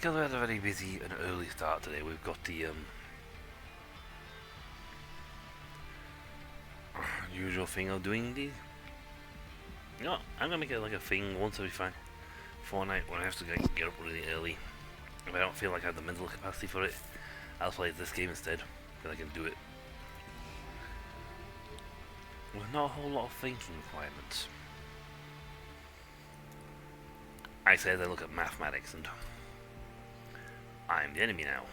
because we had a very busy and early start today, we've got the usual thing of doing these. You know what? I'm gonna make it like a thing once every fortnight when I have to get up really early. If I don't feel like I have the mental capacity for it, I'll play this game instead, because I can do it with not a whole lot of thinking requirements. I said I look at mathematics and I'm the enemy now.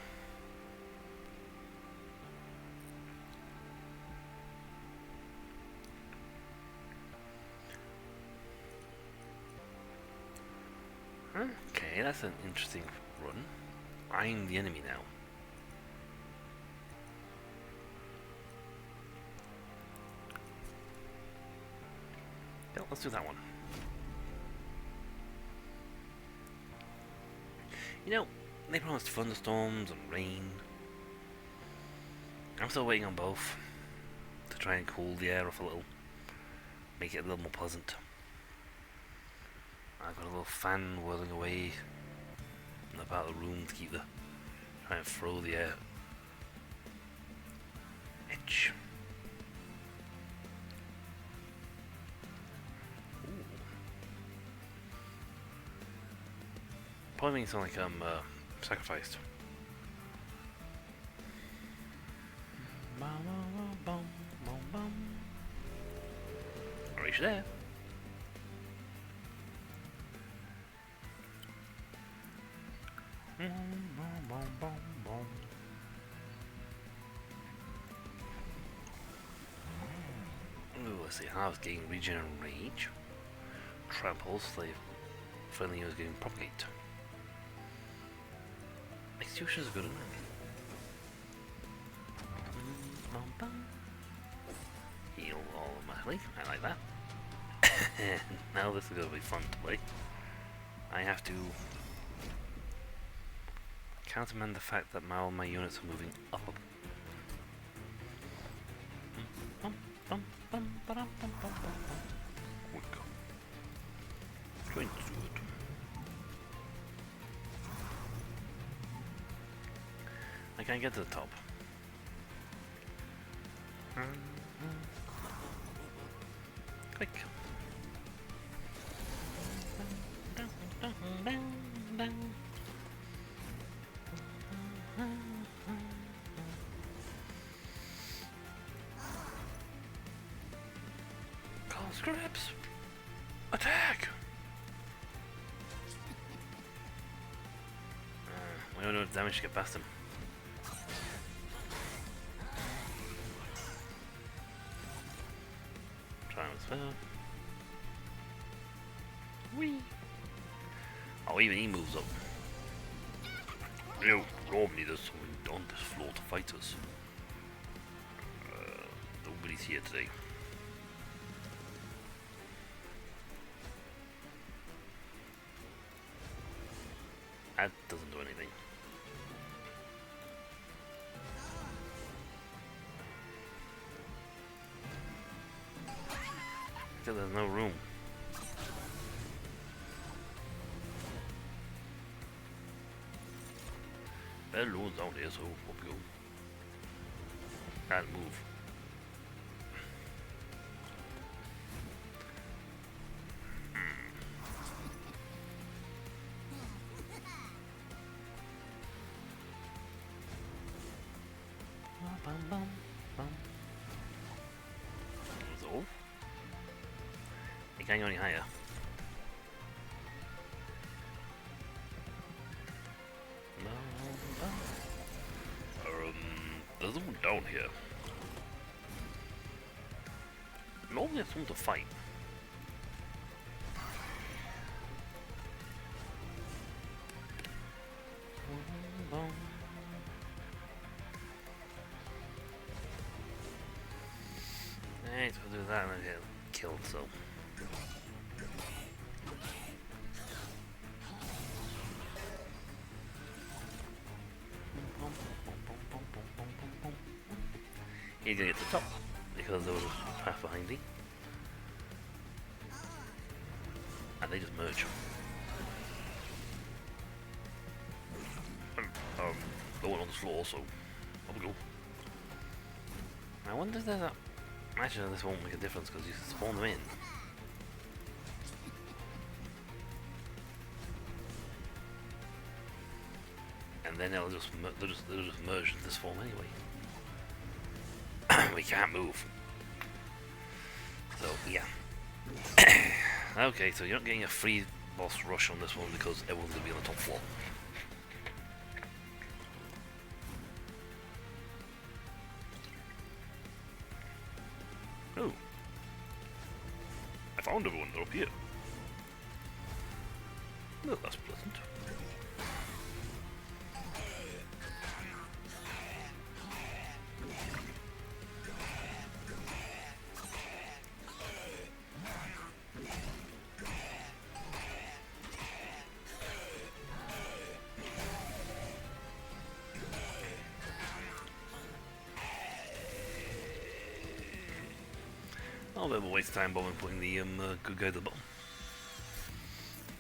Okay, that's an interesting run. I'm the enemy now. Yeah, let's do that one. You know, they promised thunderstorms and rain. I'm still waiting on both to try and cool the air off a little, make it a little more pleasant. I've got a little fan whirling away in the part of the room to keep try and throw the air itch. Ooh. Probably makes it sound like I'm sacrificed. Are you there? Ooh, let's see. I was getting regen and rage. Trample, slave. Friendly was getting propagate. Execution is good enough. Heal automatically. I like that. Now this is going to be fun to play. I have to countermand the fact that all my units are moving up. Going to do it. I can't get to the top. Quick. Conscripts! Attack! We don't know what damage to get past him. Transfer. Whee! Oh, even he moves up. No, normally there's someone on this floor to fight us. Nobody's here today. That doesn't do anything. Because there's no room. Hello, down there, so up you go. Can't move. Resolve. You can't go any higher. There's someone down here. Normally there's someone to fight. Alright, we'll do that and then get killed, so. He's gonna get to the top because there was a path behind me. And they just merge. going on the floor, so up we go. I wonder if there's a... Actually, this won't make a difference because you spawn them in. And then they'll just merge into this form anyway. We can't move. So, yeah. Okay, so you're not getting a free boss rush on this one because everyone's going to be on the top floor. Oh. I found everyone, they're up here. Well, that's pleasant. A bit of a waste of time bombing putting the good guy at the bottom.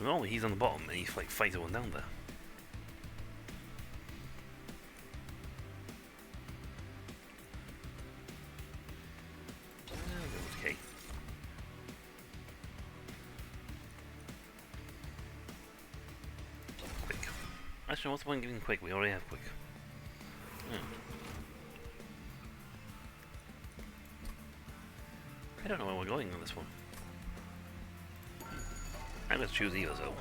Normally he's on the bottom and he's like fighting one down there. Okay. Quick. Actually, what's the point of giving quick? We already have quick. Yeah. I don't know where we're going on this one. I'm going to choose either, so.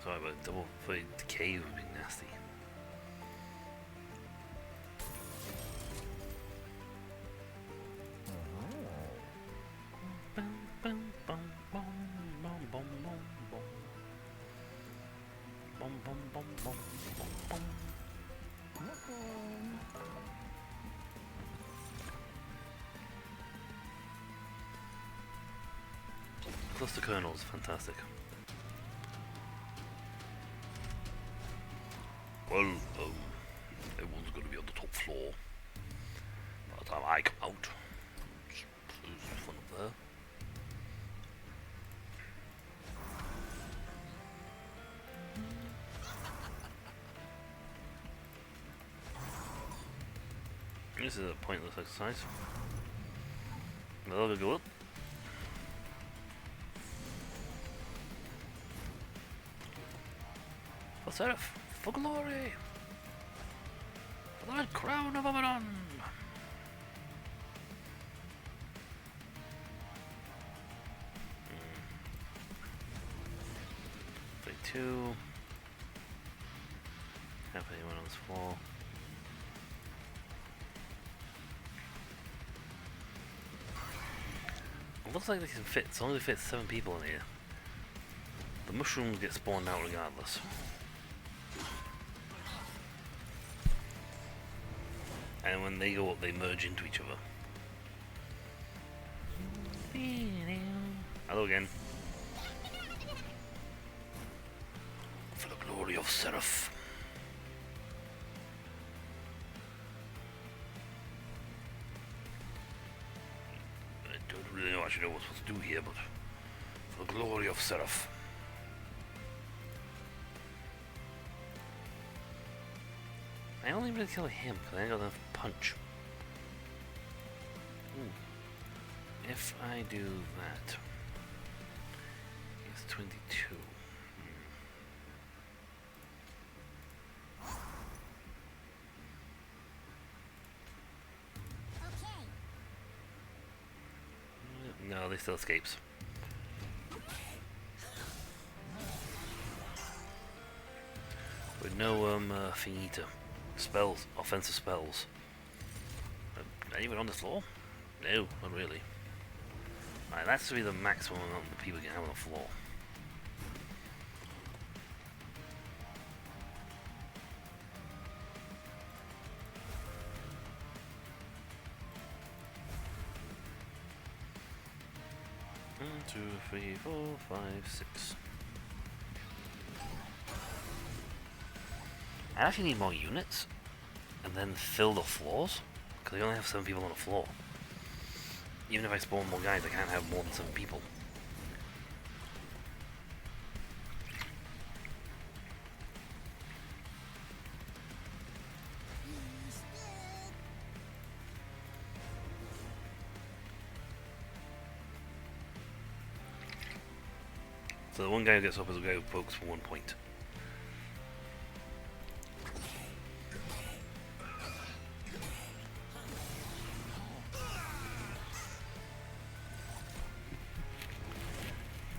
Sorry, but double for decay would be nasty. Cluster kernels, fantastic. Well, everyone's going to be on the top floor by the time I come out. It's fun up there. This is a pointless exercise. They'll go up. For Seraph, for glory! For the red crown of Abaddon! 32. Have anyone on this floor? It looks like they can fit, it's only fit 7 people in here. The mushrooms get spawned out regardless. And when they go up, they merge into each other. Hello again. For the glory of Seraph. I don't really know actually know what I'm supposed to do here, but for the glory of Seraph. I only really kill him because I ain't got enough punch. If I do that, it's 22. No, they still escapes. With no thingy to spells, offensive spells. Anyone on the floor? No, not really. Right, that's to be the maximum amount of people can have on the floor. One, 2, 3, 4, 5, 6. I actually need more units, and then fill the floors, because I only have 7 people on the floor. Even if I spawn more guys, I can't have more than 7 people. So the one guy who gets up is the guy who pokes for 1 point.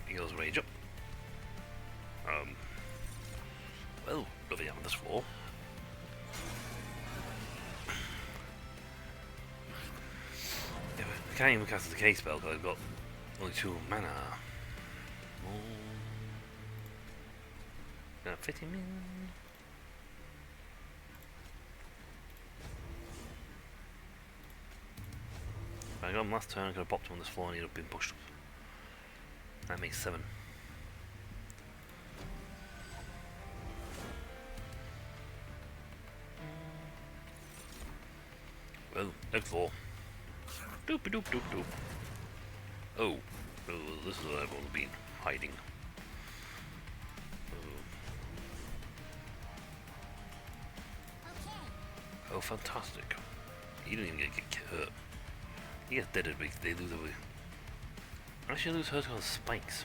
He goes rage up. Well, lovely on this floor. Yeah, I can't even cast the K spell because I've got only 2 mana. Gonna fit him in. If I got him last turn, I could have popped him on this floor and he'd have been pushed up. That makes 7. Well, next floor. Doop doop doop doop. Oh, this is where everyone's been hiding. Oh, fantastic. He didn't even get hurt. He gets deaded, but they lose away. Actually, lose hurt on spikes.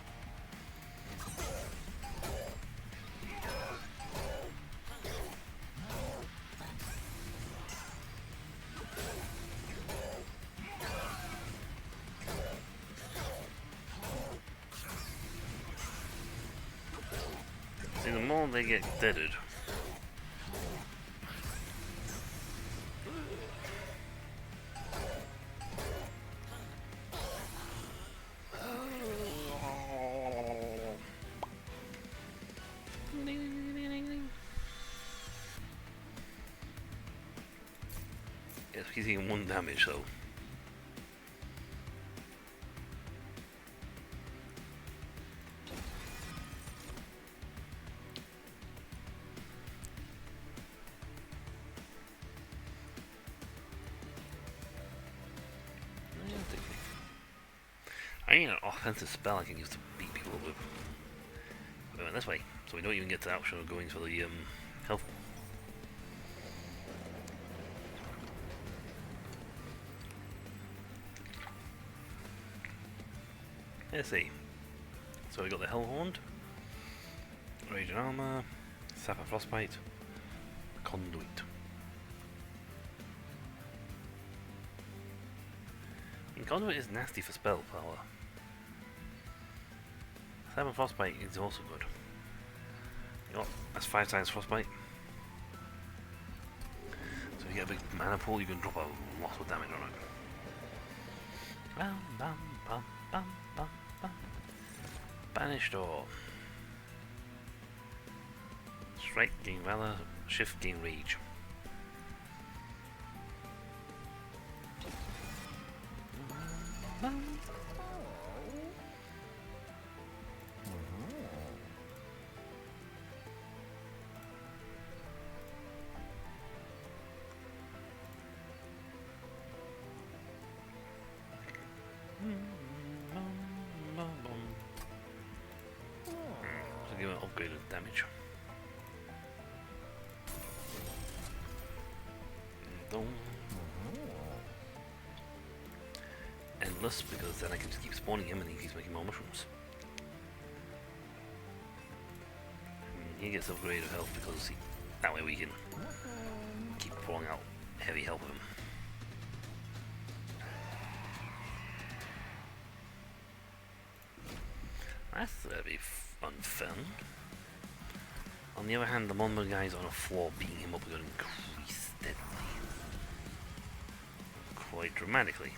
See, the more they get deaded, yes, he's taking 1 damage, so. I need an offensive spell I can use to beat people up with. We went this way, so we don't even get to the option of going for the health. Let's see. So we got the Hellhorn, Raging Armor, Sapphire Frostbite, Conduit. I mean, Conduit is nasty for spell power. Sapphire Frostbite is also good. You know what? That's 5 times Frostbite. So if you get a big mana pool, you can drop a lot of damage on it. Bam, bam, bam, bam, bam, bam. Banished Door. Strike, gain Valor, Shift, gain Rage. So give it upgraded damage. Endless, because then I can just keep spawning him and he keeps making more mushrooms. He gets upgraded health because that way we can keep pouring out heavy health with him. That's very unfun. On the other hand, the number of guys on the floor beating him up are going to increase steadily. Quite dramatically.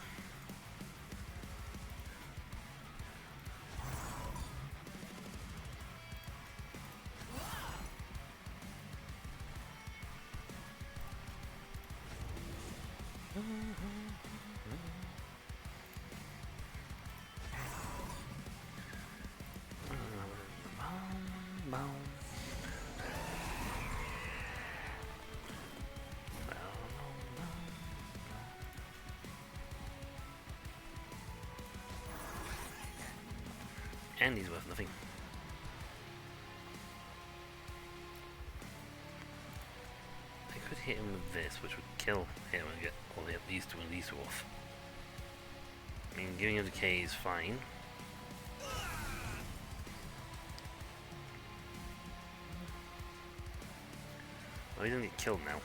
And he's worth nothing. I could hit him with this, which would kill him and get all these two and these two off. I mean, giving him the K is fine. Oh, he didn't get killed now.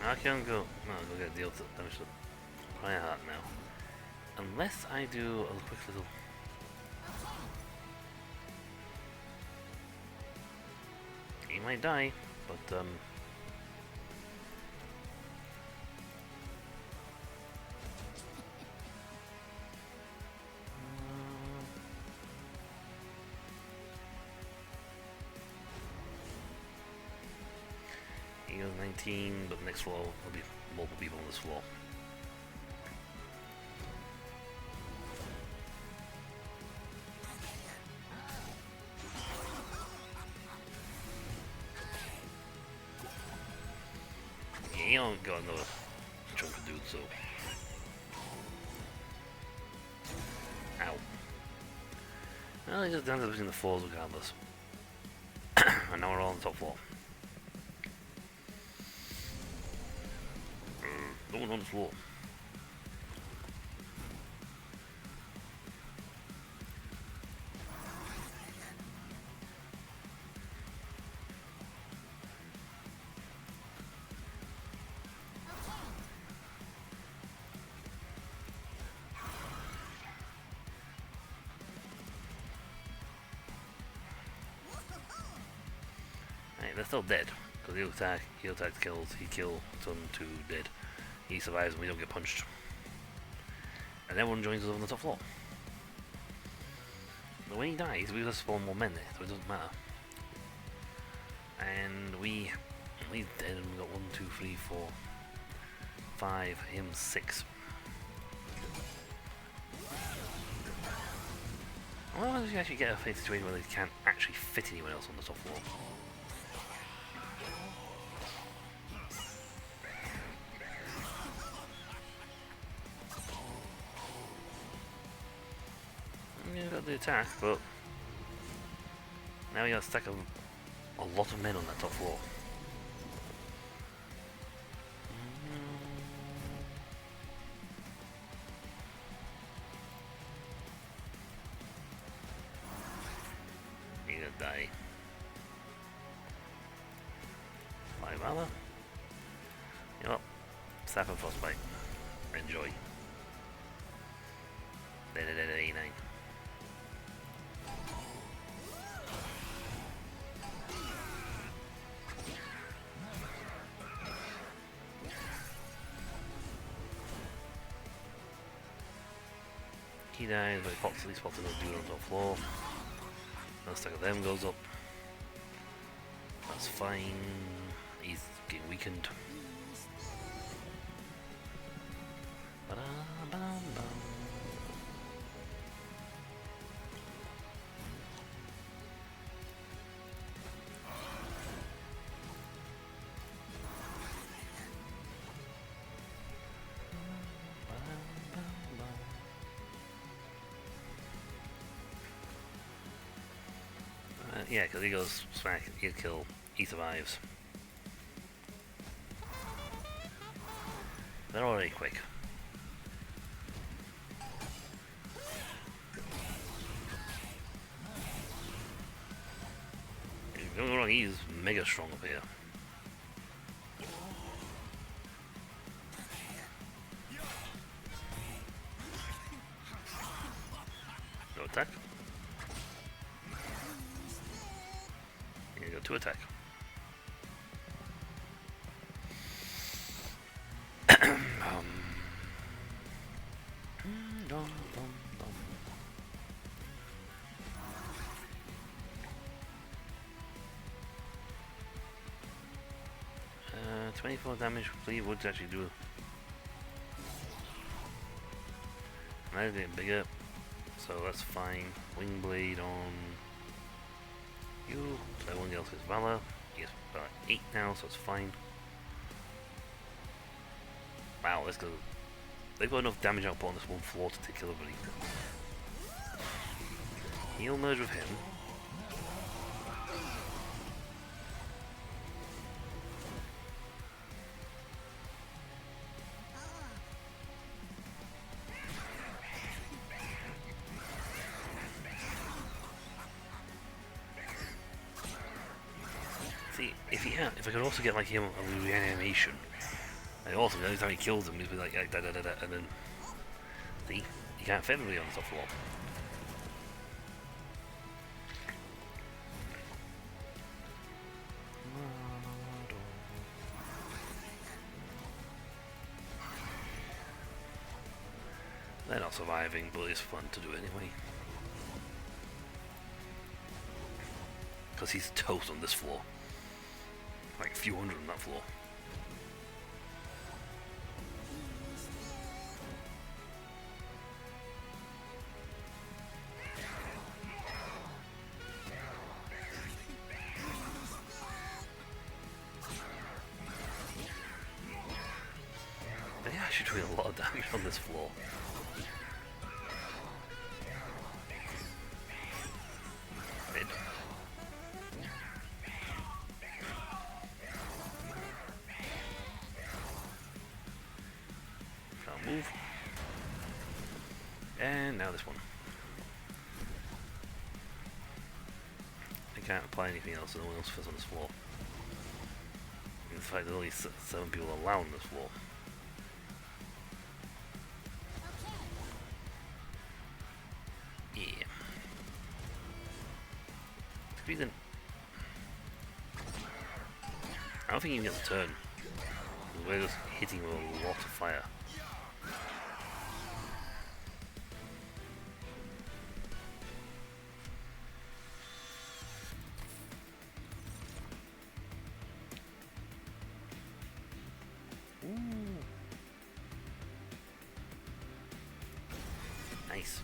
I can go. No, I'll go get deal to damage to Fire Heart now. Unless I do a quick little. He might die, but he goes 19, but next floor there'll be multiple people on this floor. You don't got another chunk of dudes, so. Ow. Well, he just ends up using the floors regardless. And now we're all on the top floor. No one on the floor. They're still dead, because he attacks, kills, he kills, turn 2 dead. He survives and we don't get punched. And everyone joins us on the top floor. But when he dies, we just spawn more men there, so it doesn't matter. And he's dead, and we got 1, 2, 3, 4, 5, him 6. Well, if you actually get a situation where they can't actually fit anyone else on the top floor. Yeah, got the attack, but now you got a stack of a lot of men on that top floor. You're gonna die. 5 armor. You know what? Staff and frostbite. Enjoy. Dead 89. He dies, but he pops at least spots another dude on the top floor. Another stack of them goes up. That's fine. He's getting weakened. Ba-da-bam-bam. Yeah, because he goes smack, he'll kill, he survives. They're already quick. Don't get me wrong, he's mega strong up here. No attack. Here you go, 2 attack. 24 damage complete would actually do. Now it's getting bigger, so that's fine. Wing blade on you. So everyone else is Valor. Yes, about 8 now, so it's fine. Wow, let's go. They've got enough damage output on this one floor to kill everybody. He'll merge with him. See, if I could also get like him a reanimation, and also every time he kills him, he'd be like da da da da, and then see, you can't fit everybody on the top floor. They're not surviving, but it's fun to do anyway. Because he's toast on this floor. Like a few hundred on that floor. They actually doing a lot of damage on this floor. Mid. Can't move. And now this one. I can't apply anything else, so no one else fits on this floor. In fact, there's only 7 people allowed on this floor. Yeah. Reason. I don't think he can get the turn. We're just hitting with a lot of fire. Ooh. Nice.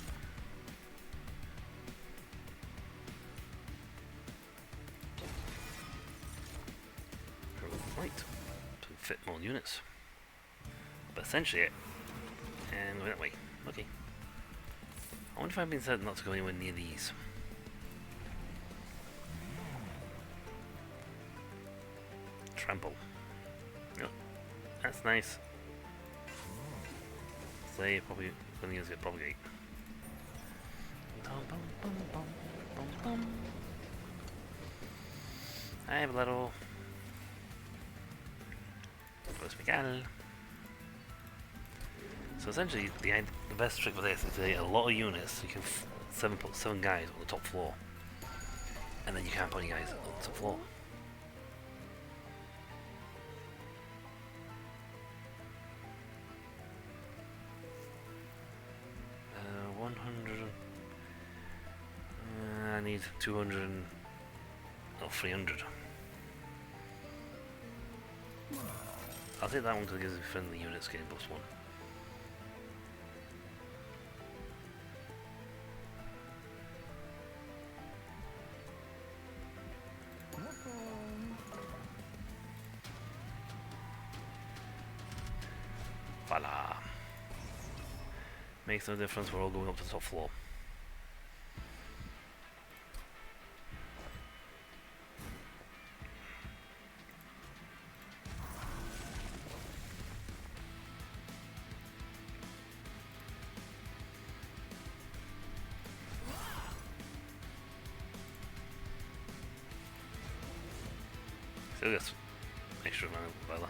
Right, to fit more units. But essentially and go that way. Okay. I wonder if I've been said not to go anywhere near these. Trample. Yep. That's nice. Say probably when these get propagate. Hi, Blado. So essentially, the best trick for this is to get a lot of units. You can put 7 guys on the top floor, and then you can't put any guys on the top floor. I need 200 or 300. I'll take that one because it gives me friendly units getting +1. Voila. Makes no difference, we're all going up to the top floor. Still gets extra mana with Vela.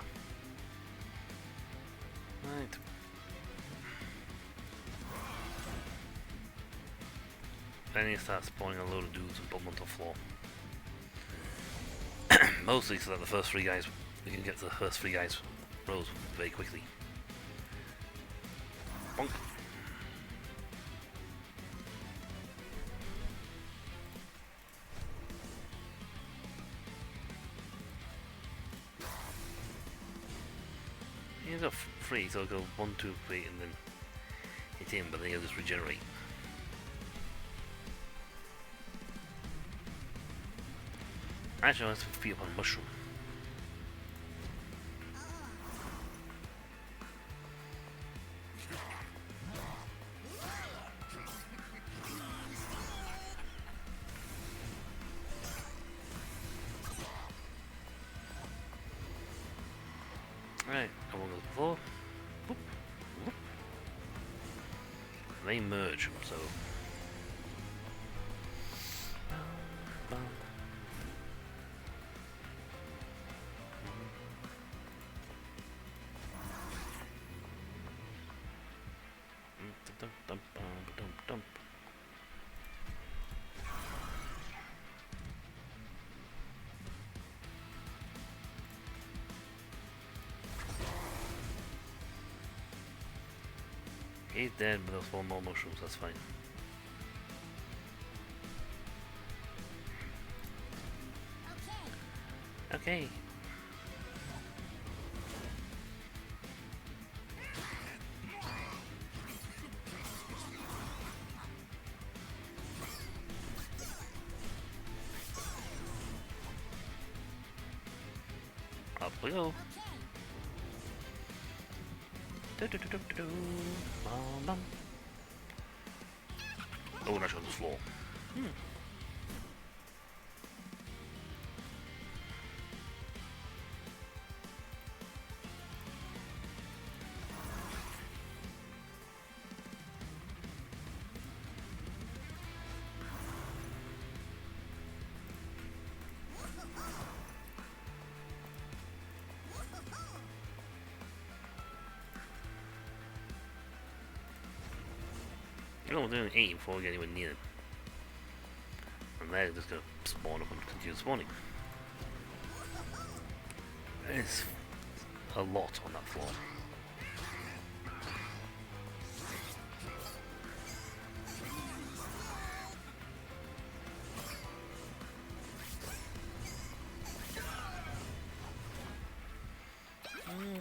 Right. Then you start spawning a load of dudes and put them on the floor. Mostly so that the first 3 guys, we can get to the first 3 guys rows very quickly. Bonk. You've got 3, so it'll go 1, 2, 3 and then hit him, but then he'll just regenerate. Actually, I want to feed up on mushroom. Right, I will go before. Boop, boop. They merge, so. Dum, dum, dum, dum, dum. He's dead, but there's 4 more mushrooms, that's fine. Okay. Up we go. Oh, that's on the floor. You know, we're doing 8 before we get anywhere near them. And they're just gonna spawn up and continue spawning. There's a lot on that floor.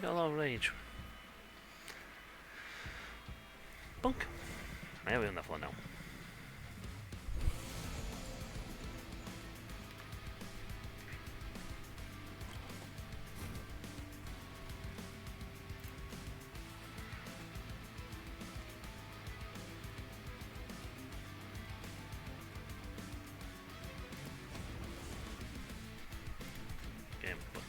Got a lot of rage. Bunk. Yeah, we're on that floor now. Okay, but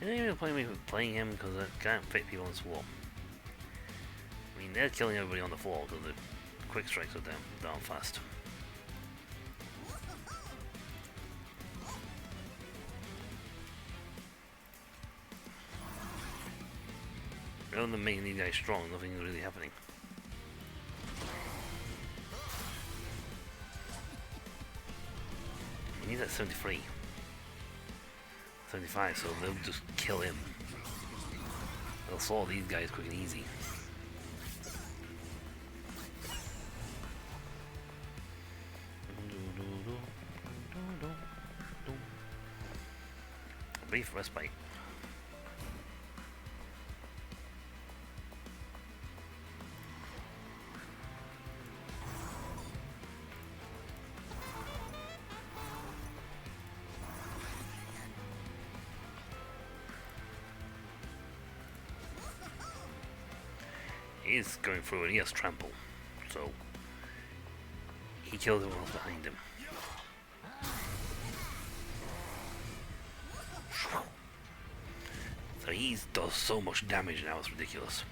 I didn't even playing him because I can't fit people on this wall. I mean, they're killing everybody on the floor because the quick strikes are down fast. Rather than making these guys strong, nothing's really happening. He's at 73. 75, so they'll just kill him. They'll solve these guys quick and easy. Brief respite. He's going through and he has trample, so he kills everyone else behind him. So he does so much damage now, it's ridiculous.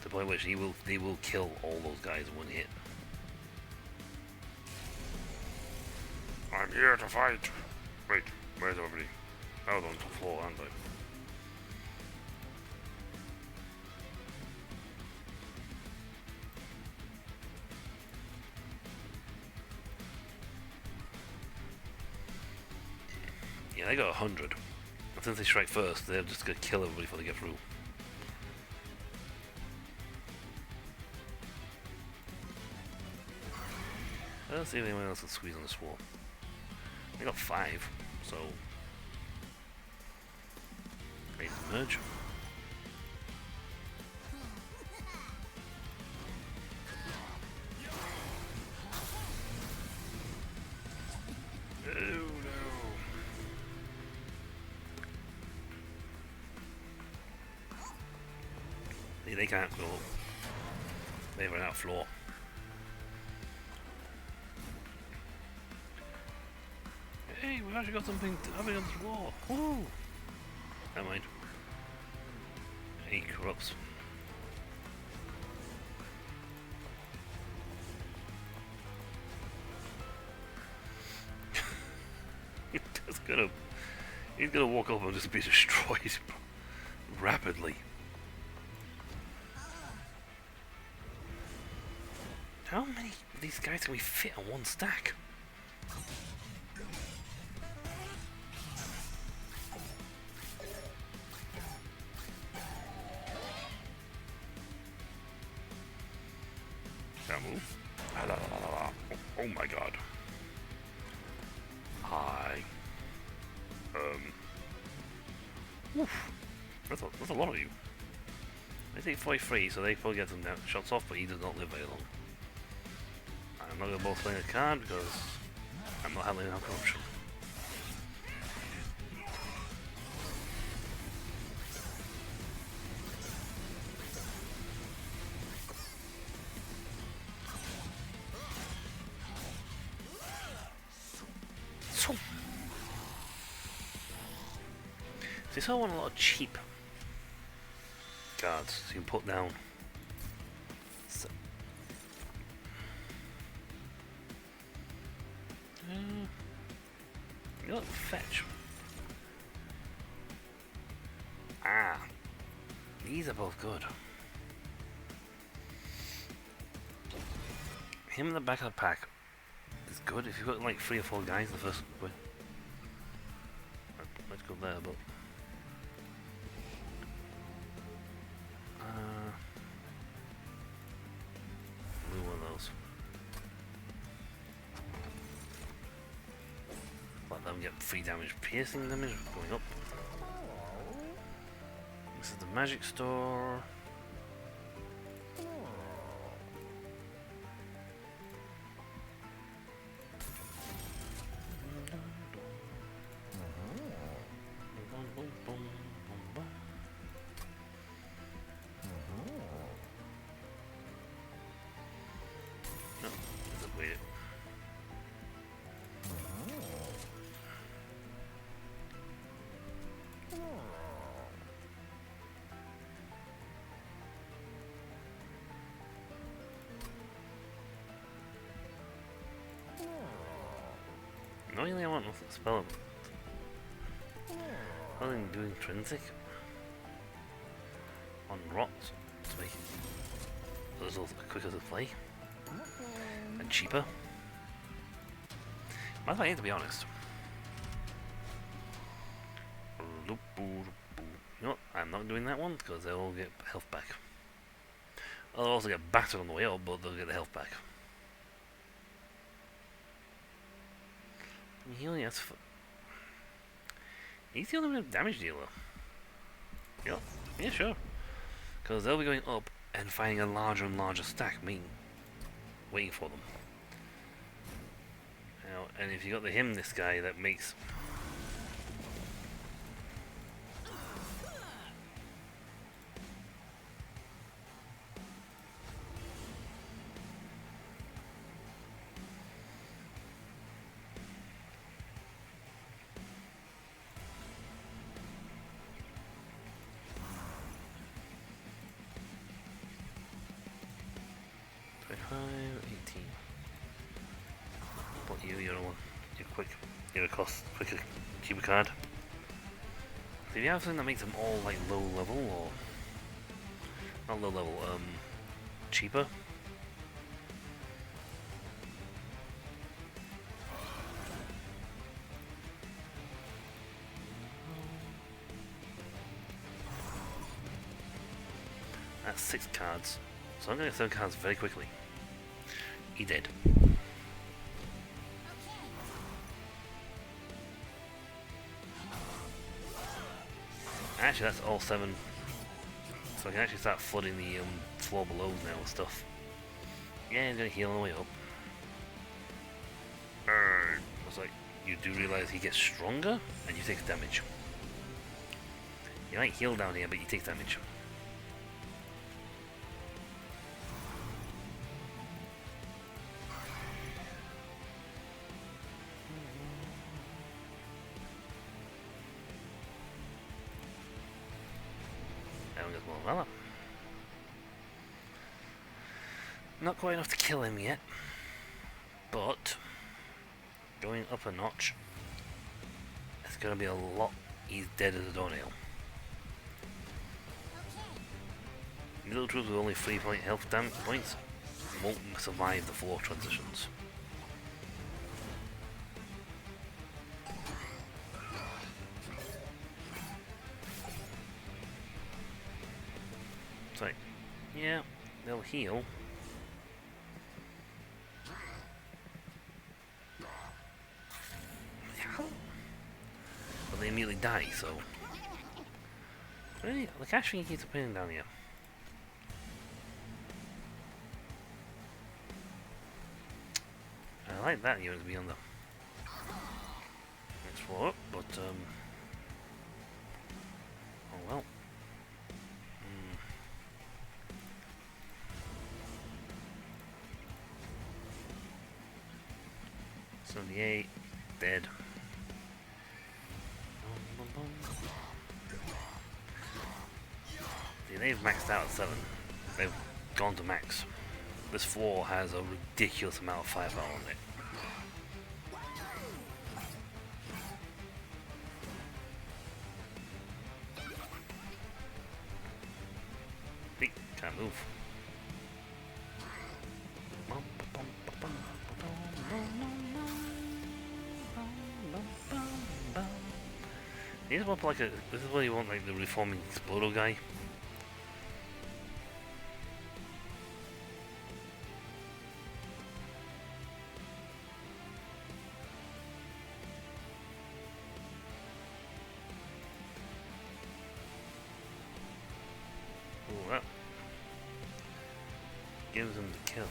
To the point where they will kill all those guys in one hit. I'm here to fight. Wait, where's everybody? I was on the floor, aren't I? Yeah, they got 100. And since they strike first, they're just gonna kill everybody before they get through. Let's see if anyone else can squeeze on this wall. They got 5, so ready to merge. They can't go. They run out of floor. Hey, we've actually got something happening on this wall. Woo! Never mind. He corrupts. He's gonna walk up and just be destroyed rapidly. these guys can we fit on one stack? Can't move. Oh my god. Hi. Oof. That's a lot of you. They take 43, so they probably get some shots off, but he does not live very long. I'm not going to both playing a card because I'm not handling our corruption. So, this I want a lot of cheap cards so you can put down. So, you know, fetch. Ah, these are both good. Him in the back of the pack is good if you've got like 3 or 4 guys in the first way. Let's go there, but one of those. Let them get 3 damage, piercing damage going up. This is the magic store. No, it's a weird. Annoyingly, I want to spell it. Rather than do intrinsic on rots to make it a little quicker to play and cheaper. Might I to be honest. You know what? I'm not doing that one because they'll all get health back. They'll also get battered on the way up, but they'll get the health back. He only has. He's the only damage dealer. Yep. Yeah, sure. Because they'll be going up and finding a larger and larger stack, waiting for them. Now, and if you got this guy that makes. But you're one. You're quick. You're a quicker, cheaper card. So if you have something that makes them all like low level or not low level, cheaper. That's 6 cards. So I'm going to get 7 cards very quickly. He did. Actually, that's all 7. So I can actually start flooding the floor below now with stuff. Yeah, he's going to heal on the way up. It's like, you do realise he gets stronger and you take damage. You might heal down here, but you take damage. Not quite enough to kill him yet, but going up a notch, it's going to be a lot. He's dead as a doornail. Little troops with only 3 point health points. won't survive the floor transitions. It's like, yeah, they'll heal. But they immediately die, so... Really? The cash thing keeps appearing down here. I like that unit to be on the next floor up, but oh well. 78, dead. See, they've maxed out at 7. They've gone to max. This floor has a ridiculous amount of firepower on it. Hey, can't move. You just want like a. This is what you want, like the reforming Explodo guy. Oh, that gives him the kill.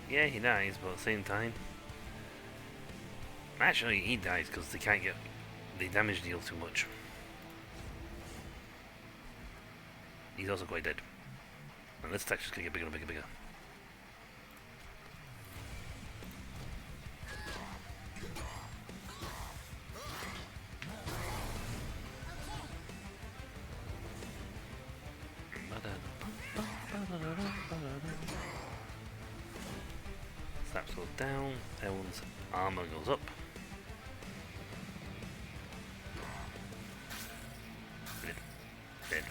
Yeah, he dies, but at the same time... Actually, he dies because they can't get the damage deal too much. He's also quite dead. And this texture's gonna get bigger and bigger and bigger. Snaps goes down, everyone's armor goes up. Dead. Dead.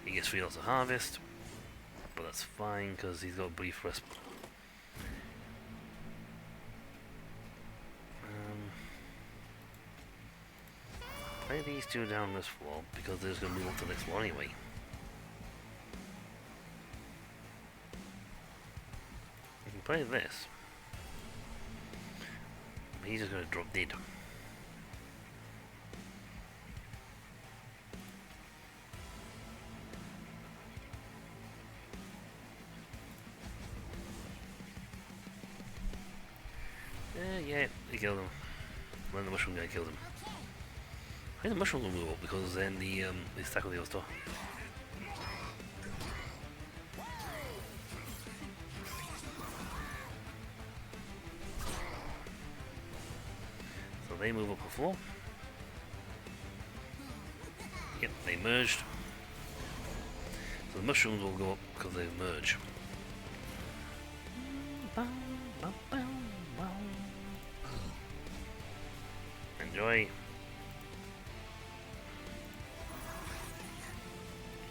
He gets 3 lots of harvest, but that's fine because he's got a brief rest. Play these two down this floor because they're just going to move up to the next floor anyway. You can play this. He's just going to drop dead. Yeah, he killed him. When the mushroom guy killed him. I think the mushroom will move up because then they stack with the other stuff. So they move up a floor. Yep, they merged. So the mushrooms will go up because they merge. Enjoy.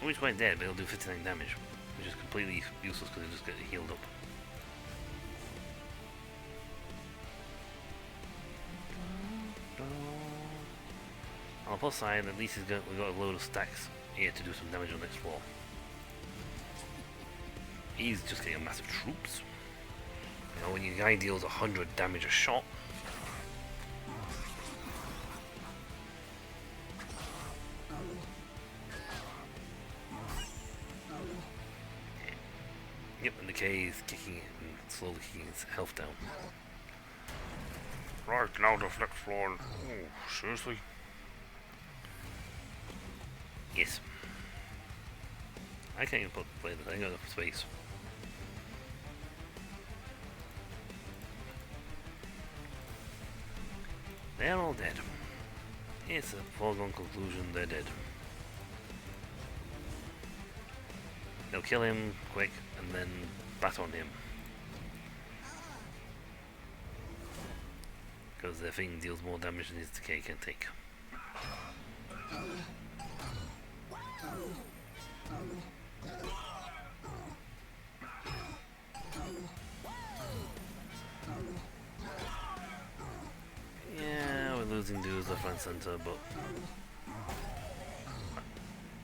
Oh, he's quite dead, but he'll do 59 damage, which is completely useless because he'll just get healed up. On the plus side, at least we've got a load of stacks here to do some damage on the next floor. He's just getting massive troops. You know, when your guy deals 100 damage a shot, yep, and the K is kicking it and slowly kicking its health down. Right, now the next floor. Oh, seriously? Yes. I can't even play this, I ain't got enough space. They're all dead. It's a foregone conclusion, they're dead. They'll kill him quick and then bat on him. because their thing deals more damage than his decay can take. Yeah, we're losing dudes left and center, but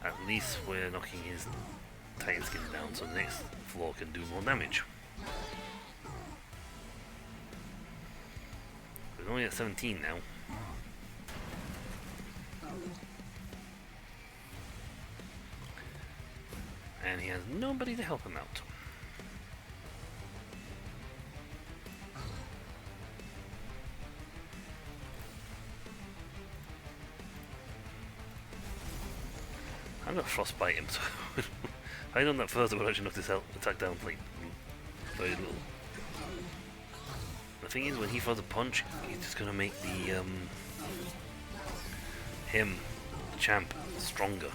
at least we're knocking his Titan Skin down so the next floor can do more damage. We're only at 17 now. And he has nobody to help him out. I'm gonna frostbite him, so if I'd done that first, I would actually knock this attack down like very little. The thing is, when he throws a punch, he's just gonna make the him, the champ, stronger.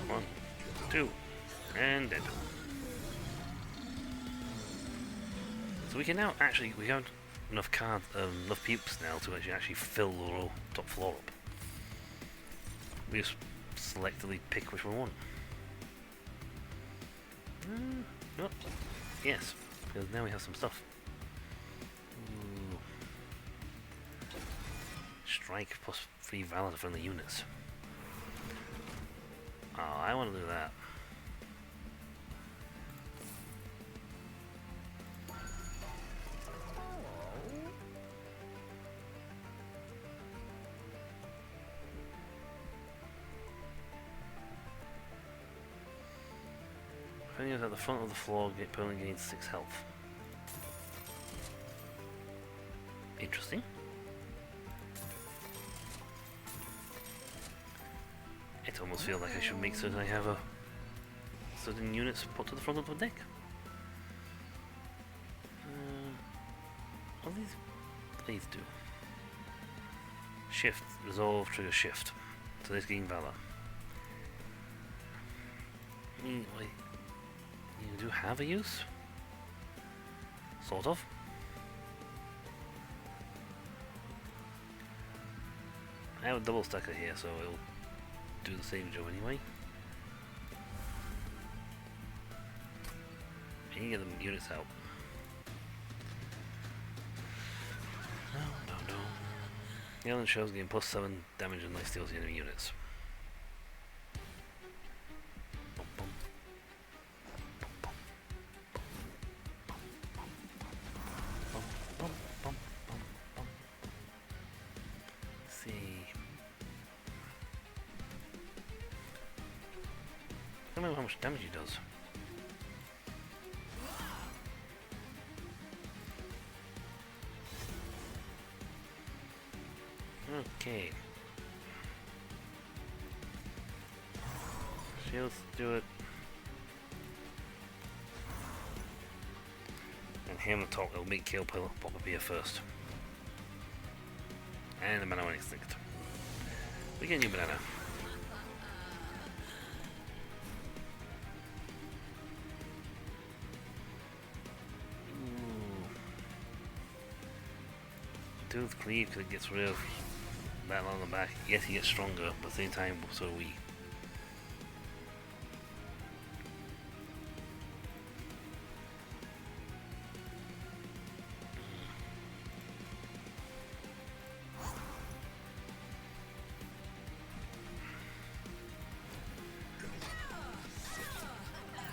One, two, and dead. So we can now we have enough cards, enough peeps now to actually fill the top floor up. We just selectively pick which one we want. No. Yes, because now we have some stuff. Ooh. Strike plus 3 Valor to friendly units. Oh, I want to do that. If at the front of the floor, opponent gains 6 health. Interesting. It almost feels like I should make certain I have certain units put to the front of the deck. What do these blades do? Shift, resolve, trigger shift. So let's gain Valor. You do have a use? Sort of. I have a double stacker here, so it'll do the same job anyway. And you get the units out. No. The Island Shell's getting plus 7 damage and life steals the enemy units. I don't know how much damage he does. Okay. Shields do it. And him on top, it'll make Kill pop up here first. And the mana went extinct. We get a new banana. With Cleave, because it gets rid of that on the back. Yes, he gets stronger, but at the same time, so are we.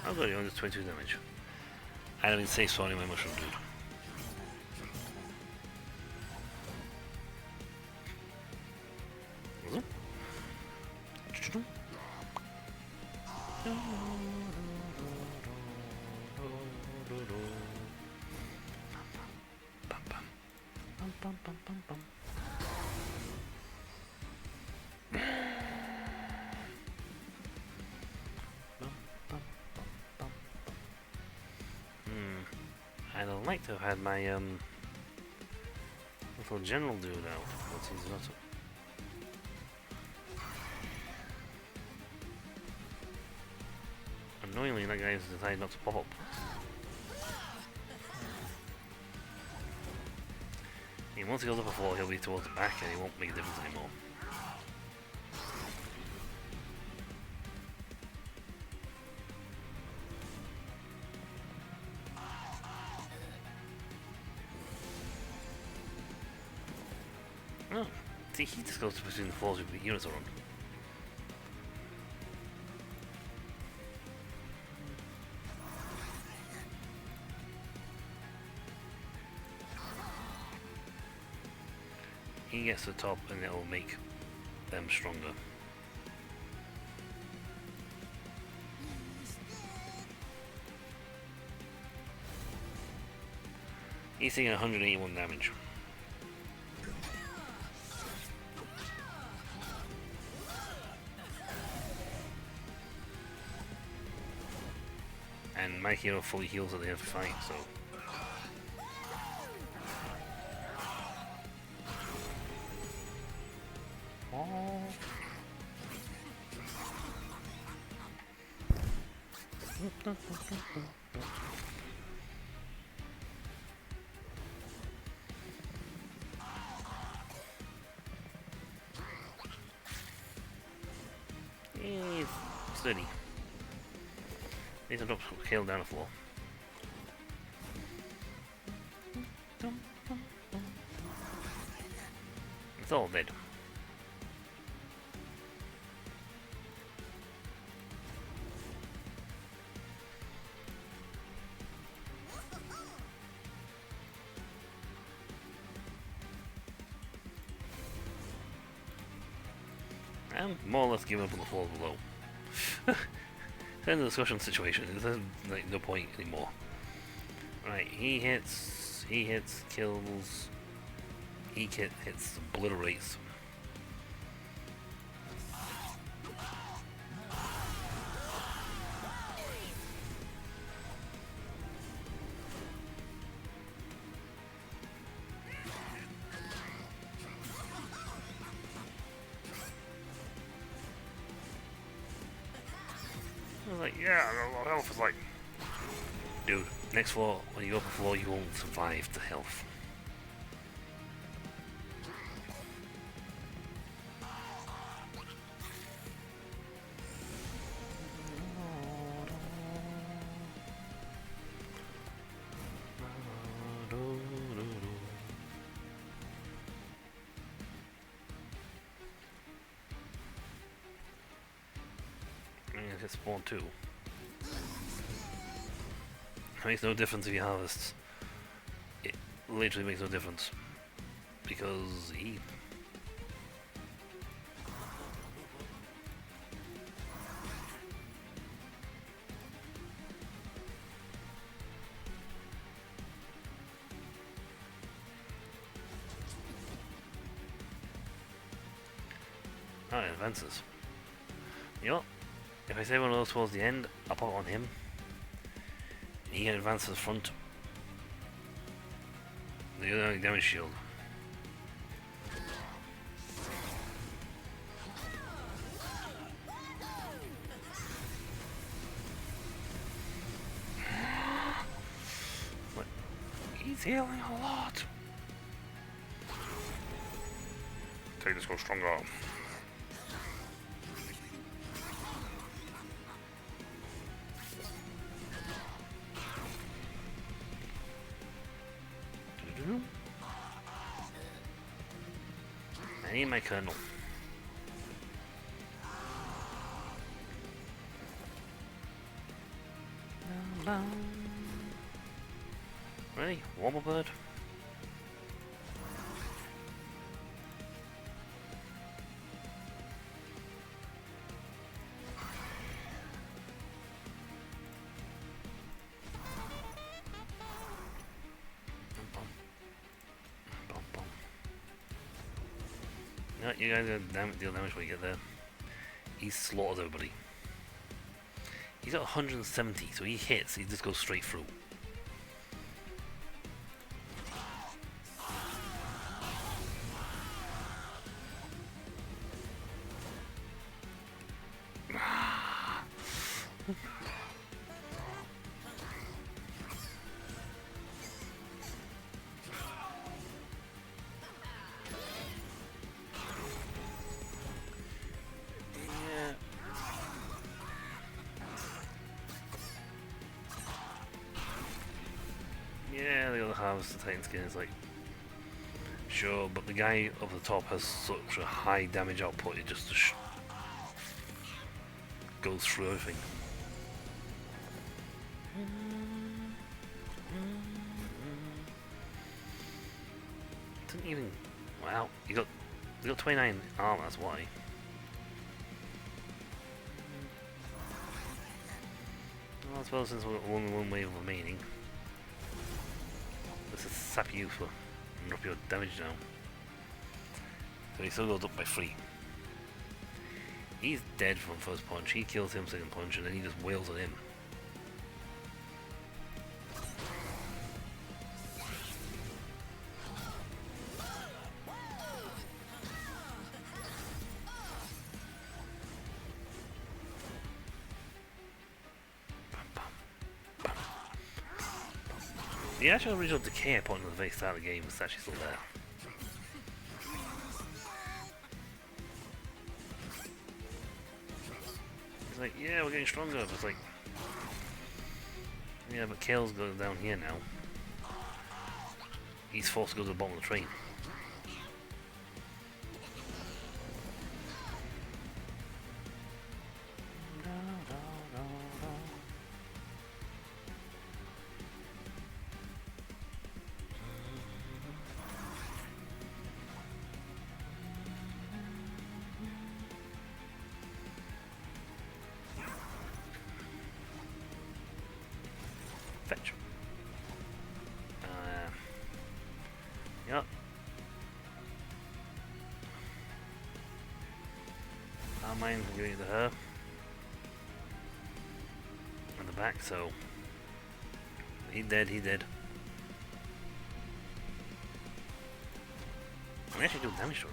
I'll go on this 22 damage. I don't even say so anyway, Mushroom Dude. I'd like to have had my little general dude out, but he's not. Annoyingly, that guy's decided not to pop up. And once he goes up a floor, he'll be towards the back and he won't make a difference anymore. Oh, see, he just goes between the floors with the units are on. He gets to the top and it'll make them stronger. He's taking 181 damage. And my hero fully heals at the end of the fight, so... He's steady. Needs to drop Kale down the floor. It's all dead. I'm more or less giving up on the floor below. End of the discussion situation. There's like no point anymore. Right, he hits, kills, he hits, obliterates. I was like, yeah, health is like, dude, next floor, when you go up a floor, you won't survive the health. It spawn too. It makes no difference if he harvests. It literally makes no difference. Because he... Oh, it advances. You know what? If I save one of those towards the end, I'll put it on him. He can advance to the front. The other damage shield. What? He's healing a lot. Take this go stronger. I need my kernel. Ready? Warble bird. No, you guys deal damage when you get there. He slaughters everybody. He's got 170, so he hits, he just goes straight through. Harvester Titan skin is like, sure, but the guy up the top has such a high damage output, it just goes through everything. Didn't even. Wow, you got 29 armor. That's why. Well, I suppose since we've got one wave remaining, let's just sap you for and drop your damage down. So he still goes up by 3. He's dead from first punch. He kills him second punch, and then he just wails on him. The actual original decay I put in the very start of the game is actually still there. It's like, yeah, we're getting stronger, but it's like, yeah, but Kale's going down here now. He's forced to go to the bottom of the train. Fetch. Yep. Our mine's giving it to her. On the back, so. He dead, he dead. I'm actually doing damage to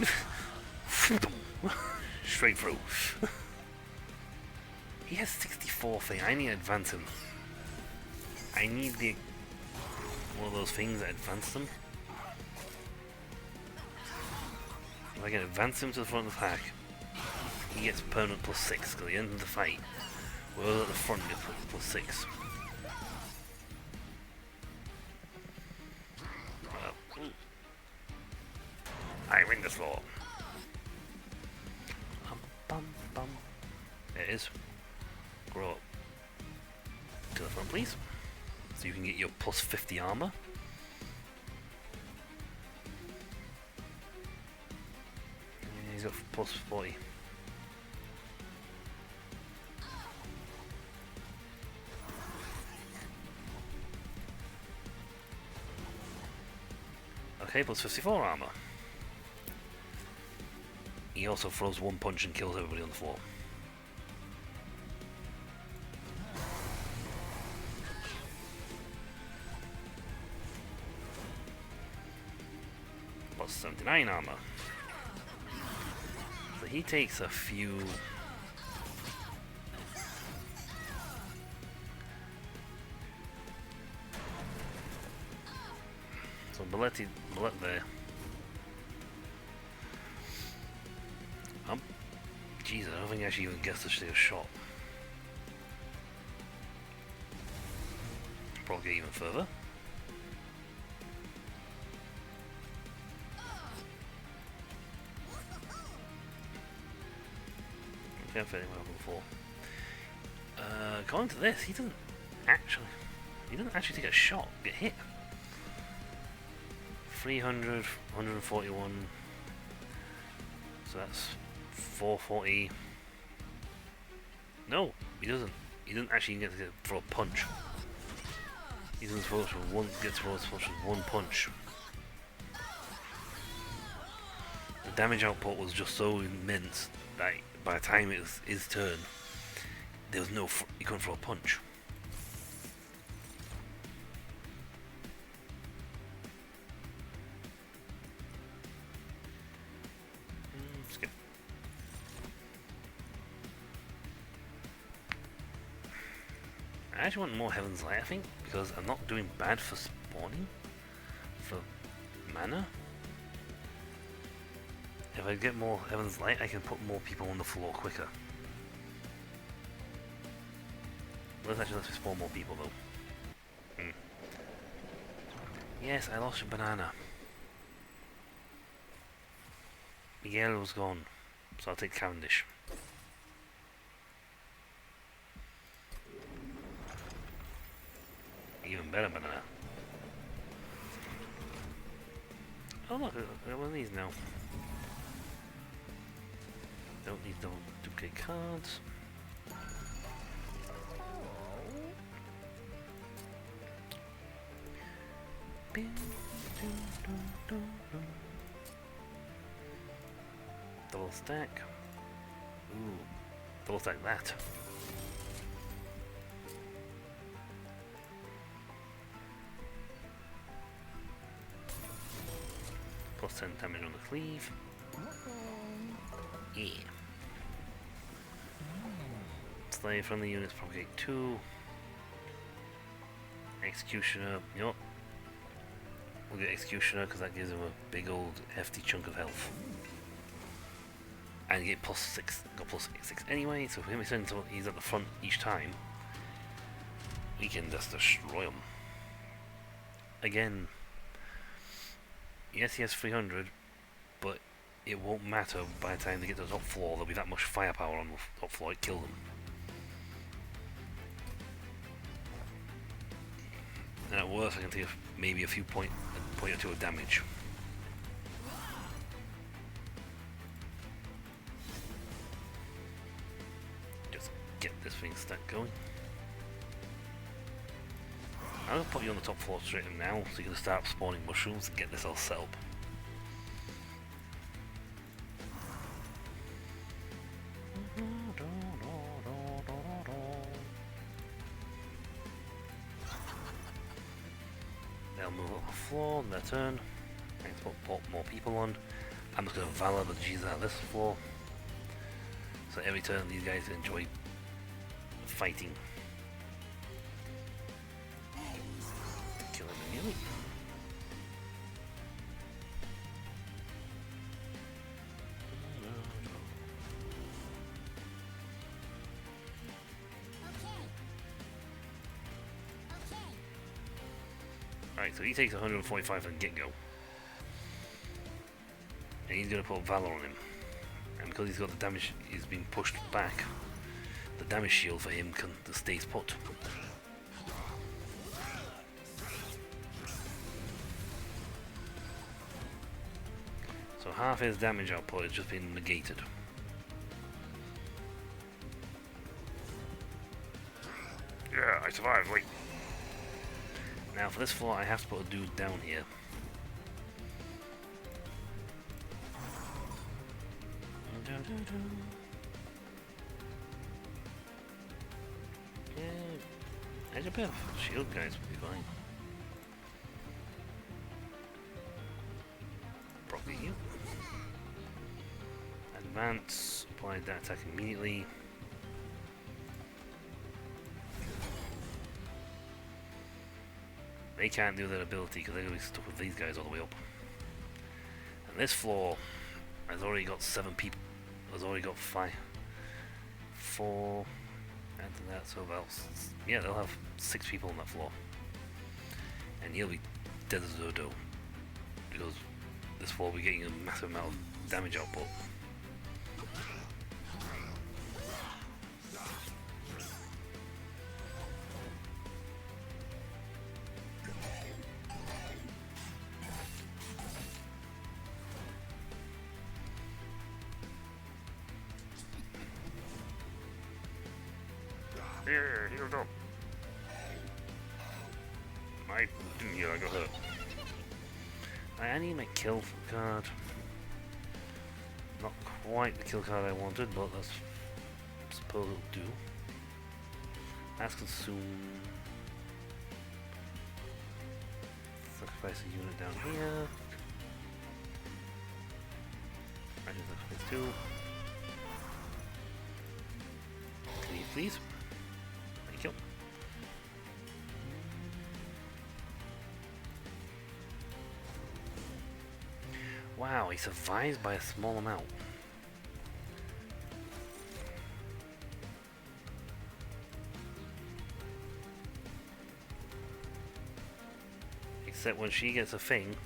him. Straight through. He has 64 thing. I need to advance him. I need the one of those things that advance them. If I can advance him to the front of the pack, he gets permanent +6 because he ends the fight. Whereas at the front he gets +6. I win this war. There it is. Grow up to the front, please, so you can get your +50 armor. And he's got +40. Okay, +54 armor. He also throws one punch and kills everybody on the floor. +79 armor. So he takes a few. So Bullet there. Jeez, I don't think he actually even gets to take a shot. Probably get even further. Okay, I'm fairly well before. According to this, he doesn't actually take a shot, get hit. 300, 141. So that's 440. No, he doesn't. He doesn't actually get to throw a punch. He doesn't throw one punch. The damage output was just so immense that by the time it was his turn, there was no. He couldn't throw a punch. Skip. I actually want more Heaven's Light, I think, because I'm not doing bad for spawning, for mana. If I get more Heaven's Light, I can put more people on the floor quicker. Let's actually let me spawn more people though. Hmm. Yes, I lost your banana. Miguel was gone, so I'll take Cavendish. Even better banana. Oh look, I got one of these now. Don't need double duplicate cards. Double stack. Ooh, double stack that. Plus 10 damage on the cleave. Yeah. Slay friendly units propagate 2. Executioner, yup. We'll get Executioner because that gives him a big old hefty chunk of health. And you get plus 6, got plus 6 anyway, so for him until he's at the front each time, we can just destroy him. Again, yes he has 300, but it won't matter by the time they get to the top floor, there'll be that much firepower on the top floor, it kills them. And at worst I can take maybe a point or two of damage. Just get this thing stacked going. I'm going to put you on the top floor straight now, so you can start spawning mushrooms and get this all set up. They'll move up the floor on their turn. I need to put more people on. I'm just going to Valor the G's out of this floor. So every turn these guys enjoy fighting. Kill him immediately. Alright, so he takes 145 from the get-go. And he's going to put Valor on him. And because he's got the damage, he's been pushed back. The damage shield for him can stays put. So half his damage output has just been negated. Yeah, I survived, wait. Now for this floor I have to put a dude down here. Yeah, edge a bit. Shield guys will be fine. Properly you. Advance, apply that attack immediately. They can't do that ability because they're going to be stuck with these guys all the way up. And this floor has already got 7 people. Has already got 4. Add to that, so about yeah, they'll have 6 people on that floor, and he'll be dead as a dodo because this floor will be getting a massive amount of damage output. Yeah, healed up. I didn't heal, I got hurt. I need my kill card. Not quite the kill card I wanted, but that's I suppose it'll do. Let's consume. Sacrifice a unit down here. I can sacrifice 2. Can you please? Thank you. Wow, he survives by a small amount. except when she gets a thing,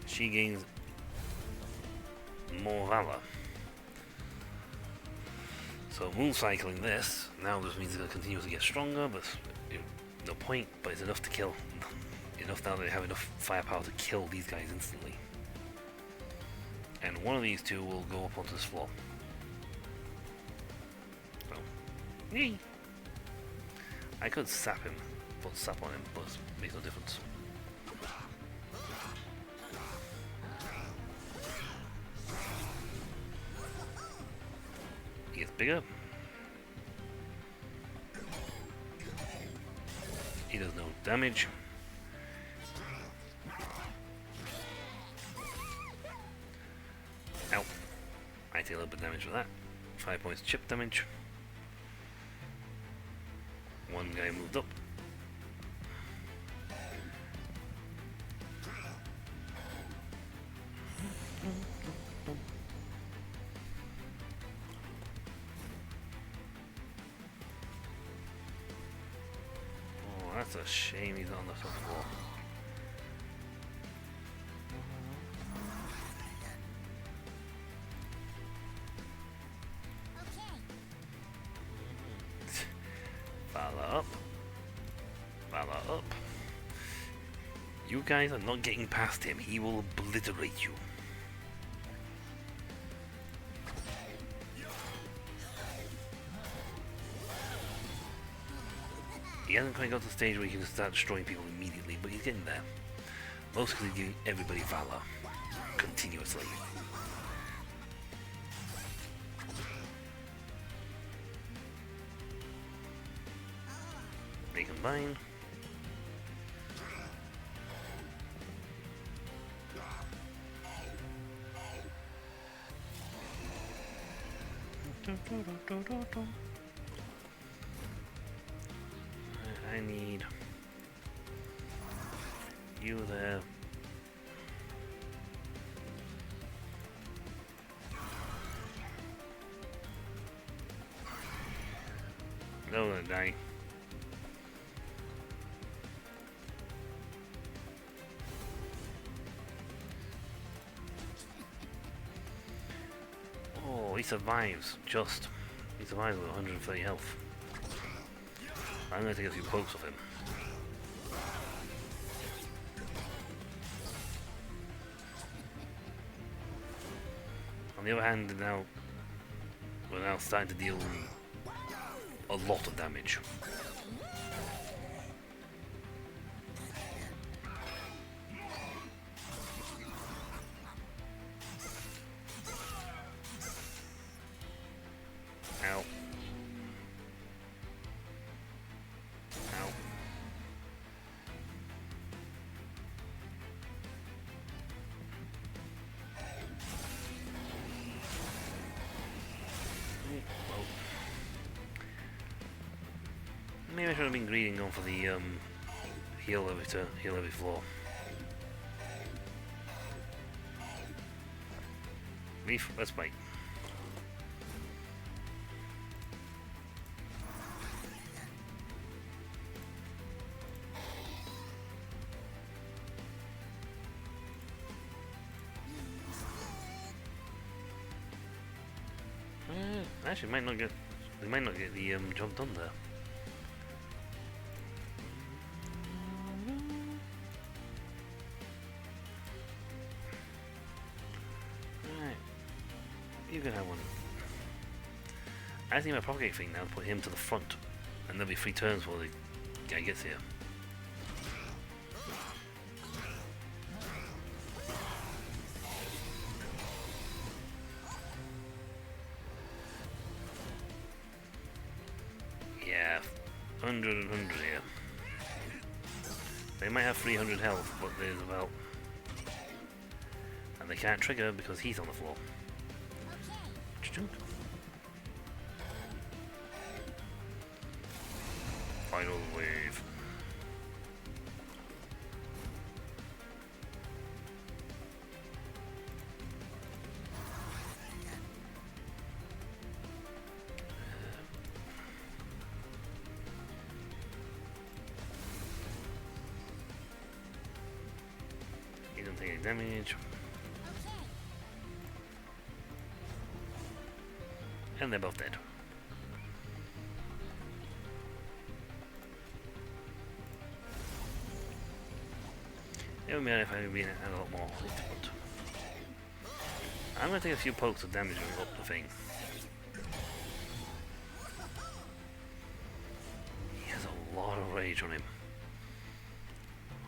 she gains more valor. So moon cycling this now just means it's going to continue to get stronger, but no point, but it's enough to kill. Enough now that they have enough firepower to kill these guys instantly. And one of these two will go up onto this floor. So, yay! I could sap him, put sap on him, but it makes no difference. He gets bigger. He does no damage. Ow. I take a little bit of damage for that. 5 points chip damage. One guy moved up. Oh, that's a shame he's on the top floor. Valor up. Valor up. You guys are not getting past him. He will obliterate you. He hasn't quite got to the stage where he can start destroying people immediately, but he's getting there. Mostly giving everybody valor. Continuously. They combine. I need you there. They're gonna die. Oh, he survives. Just. He survives with 130 health. I'm going to take a few pokes of him. On the other hand, we're now starting to deal a lot of damage. Ow. Ow. Oh. Maybe I should have been greedy and gone for the heal every floor. Leaf, let's bite. Actually, they might not get the job done there. Alright, you can have one. I think my propagate thing now, put him to the front, and there'll be 3 turns before the guy gets here. Yeah, 100 and 100 here. They might have 300 health, but there's about... And they can't trigger because he's on the floor. Final wave. take any damage. And they're both dead. It would be nice if I had been a lot more hit, but I'm going to take a few pokes of damage and up the thing. He has a lot of rage on him.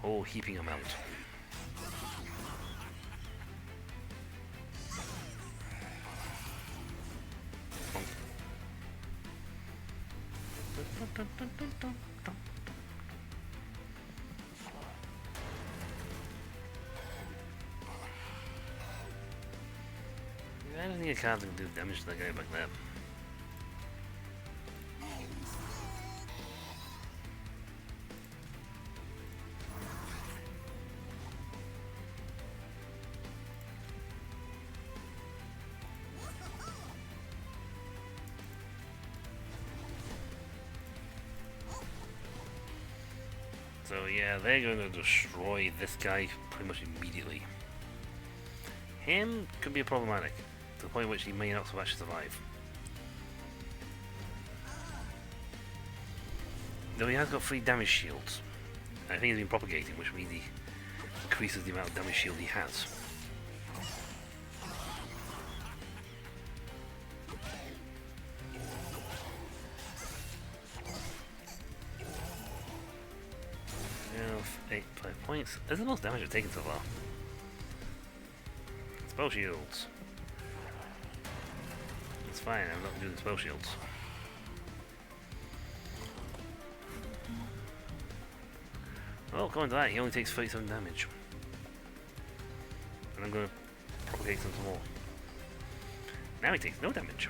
Oh, heaping amount. I don't think a card can do damage to that guy back there. So yeah, they're going to destroy this guy pretty much immediately. Him could be problematic, to the point at which he may not actually survive. Though he has got 3 damage shields. I think he's been propagating, which means he increases the amount of damage shield he has. Points. This is the most damage I've taken so far. Spell shields. It's fine, I'm not doing spell shields. Well, according to that, he only takes 37 damage. And I'm going to propagate some more. Now he takes no damage.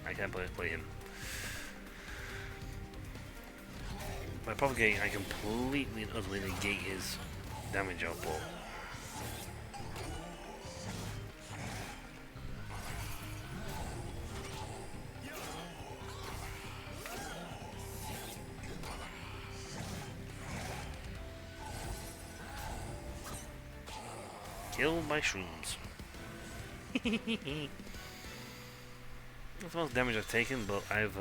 I can't play him. By propagating, I completely and utterly negate his damage output. Killed by shrooms. That's the most damage I've taken, but I've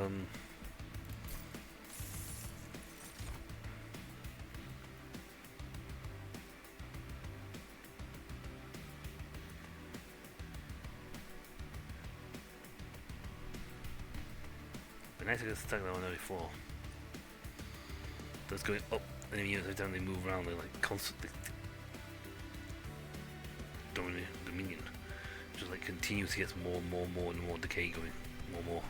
nice to get stuck that one there before. That's going up, and then every time they move around, they're like constantly dominating the minion. Just like continuously gets more and more and more and more decay going. More and more.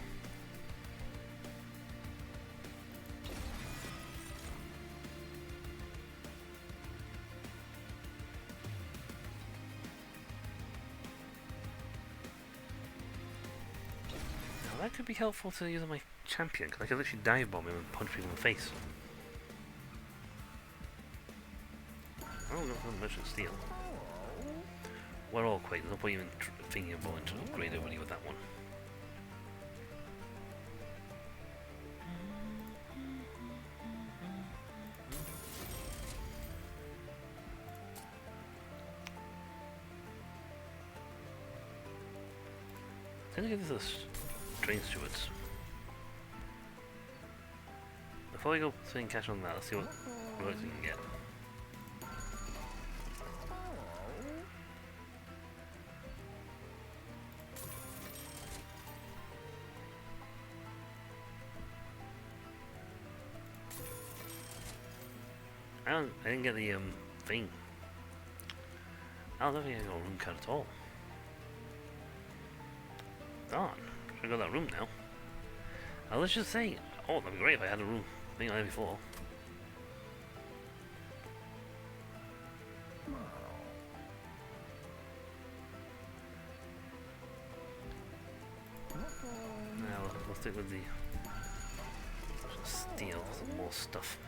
Now that could be helpful to use on my champion, because I can literally dive bomb him and punch people in the face. Oh, no, merchant steel. We're all quite. There's no point even thinking about it to upgrade everybody with that one. I think this is train stewards. Before we go swing cash on that, let's see what works we can get. I didn't get the thing. I don't think I got a room card at all. Darn, should have got that room now. Let's just say, oh, that'd be great if I had a room thing like that before. Now we'll stick with the steal some more stuff.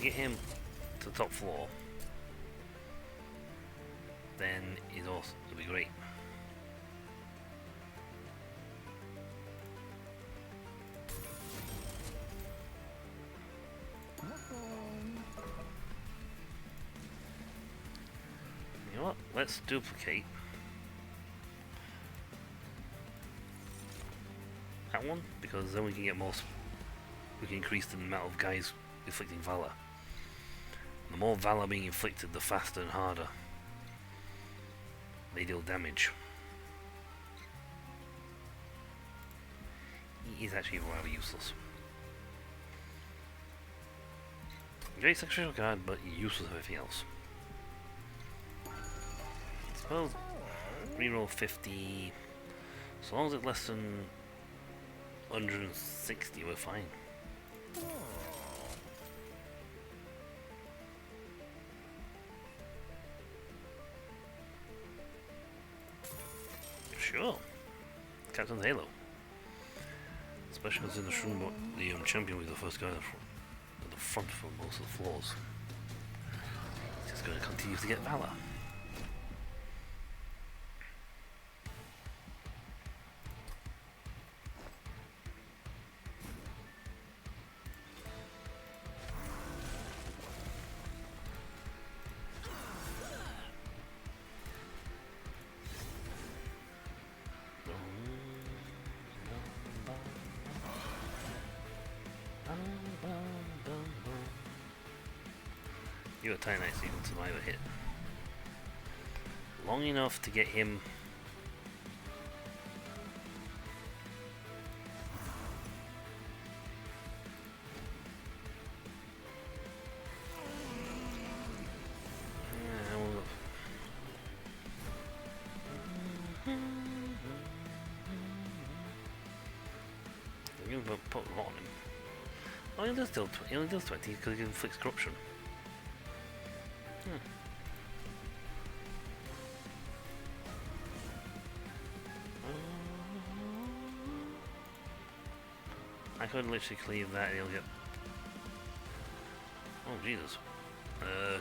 Get him to the top floor. then it'll be great. You know what? Let's duplicate that one, because then we can get more. We can increase the amount of guys inflicting Valor. The more Valor being inflicted, the faster and harder they deal damage. He is actually rather useless. Great sectional card, but useless of everything else. I suppose reroll 50. As long as it's less than 160, we're fine. Sure. Captain's Halo. Especially considering the Shroom, the champion was the first guy at the front for most of the floors. He's just going to continue to get Valor. You're a tiny so you can survive a hit. Long enough to get him. You put a lot on him. Oh, he only does 20 because he inflicts corruption. I could literally cleave that and he'll get... Oh, Jesus.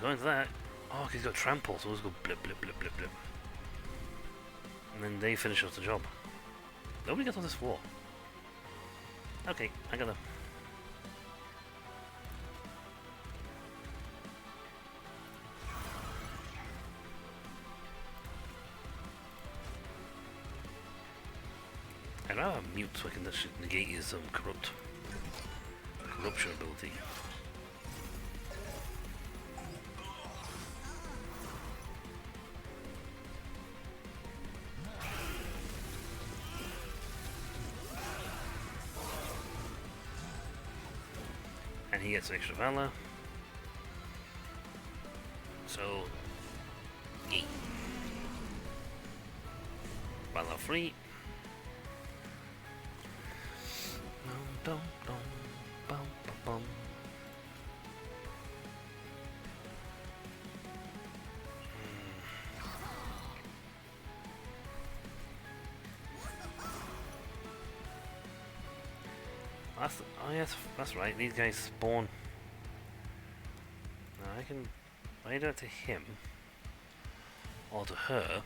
Going to that. Oh, he's got trample, so let's go blip, blip, blip, blip, blip. And then they finish off the job. Nobody gets on this floor. Okay, I gotta... I'd rather mute so I can negate his corruption ability. And he gets extra Valor. So, yay. Valor free. Dum, dum, bum, bum, bum. Oh yes, that's right. These guys spawn. Now I can either to him or to her.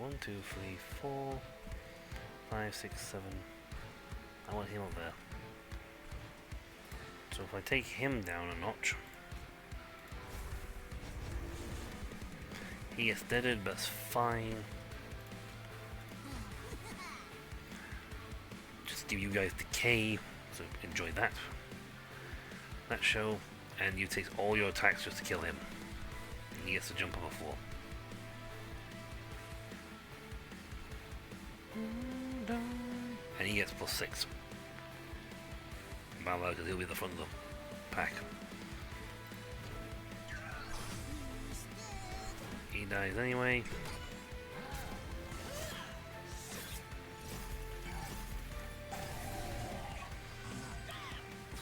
1, 2, 3, 4, 5, 6, 7. I want him up there. So if I take him down a notch, he gets deaded, but it's fine. Just give you guys decay, so enjoy that. That show, and you take all your attacks just to kill him. And he gets to jump on the floor. And he gets +6. Valor, because he'll be at the front of the pack. He dies anyway.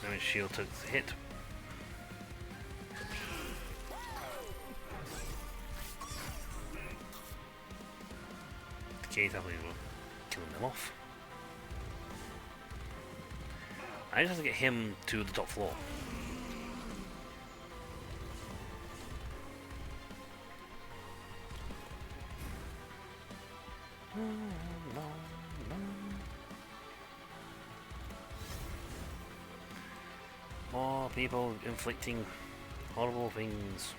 Now his shield took the hit. Decay definitely will killing them off. I just have to get him to the top floor. More people inflicting horrible things.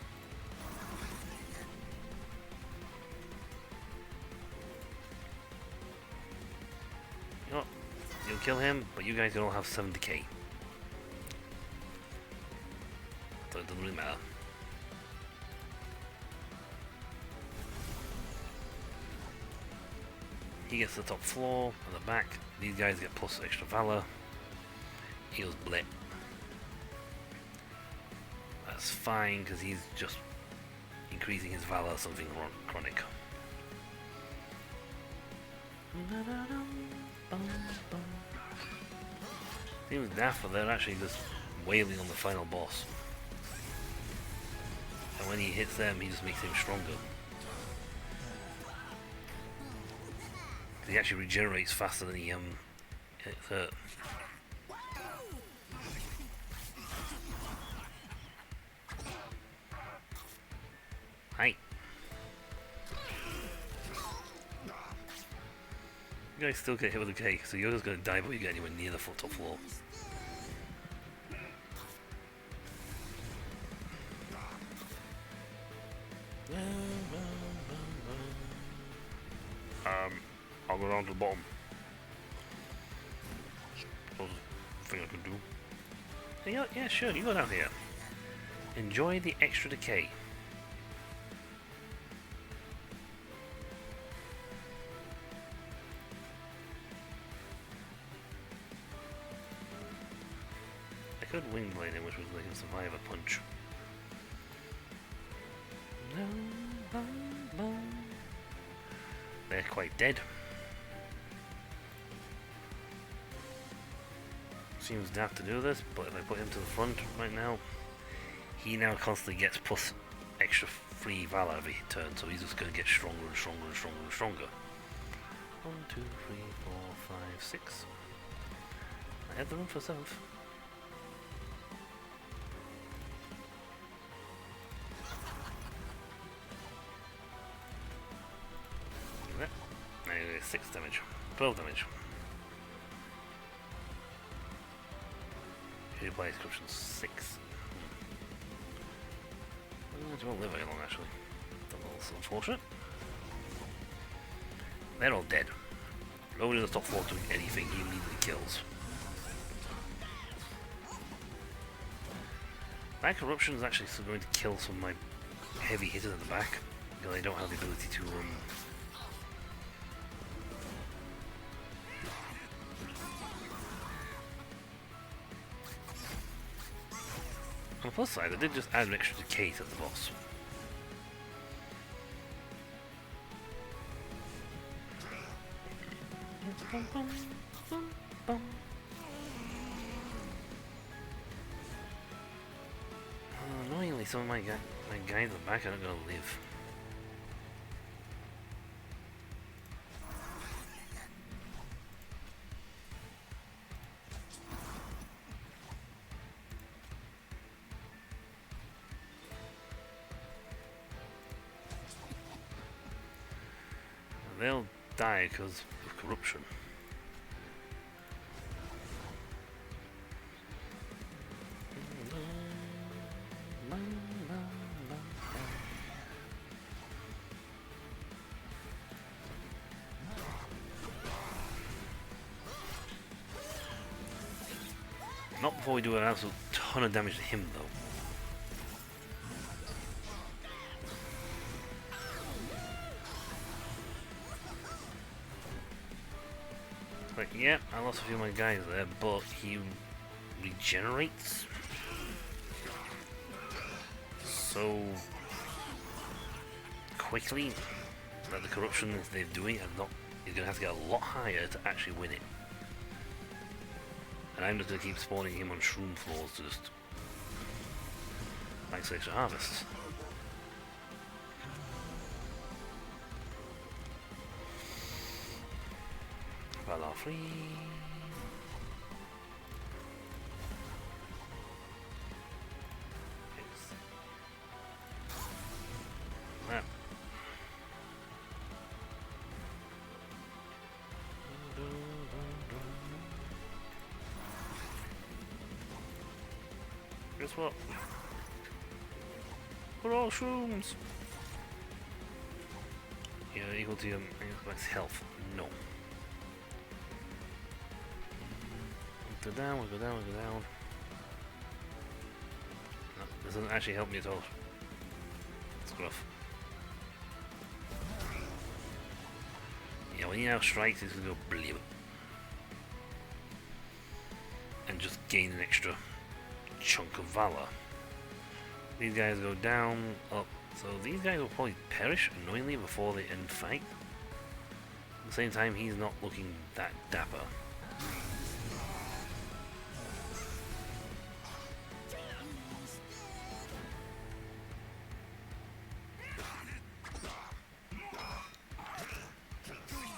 You know what? You'll kill him, but you guys can all have 7 decay. So it doesn't really matter. He gets the top floor and the back. These guys get plus extra valor. Heals blip. That's fine because he's just increasing his valor, something chronic. Seems daft, but they're actually just wailing on the final boss. And when he hits them, he just makes him stronger. He actually regenerates faster than he gets hurt. Hi. You guys still get hit with a K, so you're just gonna die before you get anywhere near the top floor. I'll go down to the bottom. That's the thing I can do. Yeah, sure, you go down here. Enjoy the extra decay. I could wing blade him, which would let him survive a punch. They're quite dead. Seems daft to do this, but if I put him to the front right now, he now constantly gets plus extra free valor every turn, so he's just going to get stronger and stronger and stronger and stronger. 1, 2, 3, 4, 5, 6. I have the room for 7th. Now you get 6 damage, 12 damage. He applies corruption 6. It won't live very long, actually. That's unfortunate. They're all dead. Nobody in the top floor doing anything, he immediately kills. That corruption is actually still going to kill some of my heavy hitters at the back, because they don't have the ability to On the plus side, I did just add an extra decay to the boss. Annoyingly, some of my guys at the back aren't going to live. They'll die because of corruption. Not before we do an absolute ton of damage to him, though. Like, yeah, I lost a few of my guys there, but he regenerates so quickly that the corruption that they're doing is going to have to get a lot higher to actually win it. And I'm just going to keep spawning him on shroom floors to just max extra harvests. Valor free. guess what? We're all shrooms! Yeah, equal to your max health. No. We'll go down, we'll go down, we'll go down. No, this doesn't actually help me at all. It's rough. Yeah, when he now strikes, he's gonna go bleep. And just gain an extra chunk of valor. These guys go down, up. So these guys will probably perish annoyingly before they end fight. At the same time, he's not looking that dapper.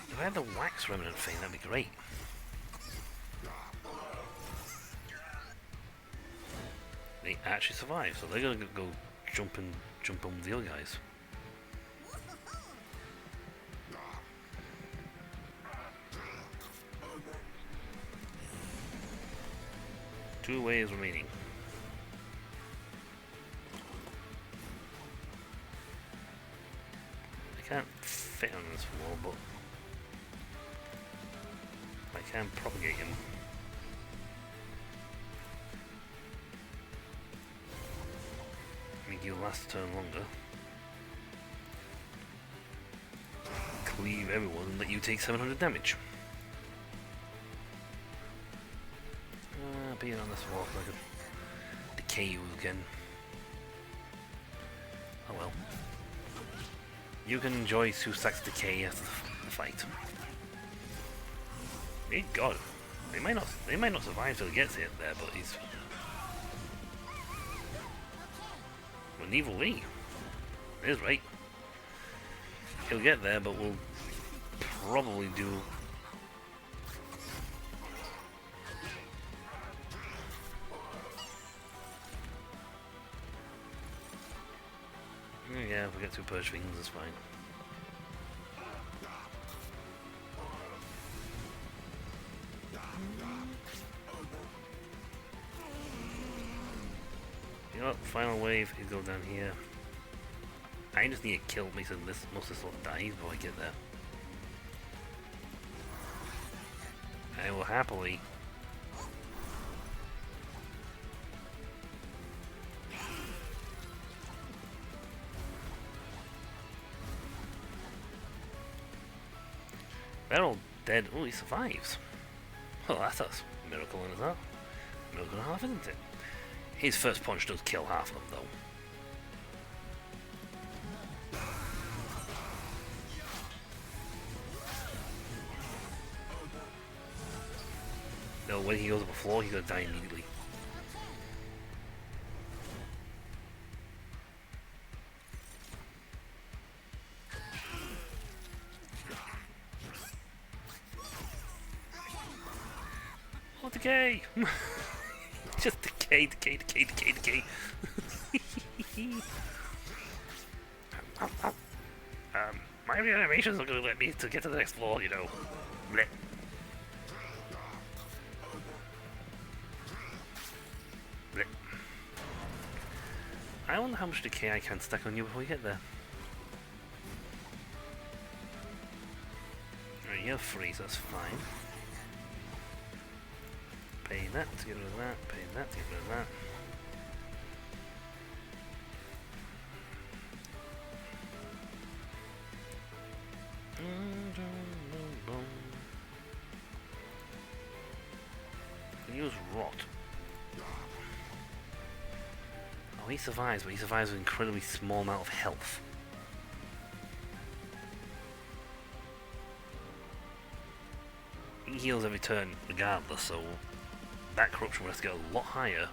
If I had the wax remnant thing, that'd be great. They actually survive, so they're gonna go jump on with the other guys. Two waves remaining. I can't fit on this wall, but I can propagate him. Make you last turn longer. Cleave everyone and let you take 700 damage. Being on this wall, I could decay you again. Oh well. You can enjoy Susak's decay after the fight. Hey God, they might not survive till he gets it there, but he's. Well, neither will we. It is right. He'll get there, but we'll probably do. Yeah, if we get two purge things, that's fine. You know what? Final wave, he'll go down here. I just need to kill me so most of this lot dies before I get there. I will happily. They're all dead. Oh, he survives. Well, that's a miracle in itself. Miracle and a half, isn't it? His first punch does kill half of them, though. No, when he goes up the floor, he's gonna die immediately. Oh, decay! Just decay. My reanimations are gonna let me to get to the next floor, you know. Blech. Blech. I wonder how much decay I can stack on you before we get there. Alright, you're free, so that's fine. Pay that to get rid of that, pay that to get rid of that. Can use rot. Oh, he survives, but he survives with an incredibly small amount of health. He heals every turn regardless, so that corruption will have to get a lot higher.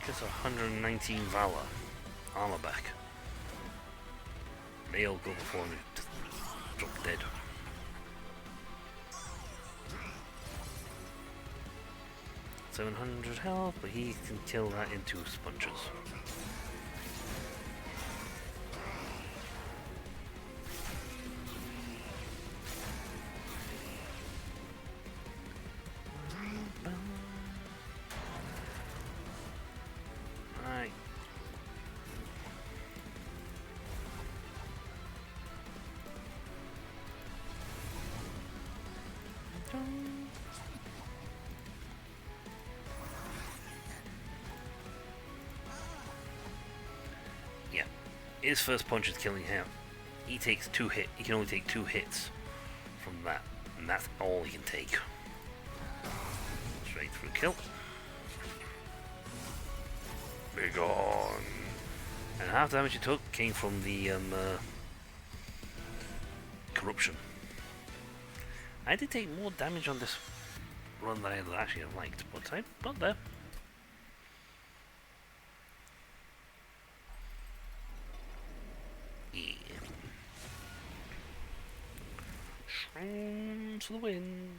Gets 119 Valor. Armor back. They all go before me. Just drop dead. $700 health, but he can kill that in 2 sponges. his first punch is killing him. He takes 2 hits. He can only take 2 hits from that, and that's all he can take. Straight through kill. Be gone. And half the damage he took came from the corruption. I did take more damage on this run than I would actually have liked, but I got there. Yeah. Shrooms for the win.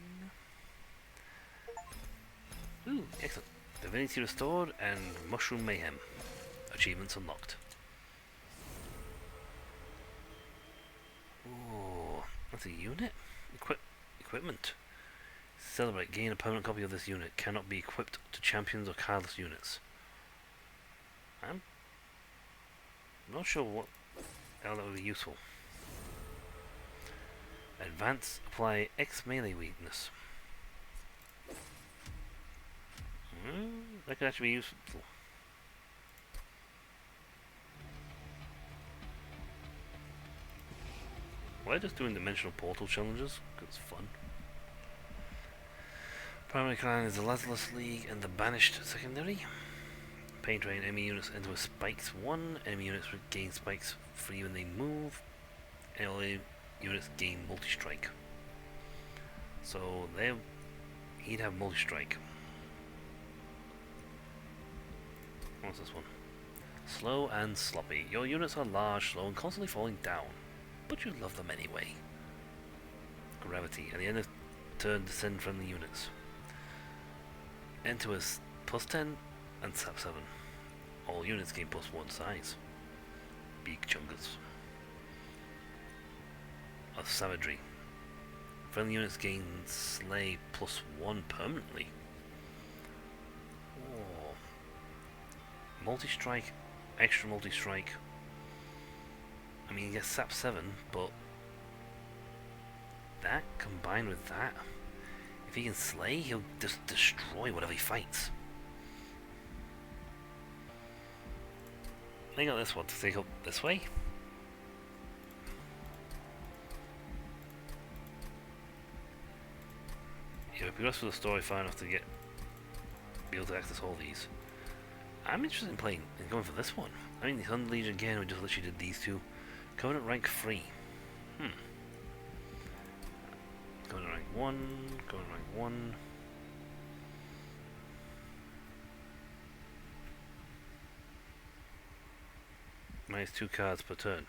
Ooh, excellent. Divinity restored and Mushroom Mayhem. Achievements unlocked. Oh, that's a unit? Equipment. Celebrate. Gain a permanent copy of this unit. Cannot be equipped to champions or cardless units. I'm not sure what how that would be useful. Advance. Apply X melee weakness. That could actually be useful. Why just doing dimensional portal challenges? Because it's fun. Primary clan is the Lazarus League and the Banished Secondary. Pain train enemy units enter with spikes 1. Enemy units gain spikes 3 when they move. Enemy units gain multi-strike. So he'd have multi-strike. What's this one? Slow and sloppy. Your units are large, slow, and constantly falling down. But you love them anyway. Gravity. At the end of turn, descend friendly units. Enter with +10 and SAP 7. All units gain +1 size. Big chunkers. Of savagery. Friendly units gain slay +1 permanently. Oh. Multi-strike, extra multi-strike. I mean, he gets SAP 7, but that combined with that, if he can slay, he'll just destroy whatever he fights. I got this one to take up this way. Yeah, we progress through the story far enough to be able to access all these. I'm interested in playing and going for this one. I mean, the Thunder Legion again, we just literally did these two. Covenant rank 3. Covenant rank 1. Covenant rank 1. Minus 2 cards per turn.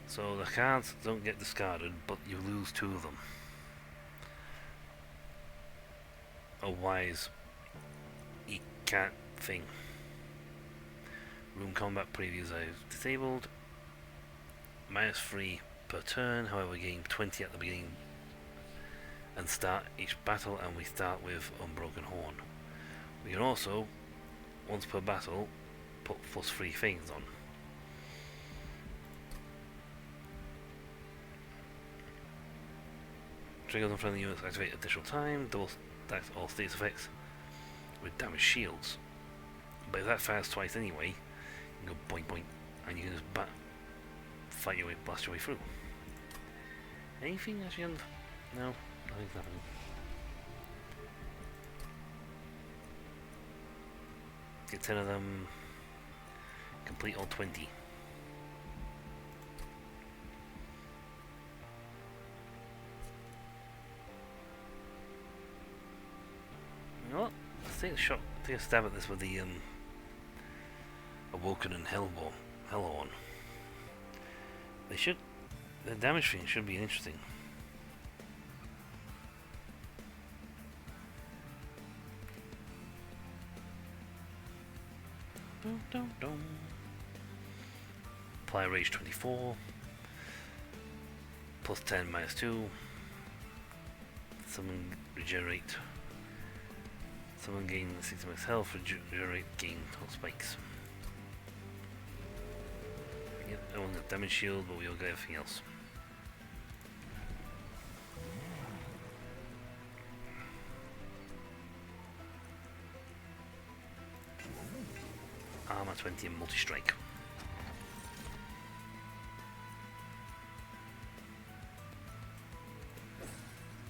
So the cards don't get discarded, but you lose 2 of them. Otherwise, you can't thing. Room combat previews I've disabled. Minus 3 per turn, however, gain 20 at the beginning and start each battle, and we start with Unbroken Horn. We can also, once per battle, put +3 things on. Triggers on friendly units activate additional time, double stacks all status effects with damage shields. But if that fires twice anyway, you can go boink boink and you can just fight your way, blast your way through. Anything actually on? No, nothing's happening. Get 10 of them, complete all 20. You know what? Let's take a shot, take a stab at this with the Awoken and Hellhorn. The damage thing should be interesting. Dum, dum, dum. Apply Rage 24. +10, -2. Summon regenerate. Summon gain 60 max health, regenerate gain all spikes. Yep, I want the damage shield, but we'll get everything else. Armor 20 and multi-strike.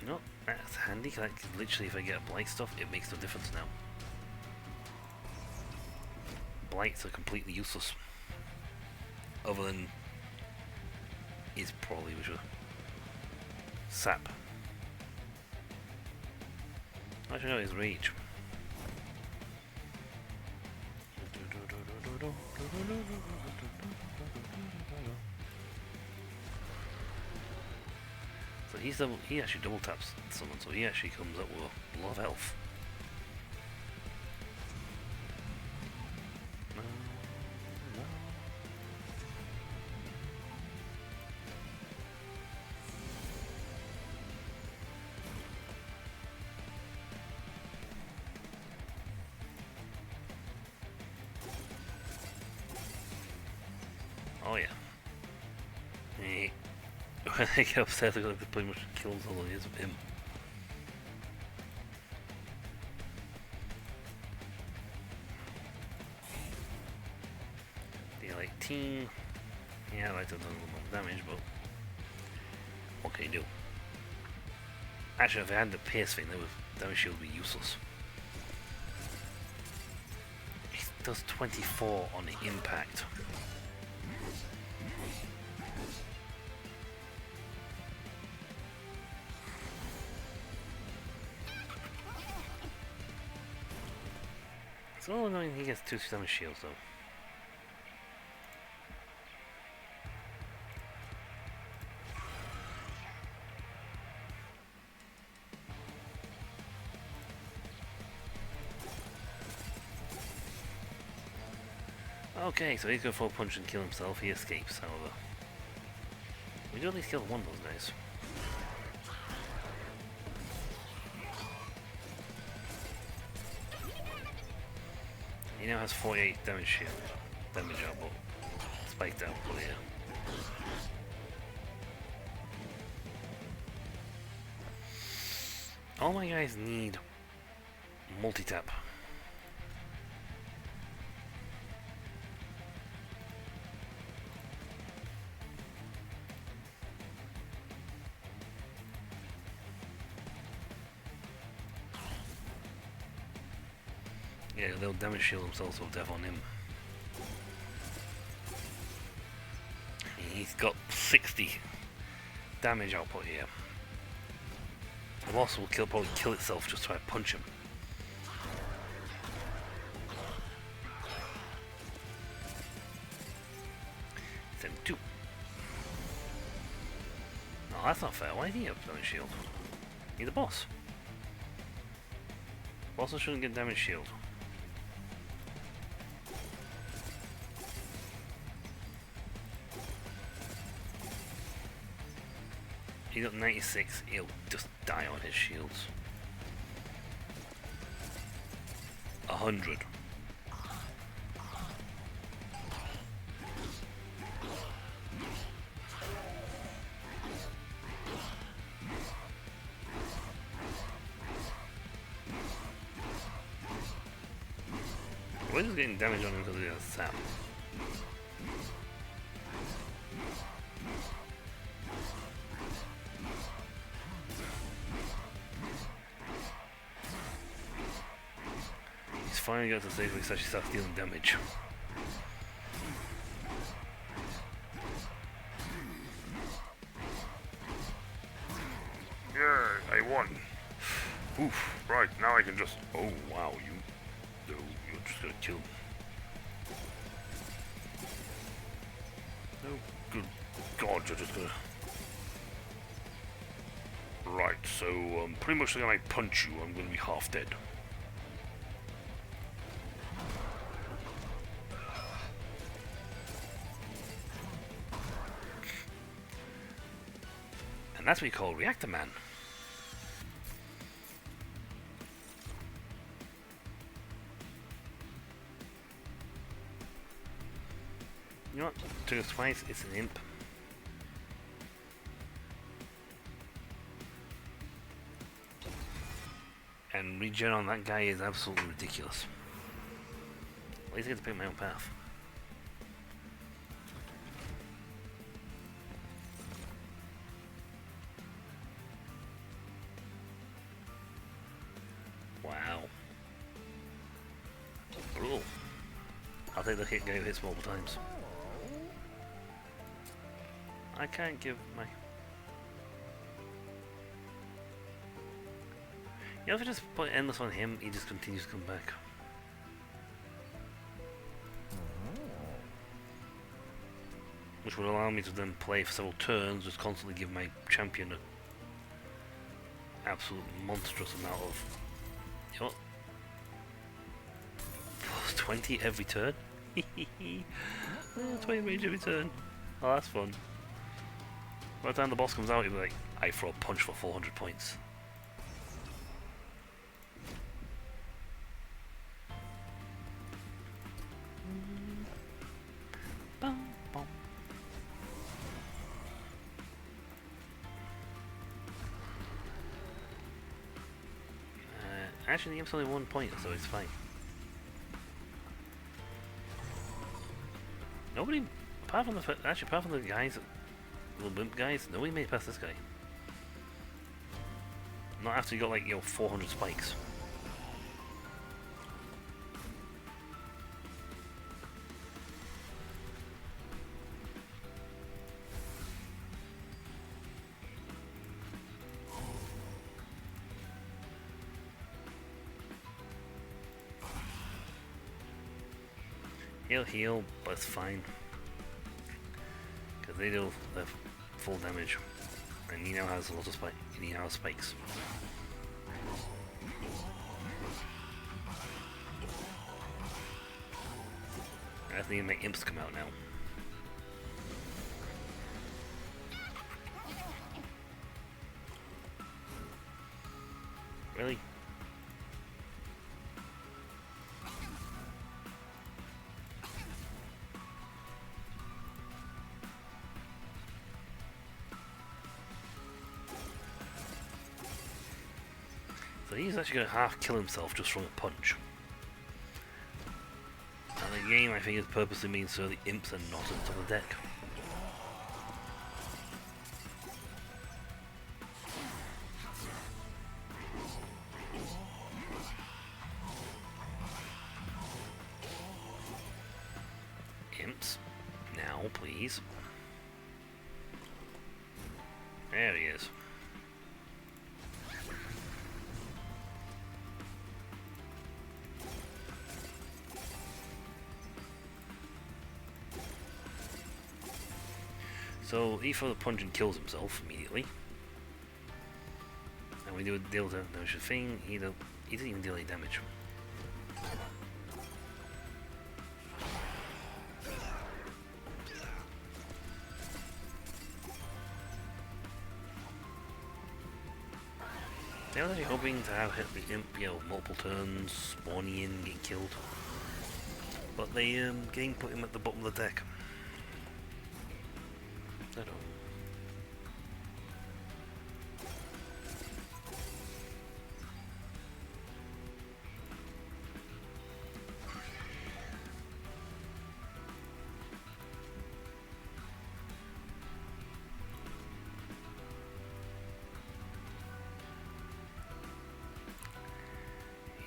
You know, that's handy, because literally if I get a blight stuff, it makes no difference now. Blights are completely useless. Other than is probably which sap. I should know his reach. So he actually double taps someone, so he actually comes up with a lot of health. Oh yeah. When I get upset, I got to pretty much kills all of his of him. Deal 18. Yeah, I like to do a little more damage, but what can you do? Actually, if I had the pierce thing, that damage shield would be useless. It does 24 on the impact. It's all annoying he gets 2 damage shields though. Okay, so he's going for a punch and kill himself. He escapes, however. We do at least kill one of those guys. He now has 48 damage shield. Damage output. Spiked output here. All my guys need multi-tap. Yeah, they'll damage shield themselves with death on him. He's got 60 damage output here. The boss will probably kill itself just try to punch him. Then 2. No, that's not fair. Why did he have damage shield? He's the boss. Bosses shouldn't get damage shield. He got 96, he'll just die on his shields. 100. Why is he getting damage on him because he has sap? Finally got to the stage where he actually starts dealing damage. Yeah, I won. Oof, right, now I can just... Oh, wow, you're just gonna kill me. Oh, good God, you're just gonna... Right, so, pretty much the time I punch you, I'm gonna be half dead. And that's what we call Reactor Man. You know what? Took us twice, it's an imp. And regen on that guy is absolutely ridiculous. At least I get to pick my own path. Wow. Brutal. I'll take the guy who hits multiple times. I can't give my... You know, if I just put endless on him, he just continues to come back. Which would allow me to then play for several turns, just constantly give my champion an absolute monstrous amount of... You know what? Plus 20 every turn? 20 range every turn. Oh, that's fun. By the time the boss comes out, he'll be like, I throw a punch for 400 points. Actually, the game's only 1 point, so it's fine. Nobody, apart from the guys, the wimp guys, nobody made it past this guy. Not after you got like, 400 spikes. He'll heal, but it's fine. Because they do the full damage. And he now has a lot of spikes. He now has spikes. I think to make imps come out now. Really? So he's actually going to half kill himself just from a punch. And the game, I think, is purposely means so the imps are not at the top of the deck. Imps, now please. There he is. So he throws a punch and kills himself immediately. And we do a deal the damage thing, he doesn't even deal any damage. I was actually hoping to have hit the imp, multiple turns, spawning in, getting killed. But they game put him at the bottom of the deck. I don't know.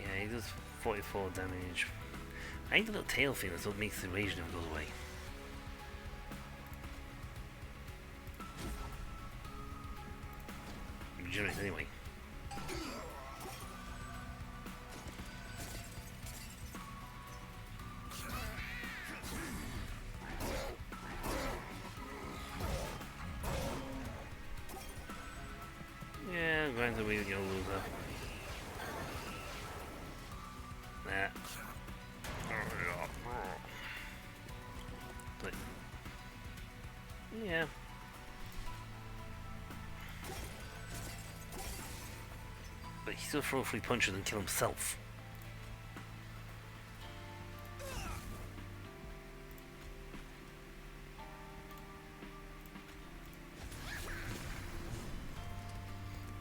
Yeah, he does 44 damage. I think the little tail thing that still makes the rage never goes away. Regenerates anyway. Yeah, I'm going to be the loser. Nah. But, yeah. But he still throw 3 punches and kill himself.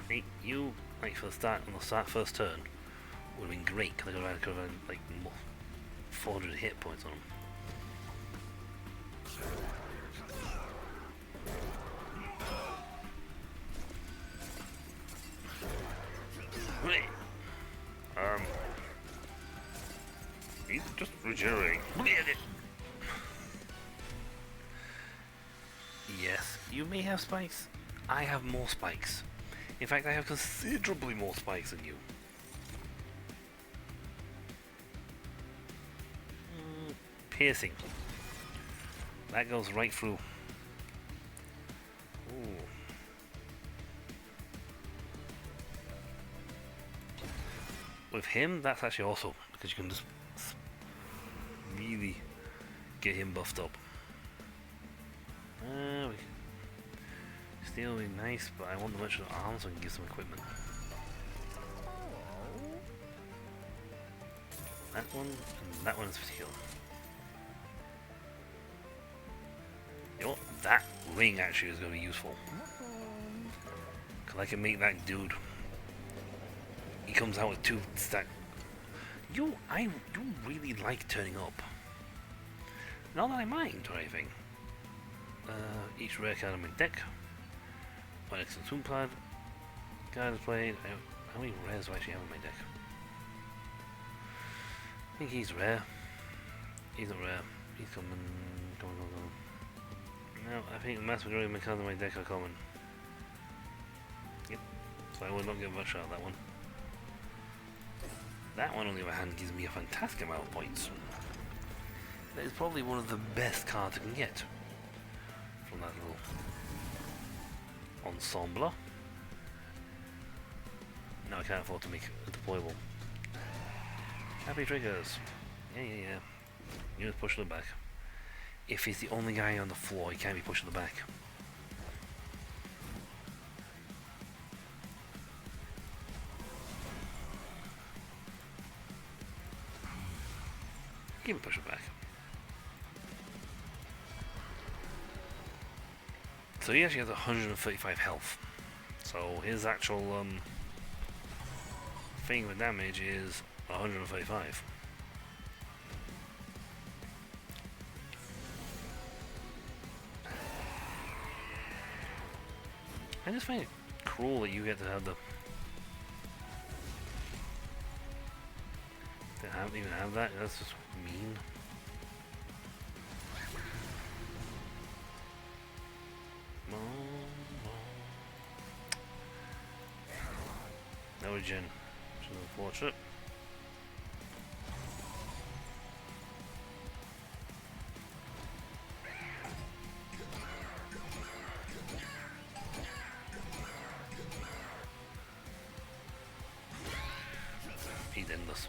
Hey, you, like for the start, on the start first turn, would have been great because I could have had like 400 hit points on him. He's just regenerating. Yes, you may have spikes. I have more spikes. In fact, I have considerably more spikes than you. Piercing. That goes right through. Ooh. With him, that's actually awesome, because you can just really get him buffed up. Steel would be nice, but I want the merchant arms so I can give some equipment. That one, and that one is particular. You know what? That ring actually is going to be useful. Because I can make that dude. He comes out with 2 stack. You really like turning up. Not that I mind or anything. Each rare card on my deck. One excellent Swoon Pad. Guided Blade. How many rares do I actually have on my deck? I think he's rare. He's not rare. He's coming. No, I think the vast majority of my cards on my deck are common. Yep. So I will not get much out of that one. That one, on the other hand, gives me a fantastic amount of points. That is probably one of the best cards I can get from that little ensemble. No, I can't afford to make a deployable. Happy triggers. Yeah. You just push them back. If he's the only guy on the floor, he can't be pushing the back. Give me push it back. So he actually has 135 health. So his actual thing with damage is 135. I just find it cruel that you get to have the even have that. That's just mean. No regen, which is unfortunate. He's endless.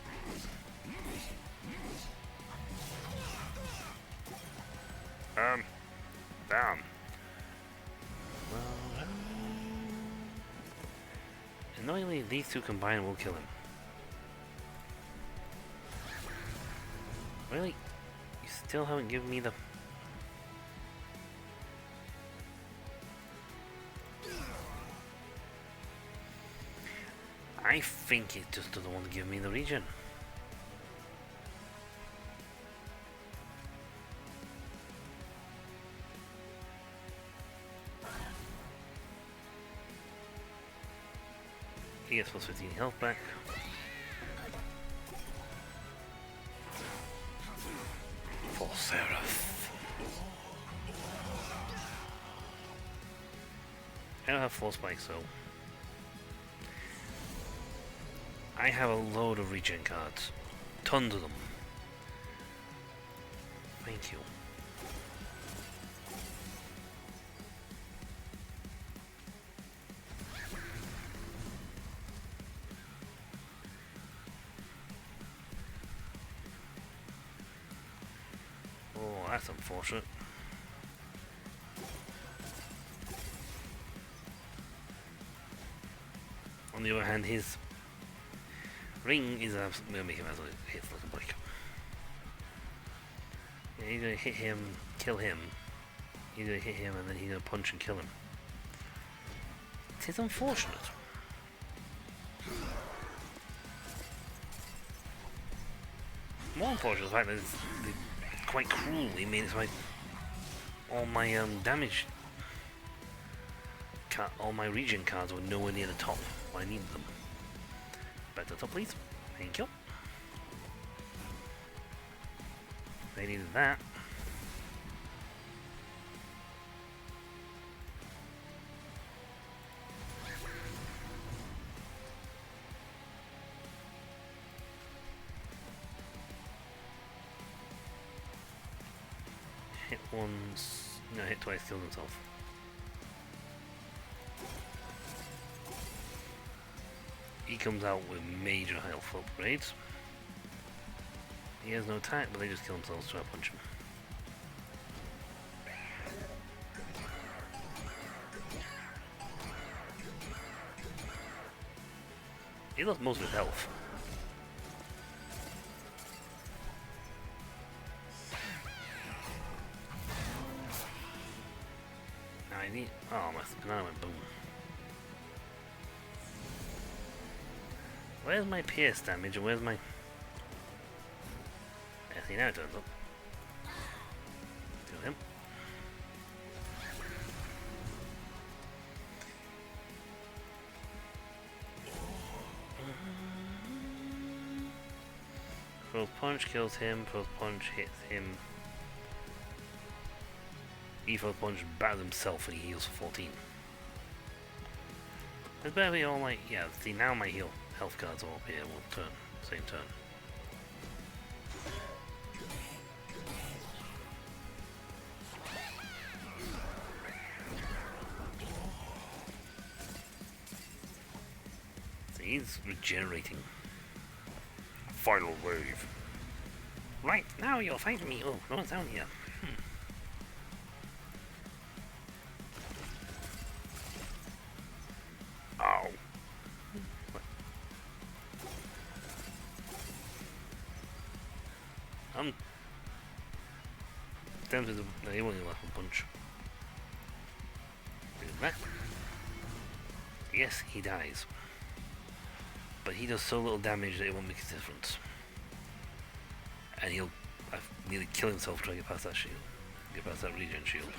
Damn. Annoyingly, these two combined will kill him. Really? You still haven't given me the... I think it just doesn't want to give me the regen. He gets plus 15 health back. For Seraph. I don't have 4 spikes, so I have a load of regen cards. Tons of them. Thank you. Oh, that's unfortunate. On the other hand, his ring is going to make him absolutely hits like a brick. Yeah, he's going to hit him, kill him. He's going to hit him, and then he's going to punch and kill him. It is unfortunate. More unfortunate the fact that they quite cruelly made it so all my damage, all my region cards were nowhere near the top when I needed them. Back to the top, please. Thank you. They needed that. Hit once, no, hit twice, killed himself. He comes out with major health upgrades. He has no attack, but they just kill themselves trying to punch him. He lost most of his health. Now I need... oh, my banana went boom. Where's my pierce damage and where's my... I see, now it turns up. Kill him. Frost Punch kills him, Frost Punch hits him. Frost Punch batters himself and he heals for 14. It's better be all like, yeah, see now my health cards are up here, one turn, same turn. See, he's regenerating. Final wave. Right, now you're fighting me. Oh, no one's down here. Ow. What? I'm down to the... no, he won't left a punch. Do that. Yes, he dies. But he does so little damage that it won't make a difference. And he'll nearly kill himself trying to get past that shield. Get past that regen shield.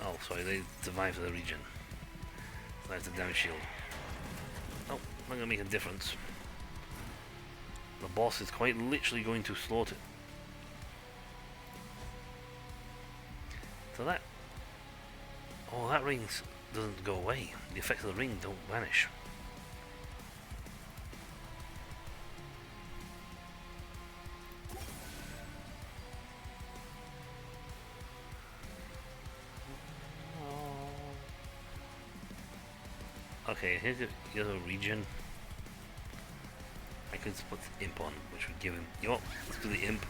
Oh, sorry, they survived the regen. So that's the damage shield. Oh, not gonna make a difference. The boss is quite literally going to slaughter. So that... oh, that ring doesn't go away. The effects of the ring don't vanish. Okay, here's the other region. I could put the imp on, which would give him... you know what? Let's do the imp.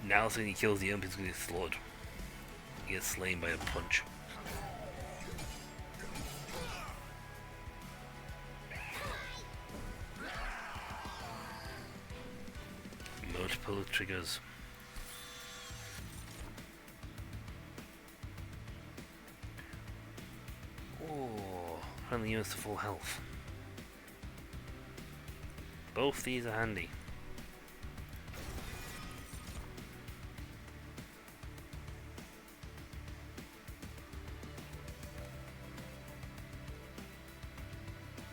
Now, as soon as he kills the imp, he's going to get slaughtered. He gets slain by a punch. Multiple triggers. Oh, friendly units to full health. Both these are handy.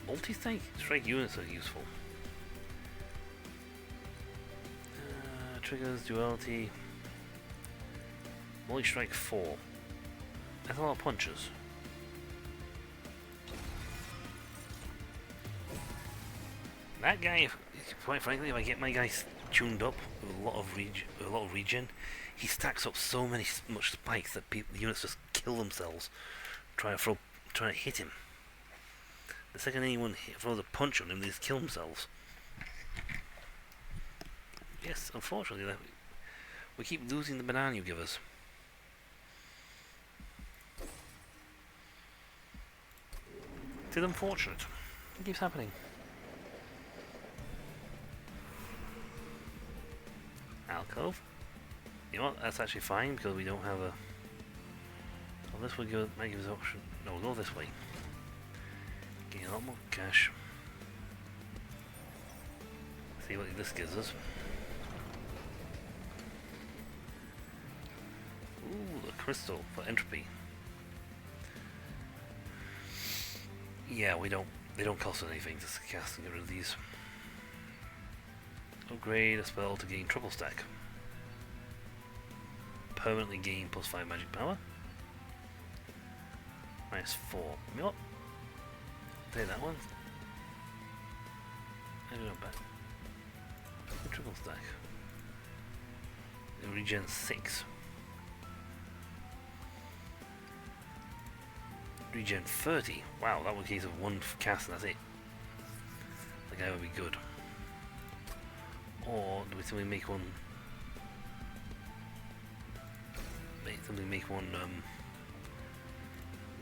Multi-strike? Strike units are useful. Triggers, duality. Multi-strike 4. That's a lot of punches. That guy, quite frankly, if I get my guy tuned up with a lot of regen, he stacks up so much spikes that the units just kill themselves trying to hit him. The second anyone throws a punch on him, they just kill themselves. Yes, unfortunately, we keep losing the banana you give us. It's unfortunate. It keeps happening. Alcove. You know what? That's actually fine because we don't have a... well, this would might give us an option. No, we'll go this way. Getting a lot more cash. See what this gives us. Ooh, the crystal for entropy. Yeah, they don't cost us anything to cast and get rid of these. Upgrade a spell to gain triple stack. Permanently gain +5 magic power. -4. You know what? Take that one. I don't know about triple stack. It regens 6. Regen 30. Wow, that was a case of one cast and that's it. The guy would be good. Or do we simply make one? Make one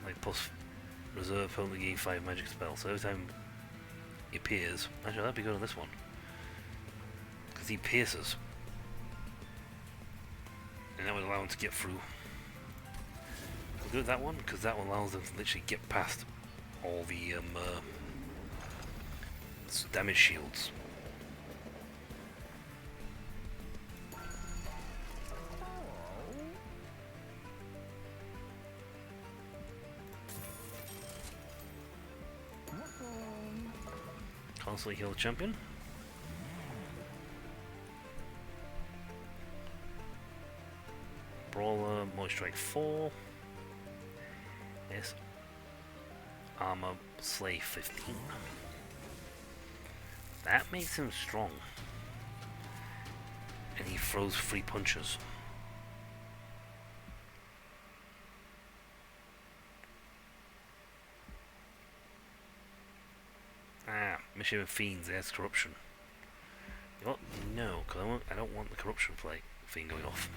like plus reserve only gain 5 magic spells. So every time he appears, actually that'd be good on this one because he pierces, and that would allow him to get through. We'll do that one because that one allows them to literally get past all the damage shields. Constantly heal the champion. Brawler, Moist Strike 4. Yes. Armor, Slay 15. That makes him strong. And he throws 3 punches. Mission of Fiends, there's corruption. You know what? No, because I don't want the corruption thing going off.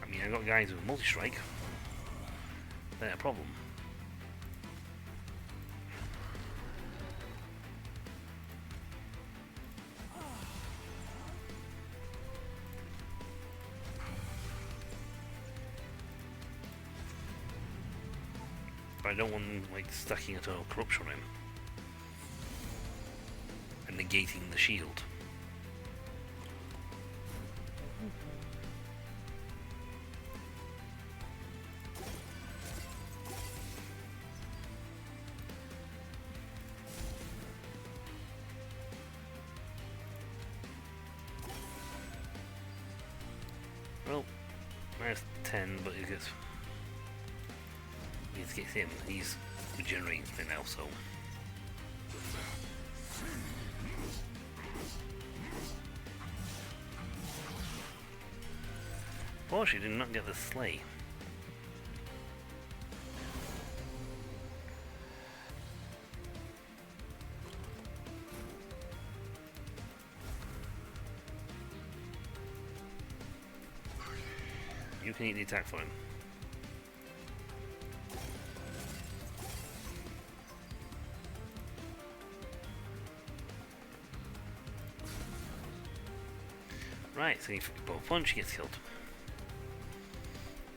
I mean, I got guys with multi-strike. They're a problem. But I don't want them, like, stacking eternal corruption on him and negating the shield. Well, minus 10, but he gets. Let's get him. He's regenerating for now, so. Fortunately, did not get the slay. You can eat the attack for him. Right, so if you both punch, he gets killed.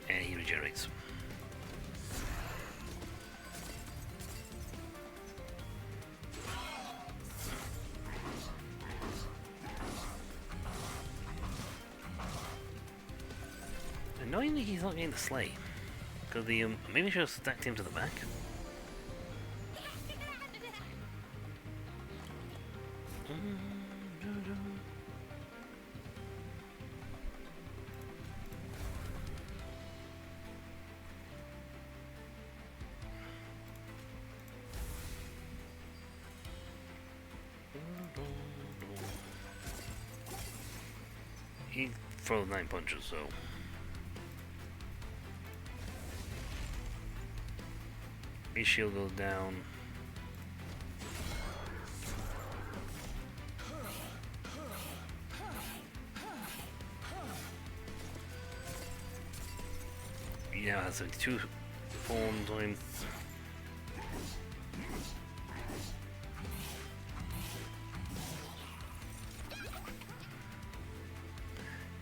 And he regenerates. Annoyingly, he's not getting the slay. Because the, maybe I should have stacked him to the back. He throws 9 punches, so. His shield goes down. He now has 72 forms on him.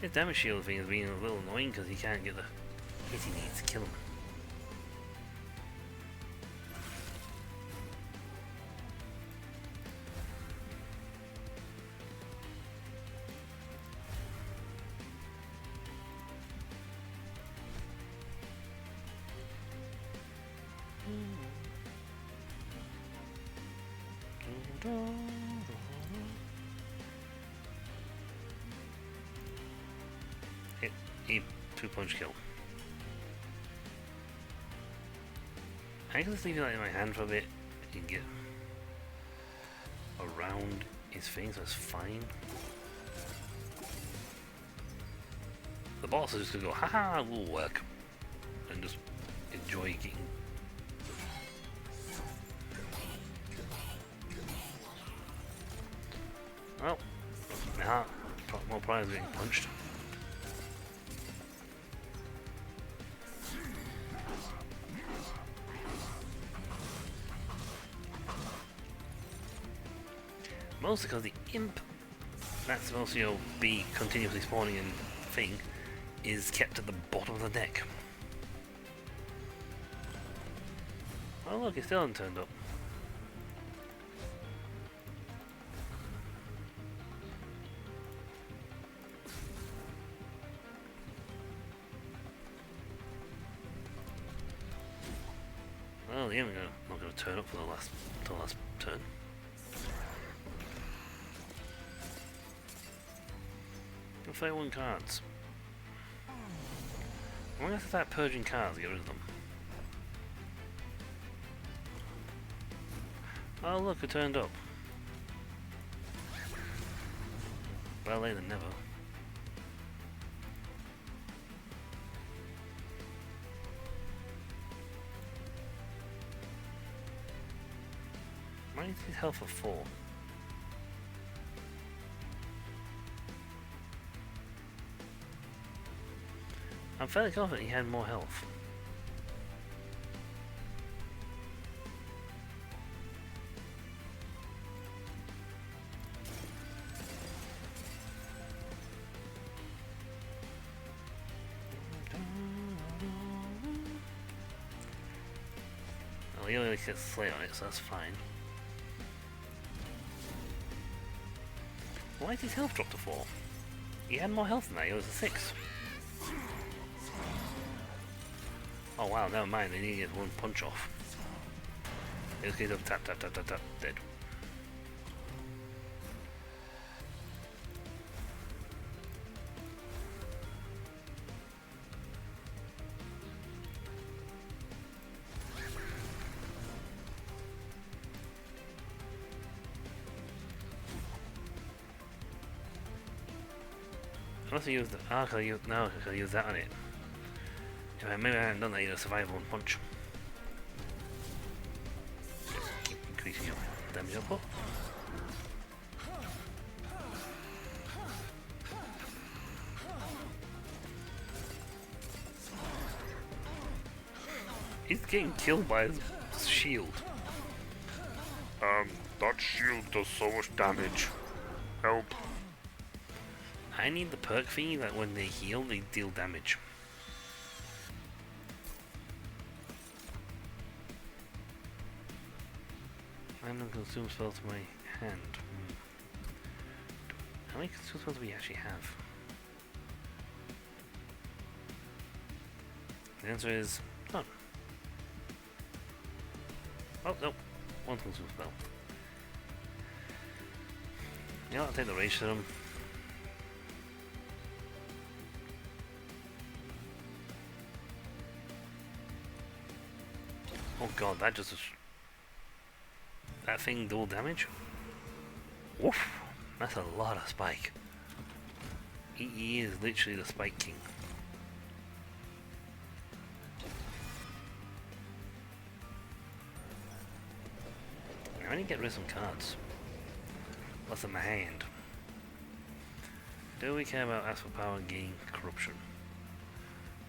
His damage shield thing is being a little annoying because he can't get the hit he needs to kill him. Hit. He 2-punch kill. I can just leave it in my hand for a bit and get around his thing, so it's fine. The boss is just gonna go, haha, it will work. And just enjoy getting. Well, nah, more players getting punched. Mostly because the imp that's supposed to be continuously spawning and thing is kept at the bottom of the deck. Oh look, it still hasn't turned up. Well, the imp not going to turn up for the last turn. Got 31 cards. I'm going to start purging cards to get rid of them. Oh look, it turned up. Well, later than never. Why is his health at 4? I'm fairly confident he had more health. Well, he only gets Slay on it, so that's fine. Why did his health drop to 4? He had more health than that, he was a 6. Oh wow, never mind, they need to get 1 punch off. In this case, of tap, tap, tap, tap, tap, dead. Unless I use the. Ah, can I use. No, I can use that on it. Maybe I haven't done that either. Survival and punch. Just keep increasing your damage output. He's getting killed by his shield. That shield does so much damage. Help. I need the perk thingy that when they heal, they deal damage. Random consume spells to my hand. How many consume spells do we actually have? The answer is none. Oh, no. 1 consume spell. You know, I'll take the Rage Serum. Oh god, that just... That thing dual damage? Woof! That's a lot of spike. He is literally the Spike King. I need to get rid of some cards. What's in my hand? Do we care about ask for power and gain corruption?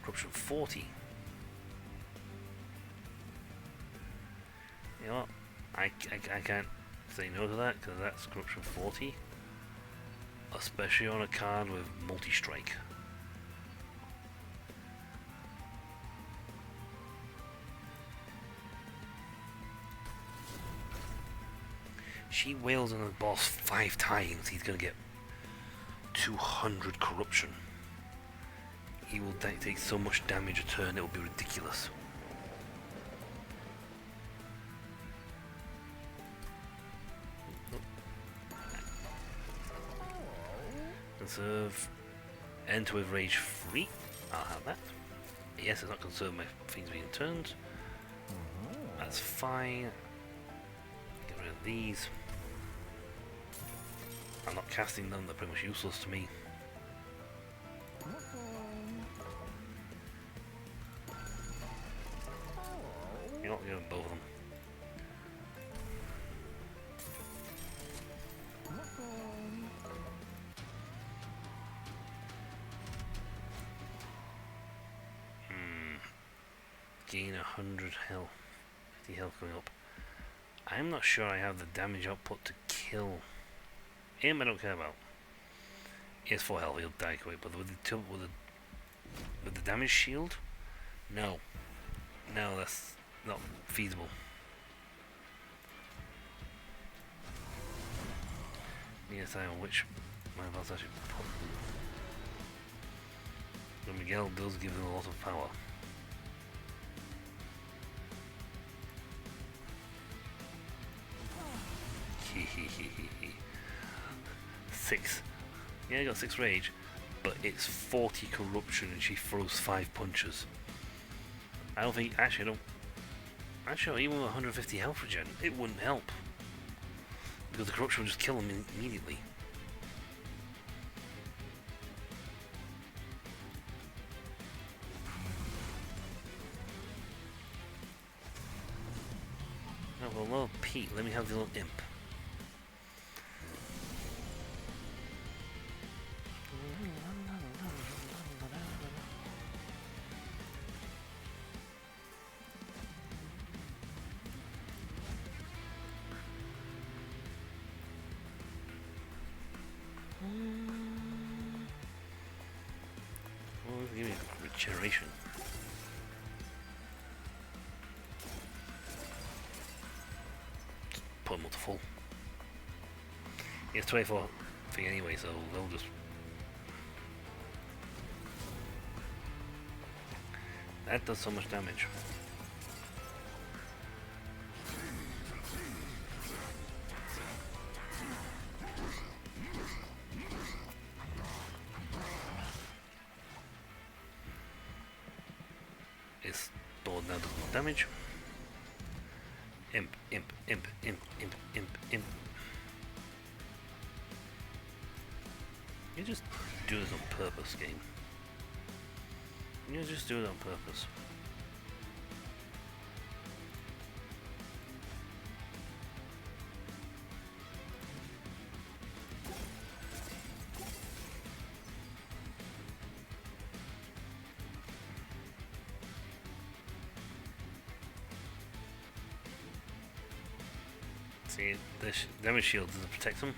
Corruption 40. You know what? I can't say no to that because that's corruption 40. Especially on a card with multi-strike. She wails on the boss 5 times, he's gonna get 200 corruption. He will take so much damage a turn, it will be ridiculous. conserve. Enter with rage free. I'll have that. Yes, it's not conserve my things being turned. That's fine. Get rid of these. I'm not casting them, they're pretty much useless to me. You're not giving both of them. Gain 100 health. 50 health going up. I'm not sure I have the damage output to kill him. I don't care about. He has 4 health, he'll die quick, but with the damage shield, no, that's not feasible. Yes, I know which my boss I should put. But Miguel does give them a lot of power. Six. Yeah, I got 6 rage, but it's 40 corruption and she throws 5 punches. I don't think, actually even with 150 health regen, it wouldn't help. Because the corruption would just kill him immediately. Oh, well, Pete, let me have the little imp. Well, give me regeneration. Put them all to full. It's 24 thing anyway, so they'll just. That does so much damage. It's stored now, does more damage. Imp. You just do this on purpose, game. You just do it on purpose. See, the damage shield doesn't protect them.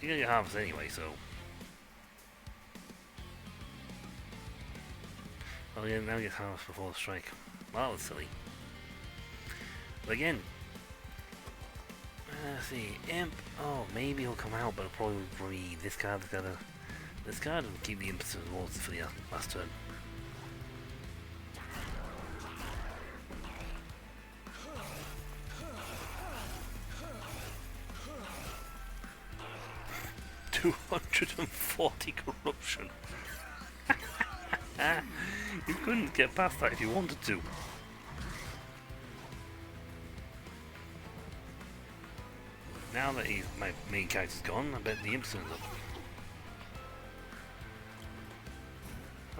You get your harvest anyway, so. Oh yeah, now you get harvest before the strike. Well, that was silly. But again, let's see, imp. Oh, maybe he'll come out, but I'll probably breathe this card, this card, and keep the imps towards for the last turn. $240 corruption. You couldn't get past that if you wanted to. Now that my main character's gone, I bet the imp turns up.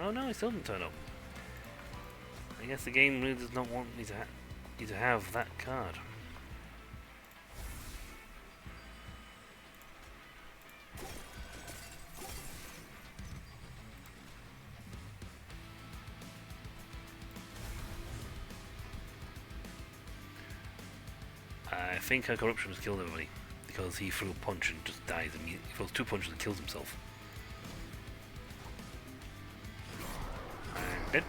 Oh no, he still didn't turn up. I guess the game really does not want me to have that card. I think her corruption has killed everybody because he threw a punch and just dies immediately. He throws 2 punches and kills himself. I'm dead.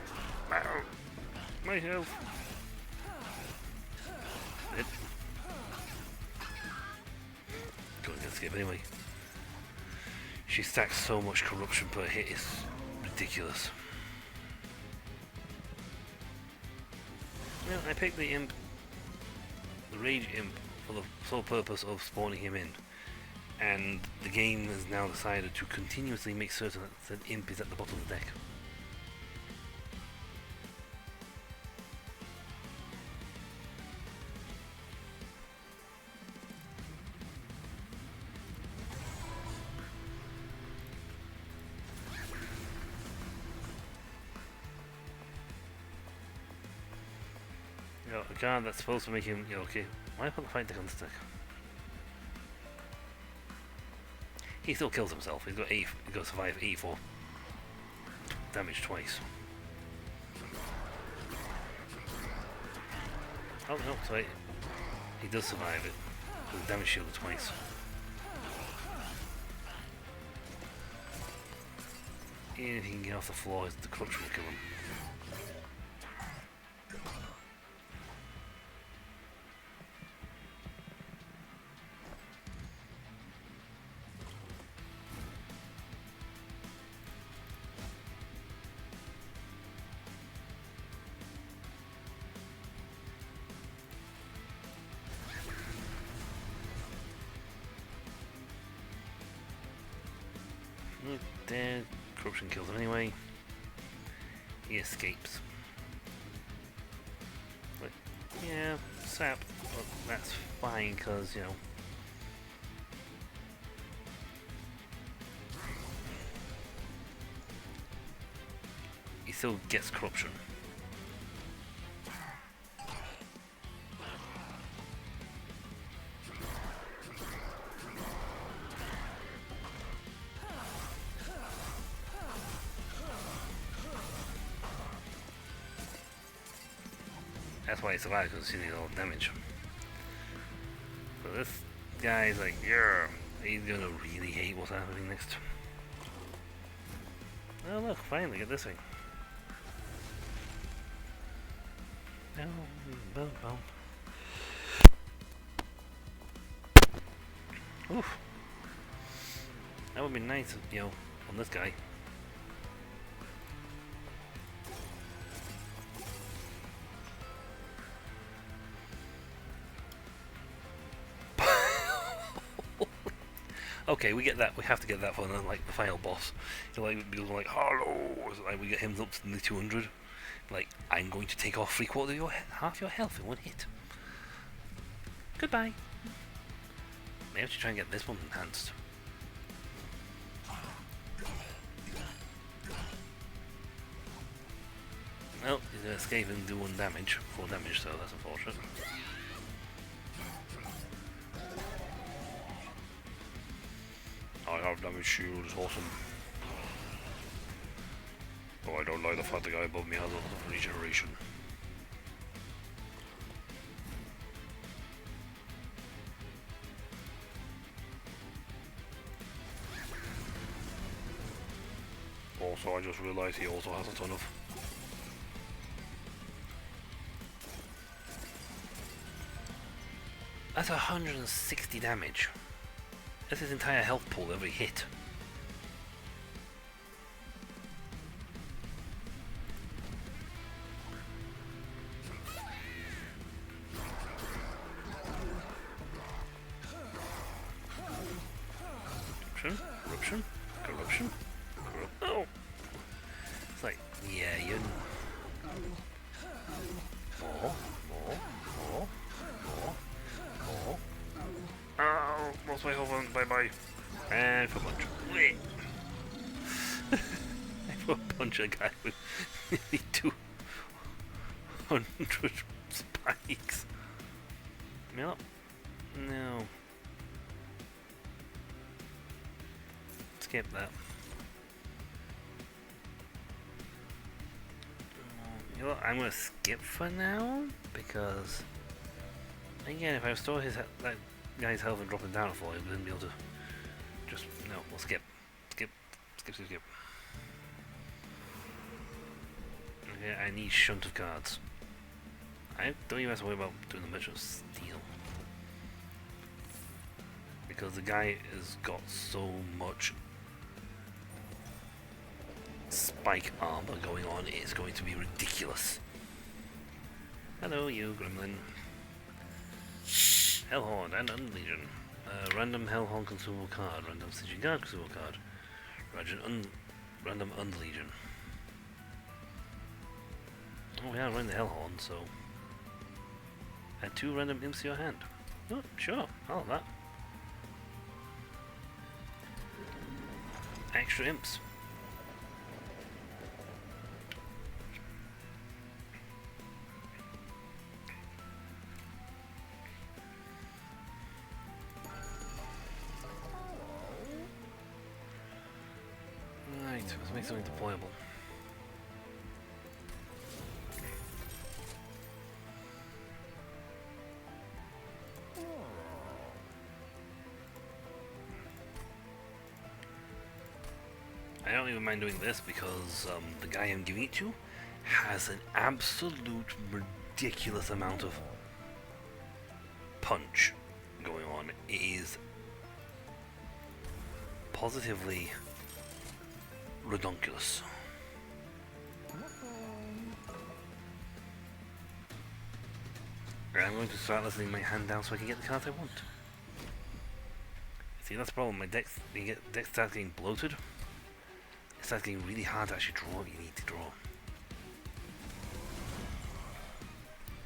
My health. Dead. Couldn't get escape anyway. She stacks so much corruption per hit, it's ridiculous. Well, I picked the imp. The rage imp for the sole purpose of spawning him in, and the game has now decided to continuously make certain that Imp is at the bottom of the deck. You know, a card that's supposed to make him, okay, why put the fight deck on this deck? He still kills himself. He's got survive 84 damage twice. Oh no, sorry. He does survive it. With damage shielded twice. Even if he can get off the floor, the corruption will kill him. Dead. Corruption kills him anyway. He escapes. But, yeah, sap. Well, that's fine, because, you know. He still gets corruption. That's why he survived, because he's seen all the damage. But this guy's like, yeah, he's gonna really hate what's happening next. Oh look, finally get this thing. Oh, boom, boom. Oof. That would be nice, you know, on this guy. Okay, we get that. We have to get that for like the final boss. So like because we're like hello, so, like we get him up to the 200. Like I'm going to take off half your health in one hit. Goodbye. Maybe I should try and get this one enhanced. Well, he's gonna escape and do 4 damage, so that's unfortunate. I have damage shield, it's awesome. But I don't like the fact the guy above me has a lot of regeneration. Also, I just realised he also has a ton of... That's 160 damage. That's his entire health pool every hit. Corruption. Oh! It's like, yeah, you... More. Oh, lost my health on, bye. And for punch. I for punch a guy with nearly 200 spikes. No. Skip that. You know what, I'm gonna skip for now, because again, if I restore that guy's health and drop him down a floor, he wouldn't be able to just, no, we'll skip. Skip. Okay, I need shunt of cards. I don't even have to worry about doing the Merchant of Steel. Because the guy has got so much spike armor going on, it's going to be ridiculous. Hello, you gremlin. Hellhorn and Unlegion. Random Hellhorn consumable card, random Stygian Guard consumable card, random Unlegion. Oh yeah, running the Hellhorn, so add 2 random imps to your hand. Oh, sure, I'll have that. Extra imps. Right, let's make something deployable. I don't even mind doing this because the guy I'm giving it to has an absolute ridiculous amount of punch going on. It is positively redonkulous. I'm going to start letting my hand down so I can get the cards I want. See, that's the problem. My deck starts getting bloated. It starts getting really hard to actually draw what you need to draw.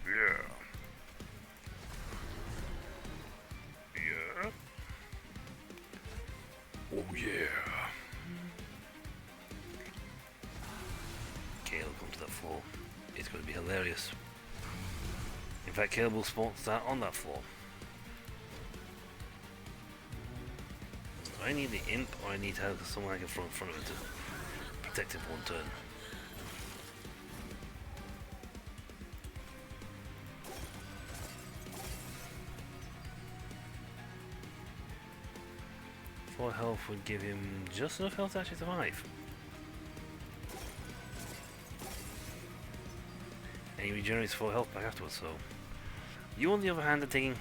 Yeah. Yeah. Oh yeah. Caleb comes to that floor. It's going to be hilarious. In fact, Caleb will start on that floor. I need the imp, or I need to have someone I can throw in front of it to protect him for one turn. Four health would give him just enough health to actually survive. And he regenerates 4 health back afterwards, so... You, on the other hand, are taking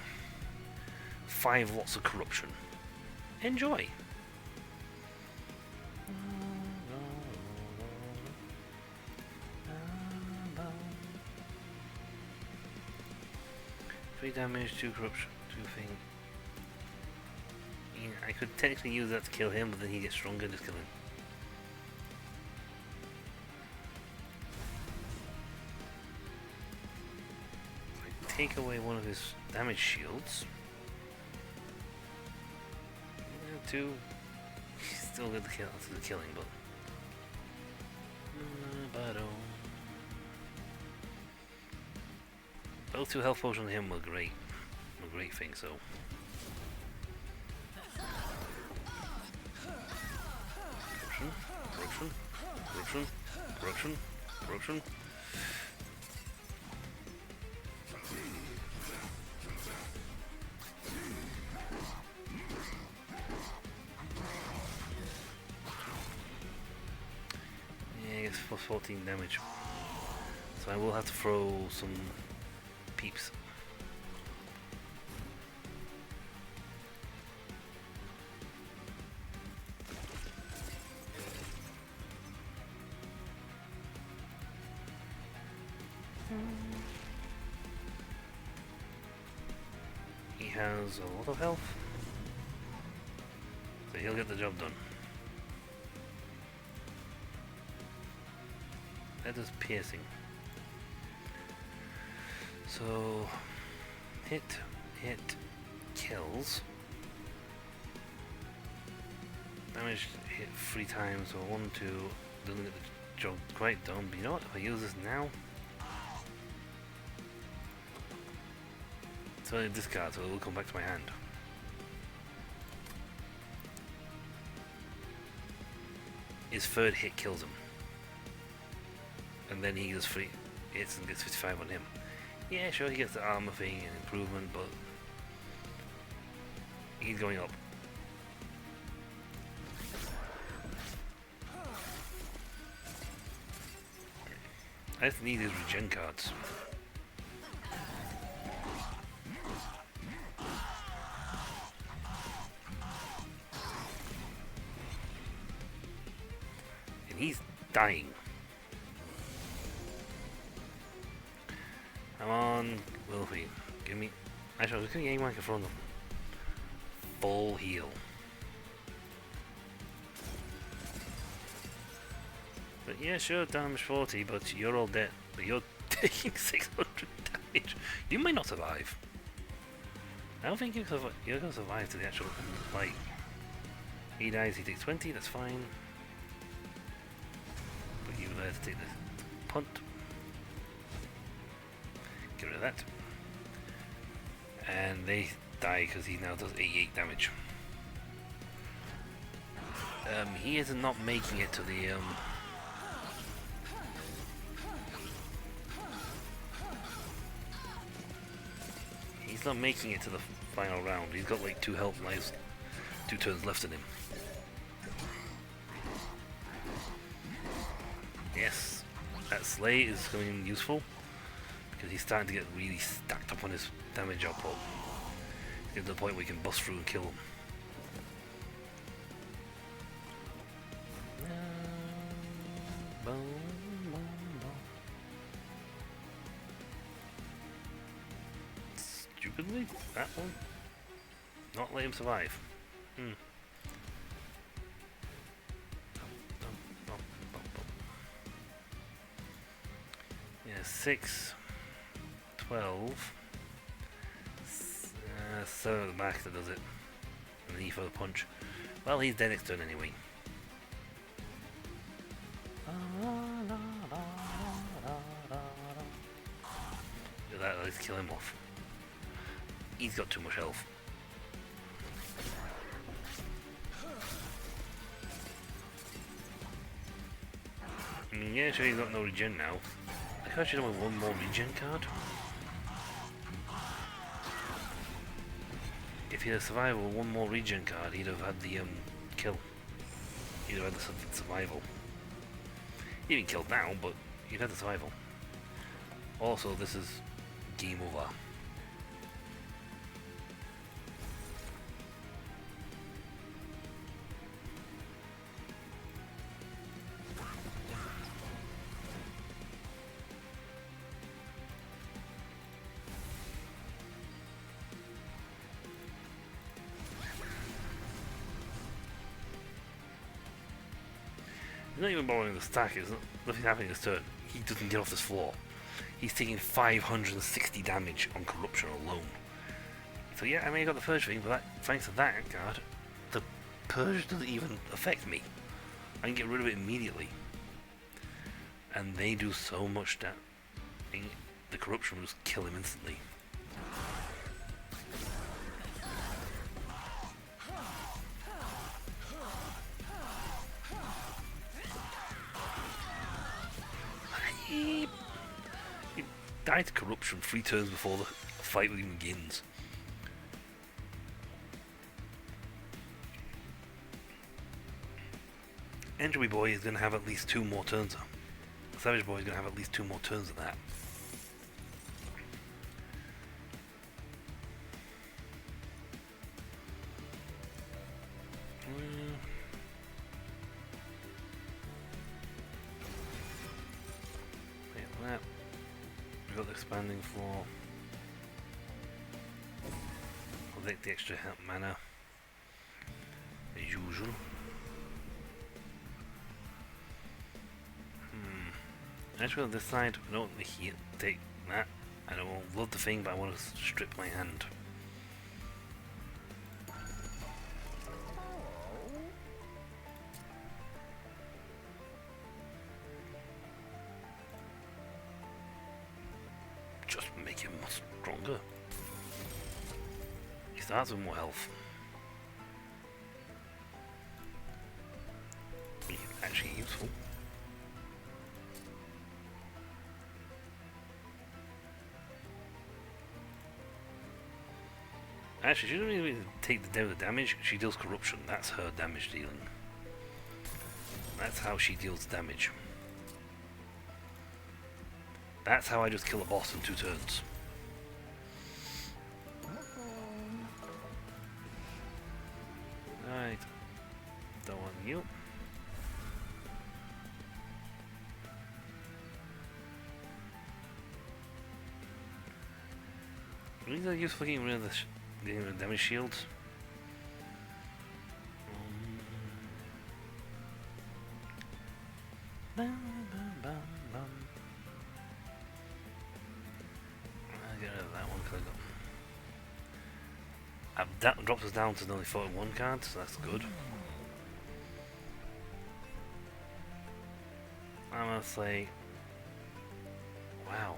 5 lots of corruption. Enjoy! Three damage, 2 corruption, 2 thing. Yeah, I could technically use that to kill him, but then he gets stronger, just kill him. I take away one of his damage shields. 2. He's still good to kill, to the killing, but... Those 2 health potions on him were great. A great thing, so... Corruption, corruption, corruption, corruption, corruption. Yeah, it's plus 14 damage. So I will have to throw some peeps. He has a lot of health, so he'll get the job done. That is piercing. So, hit, kills. Damage hit 3 times, so 1, 2, doesn't get the job quite done, but you know what, if I use this now... So I discard, so it will come back to my hand. His 3rd hit kills him. And then he gets 3 hits and gets 55 on him. Yeah, sure, he gets the armor thing and improvement, but he's going up. I just need his regen cards. And he's dying. Come on, Wilfie. Give me... Actually, I was going to get anyone I can throw them. full heal. But yeah, sure, damage 40, but you're all dead. But you're taking 600 damage. You might not survive. I don't think you're gonna survive to the actual fight. He dies, he takes 20, that's fine. But you there to take the punt. Get rid of that. And they die because he now does 88 damage. He is not making it to the he's not making it to the final round. He's got like 2 health lives, 2 turns left in him. Yes, that Slay is coming useful because he's starting to get really stacked up on his damage output. Get to the point where we can bust through and kill him. Stupidly, that one. Not let him survive. Yeah, 6, 12. 7 at the back that does it. And then E for the punch. Well, he's dead next turn anyway. Do that, let's kill him off. He's got too much health. I mean, yeah, sure, he's got no regen now. I thought you'd have one more regen card. If he'd have survived with one more regen card, he'd have had the kill. He'd have had the survival. He'd been killed now, but he'd had the survival. Also, this is game over. He's not even bothering the stack, it's nothing happening this turn. He doesn't get off this floor. He's taking 560 damage on corruption alone. So yeah, I may have got the purge thing, but thanks to that card, the purge doesn't even affect me. I can get rid of it immediately. And they do so much damage. The corruption will just kill him instantly. He died to corruption 3 turns before the fight even begins. Entropy Boy is going to have at least 2 more turns. Savage Boy is going to have at least 2 more turns of that. We've got the expanding floor. I'll take the extra mana as usual. Actually, on this side, I don't want to take that. I don't love the thing, but I want to strip my hand. Just make him much stronger. He starts with more health. Actually useful. Actually, she doesn't really take the damage, she deals corruption. That's her damage dealing. That's how she deals damage. That's how I just kill a boss in 2 turns. Right. Don't want you. These are useful getting rid of the damage shields. that drops us down to only 41 cards, so that's good. I'm gonna say, wow,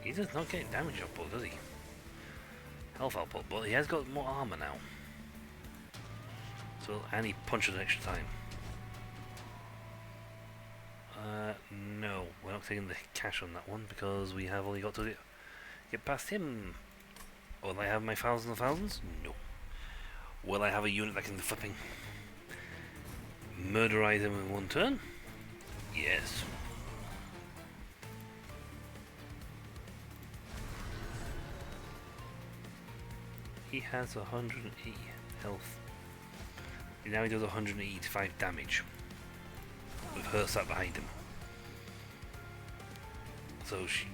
he does not get damage output, does he? Health output, but he has got more armor now. So, and he punches an extra time. No, we're not taking the cash on that one because we have only got to get past him. Will I have my thousands and thousands? No. Will I have a unit that can flipping murderize him in one turn? Yes. He has 180 health. Now he does 185 damage with her sat behind him. So she...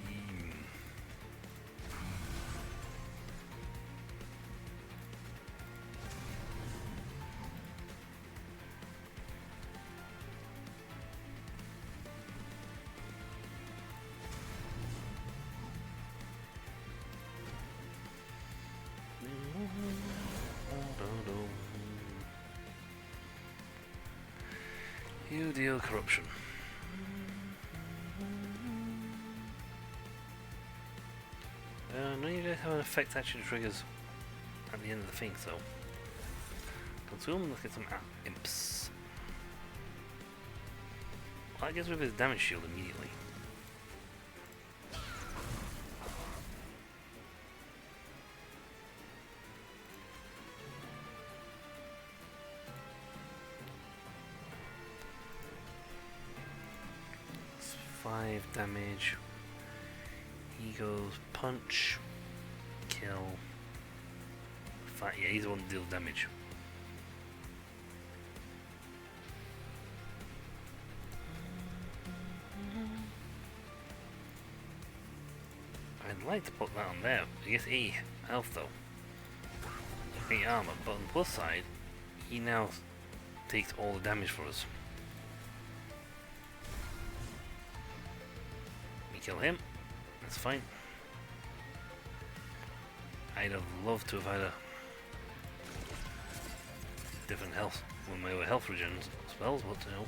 You deal corruption. No, you guys have an effect actually triggers at the end of the thing, so consume, let's get some imps. Well, that gets rid of his damage shield immediately. It's 5 damage. He goes punch, kill, fight. Yeah, he's the one that deals damage. I'd like to put that on there. He gets 8 health though. 8 armor, but on the plus side, he now takes all the damage for us. We kill him. That's fine. I'd have loved to have had a different health when my health regen spells, but you know.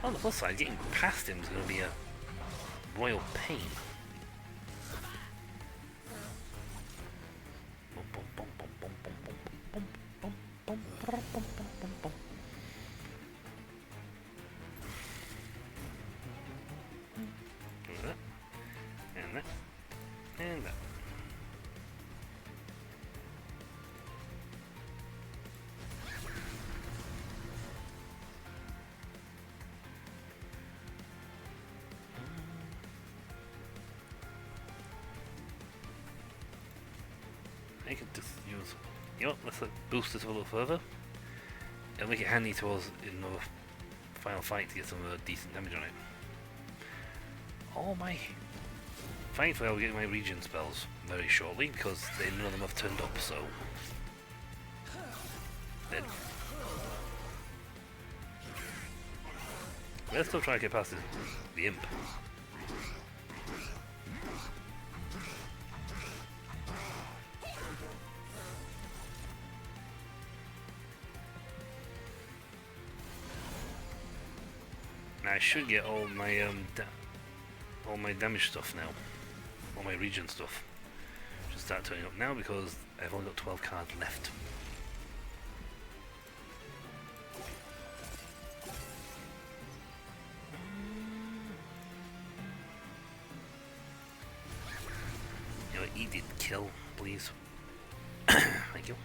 On the plus side, getting past him is going to be a royal pain. And that. And that. I could just use, you know, let's boost this a little further. It'll make it handy towards in the final fight to get some decent damage on it. Oh my! Thankfully I'll get my regen spells very shortly because none of them have turned up, so... Dead. Let's still try to get past the imp. Now I should get all my damage stuff now, all my regen stuff. Should start turning up now because I've only got 12 cards left. You know, eat it, kill, please. Thank you.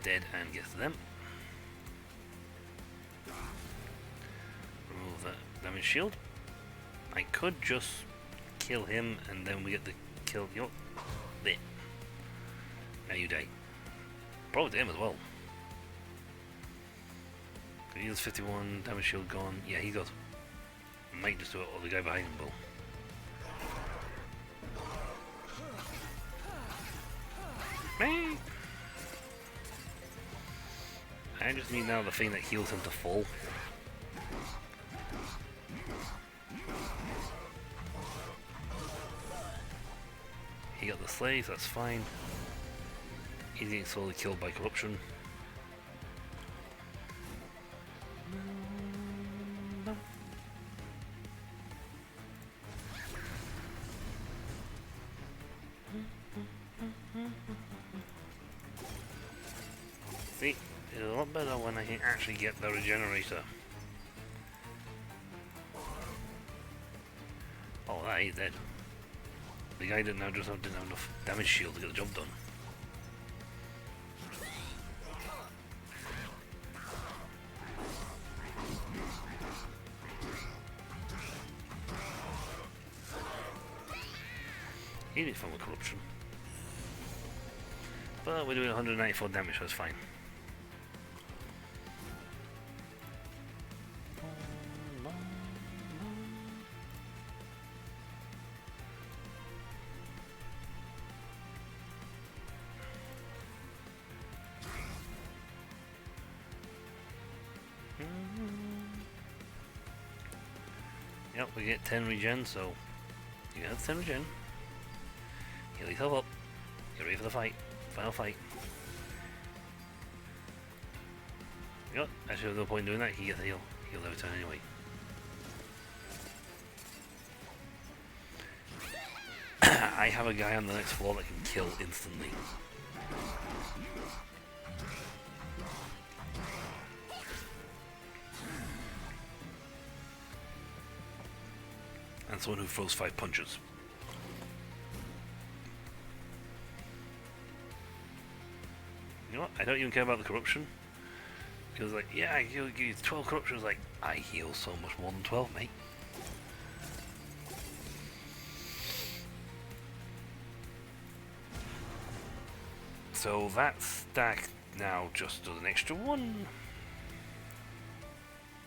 Dead and gets them. Remove that damage shield. I could just kill him and then we get the kill. You know, there. Now you die. Probably to him as well. He has 51 damage shield gone. Yeah, he does. Might just do it, or the guy behind him will. I just need now the thing that heals him to full. He got the slaves, that's fine. He's getting slowly killed by corruption. See, it's a lot better when I can actually get the regenerator. Oh, that he's dead. The guy didn't have enough damage shield to get the job done. He did fun with corruption. But we're doing 194 damage, so it's fine. Yep, we get 10 regen, so you have 10 regen. Heal yourself up. Get ready for the fight. Final fight. Yep, actually there's no point in doing that, he gets a heal. He'll every turn anyway. I have a guy on the next floor that can kill instantly. And someone who throws 5 punches. You know what? I don't even care about the corruption. Because like, yeah, I give you 12 corruption. Like, I heal so much more than 12, mate. So that stack now just does an extra 1.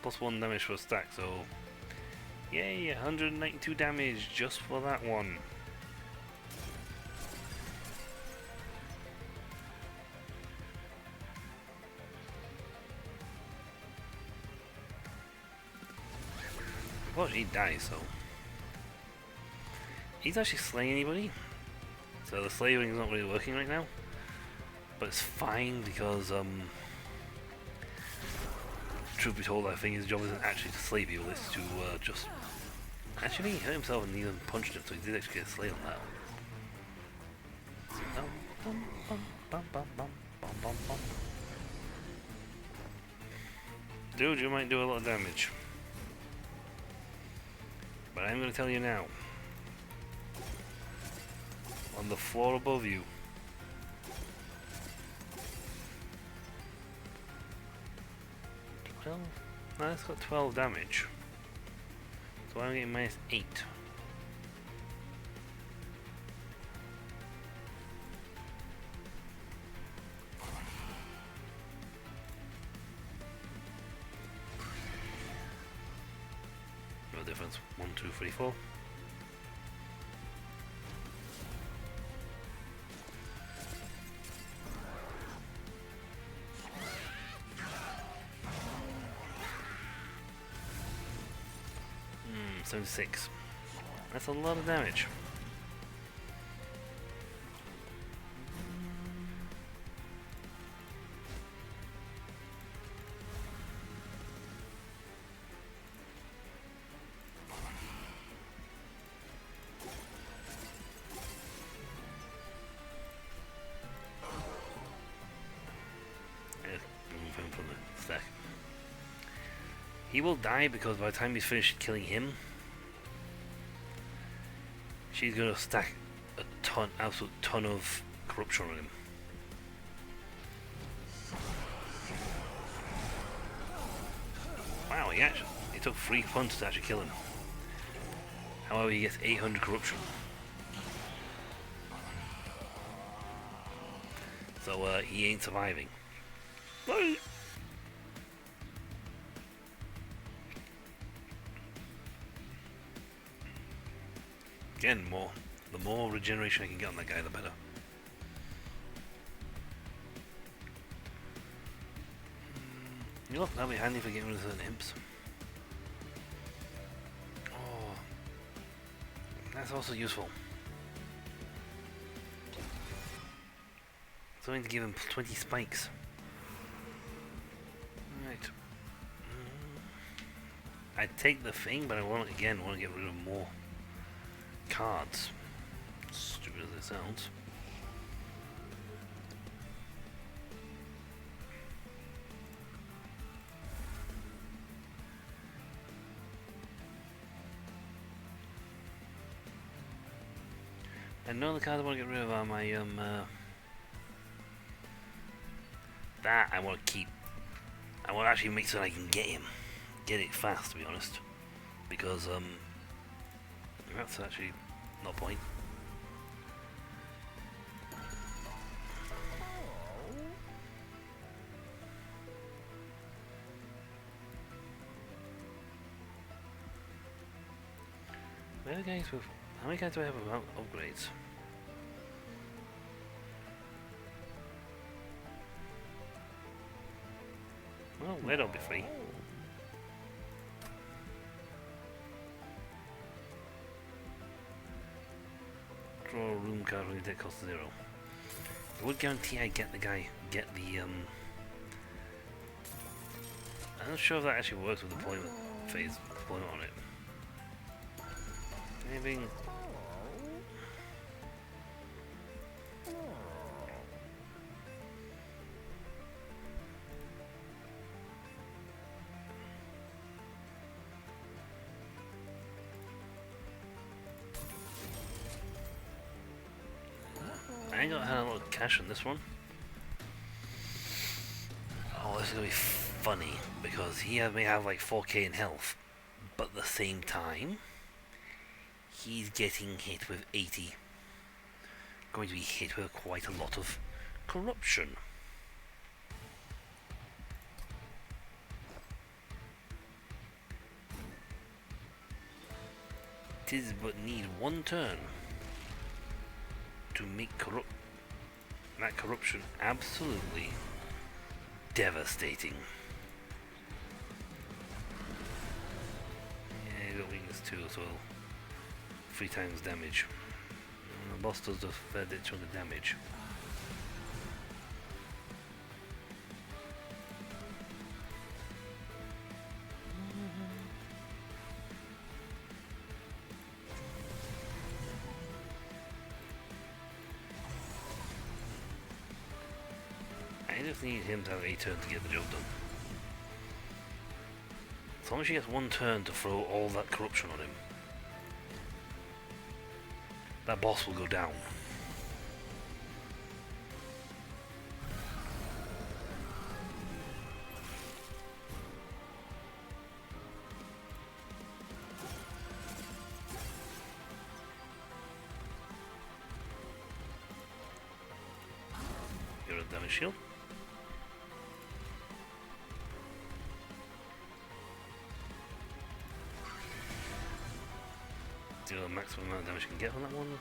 Plus 1 damage for a stack, so yay, 192 damage just for that one. Of course he dies, so he's actually slaying anybody. So the slaving is not really working right now. But it's fine because truth be told, I think his job isn't actually to slay people, it's to just... Actually, he hurt himself and even punched him, so he did actually get slayed on that. Dude, you might do a lot of damage. But I'm going to tell you now. On the floor above you, no, it's got 12 damage. So I'm getting minus 8. No difference. 1, 2, 3, 4. Hmm, 76. That's a lot of damage. He will die because by the time he's finished killing him, she's gonna stack a ton, absolute ton of corruption on him. Wow, he took 3 punches to actually kill him. However, he gets 800 corruption. So he ain't surviving. Again, the more regeneration I can get on that guy, the better. You know, that'll be handy for getting rid of certain imps. Oh, that's also useful. Something to give him 20 spikes. Right. I'd take the thing, but I want to get rid of more cards. Stupid as it sounds. And another card I want to get rid of are my that I want to keep. I want to actually make sure I can get it fast, to be honest, because that's actually no point. Where guys with how many guys do I have without upgrades? Well, they don't be free. Draw a room card when you take cost 0. I would guarantee I get the I'm not sure if that actually works with deployment on it. Maybe. I ain't got a lot of cash on this one. Oh, this is gonna be funny because he may have like 4k in health, but at the same time, he's getting hit with 80. Going to be hit with quite a lot of corruption. Tis but need one turn to make that corruption absolutely devastating. Yeah, you got weakness too as well. 3 times damage. And the boss does the fair bit of the damage. I just need him to have a turn to get the job done. As long as he gets 1 turn to throw all that corruption on him, that boss will go down. Get rid of the damage shield. Do the maximum amount of damage you can get on that one.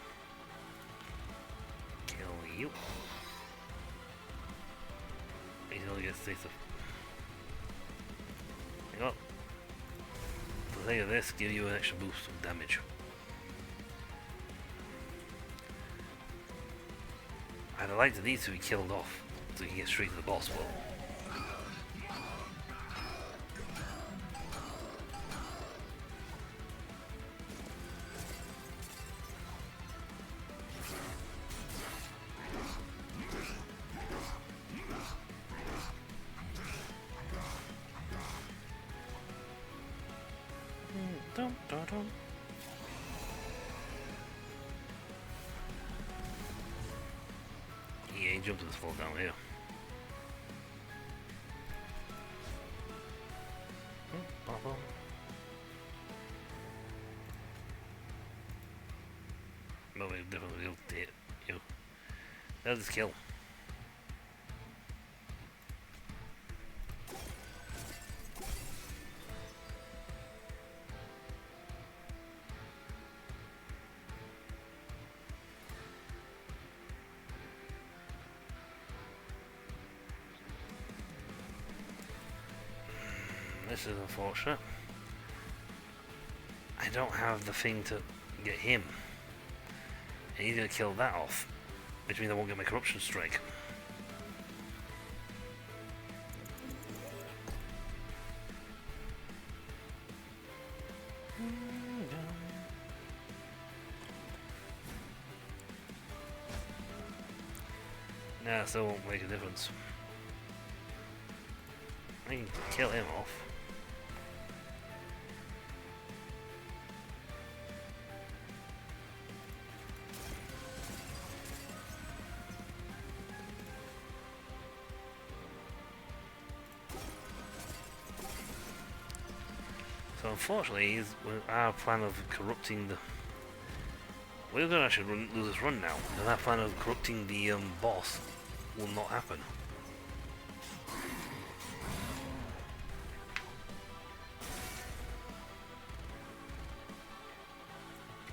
Kill you. He only gets 6 of. Hang on. For the sake of this, give you an extra boost of damage. I'd like to these to be killed off so you can get straight to the boss. Well, dum, dum, dum. Yeah, he jumped to this fall down here. No, we definitely will hit you. That's his kill. this is unfortunate. I don't have the thing to get him. And he's going to kill that off. Which means I won't get my corruption strike. Nah, still won't make a difference. I can kill him off. So unfortunately, our plan of corrupting the... We're going to actually lose this run now, and our plan of corrupting the boss will not happen.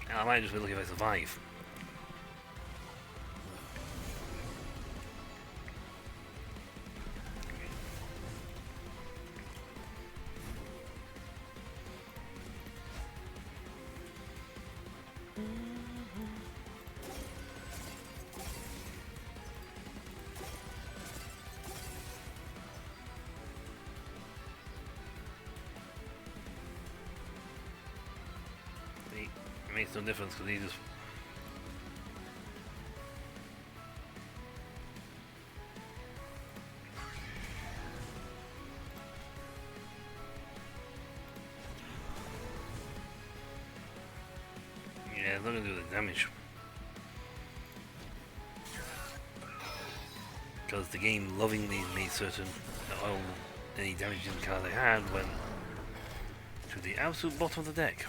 And I might just be lucky if I survive. It makes no difference because he just... Yeah, it's not going to do the damage. Because the game lovingly made certain that all any damage in the card I had went to the absolute bottom of the deck.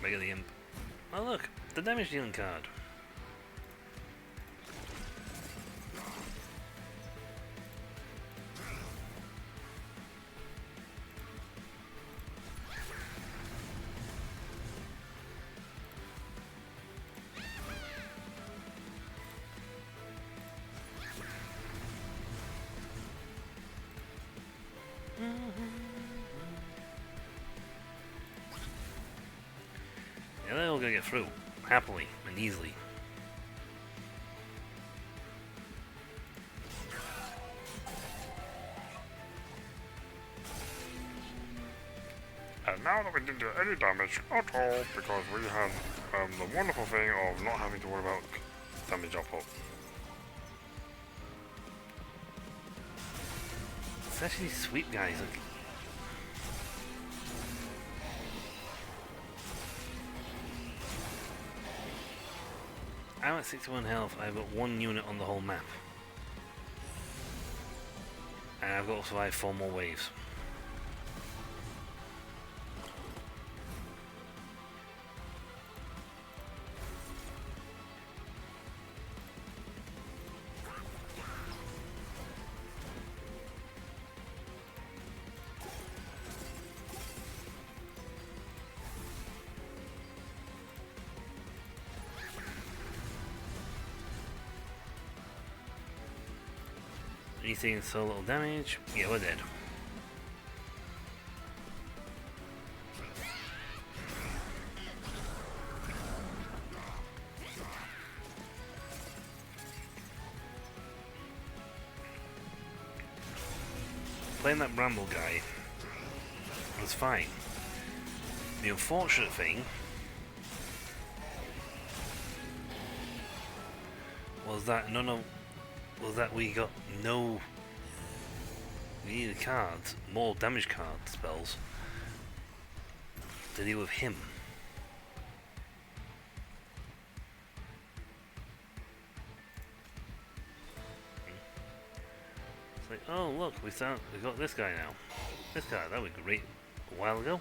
Mega the Imp. Oh look, the damage dealing card. Yeah, they're all gonna get through happily and easily. And now that we didn't do any damage at all because we had the wonderful thing of not having to worry about damage output. It's actually sweet, guys. Like, I'm at 61 health. I've got one unit on the whole map, and I've got to survive 4 more waves. Anything so little damage? Yeah, we're dead. Playing that Bramble guy was fine. The unfortunate thing was that we got no... We needed cards, more damage card spells to deal with him. It's like, oh look, we got this guy now. This guy, that was great a while ago.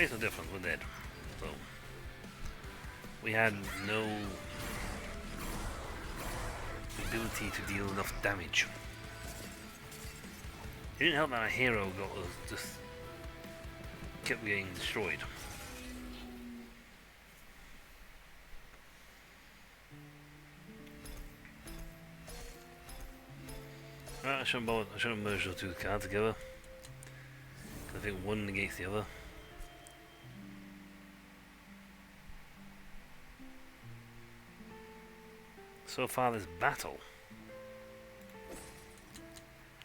makes no difference, we're dead. So, we had no ability to deal enough damage. It didn't help that our hero got us just kept getting destroyed. Right, I shouldn't merge those two cards together. I think one negates the other. So far this battle.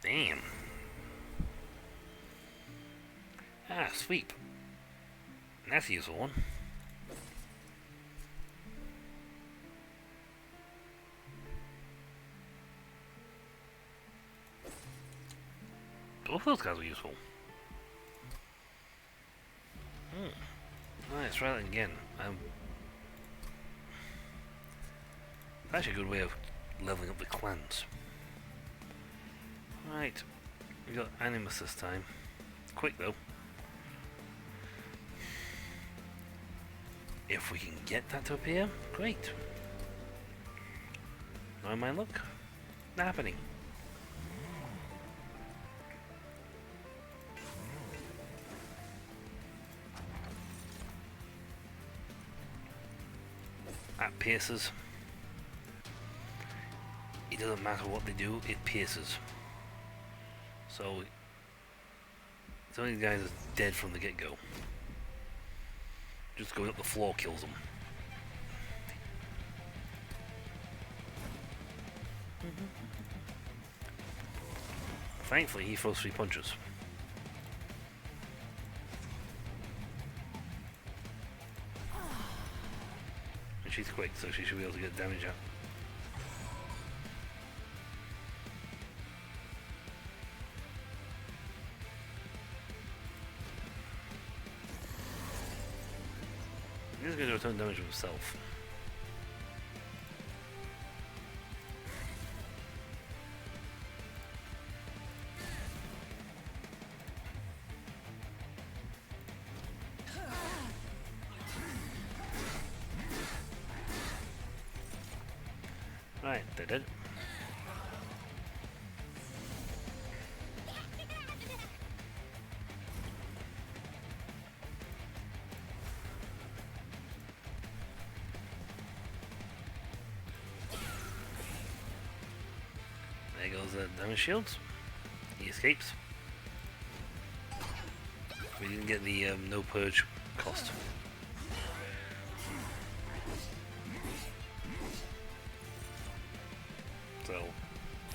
Damn. Ah, sweep. That's a useful one. Both those cards are useful. Right, let's try that again. Actually a good way of leveling up the clans. Right, we got Animus this time. Quick though. If we can get that to appear, great. Knowing my luck, not happening. That pierces. It doesn't matter what they do, it pierces. So, some of these guys are dead from the get-go. Just going up the floor kills them. Thankfully, he throws 3 punches. And she's quick, so she should be able to get damage out. He's going to do a ton of damage to himself. Right, they did. There goes the damage shields. He escapes. We didn't get the no purge cost. So,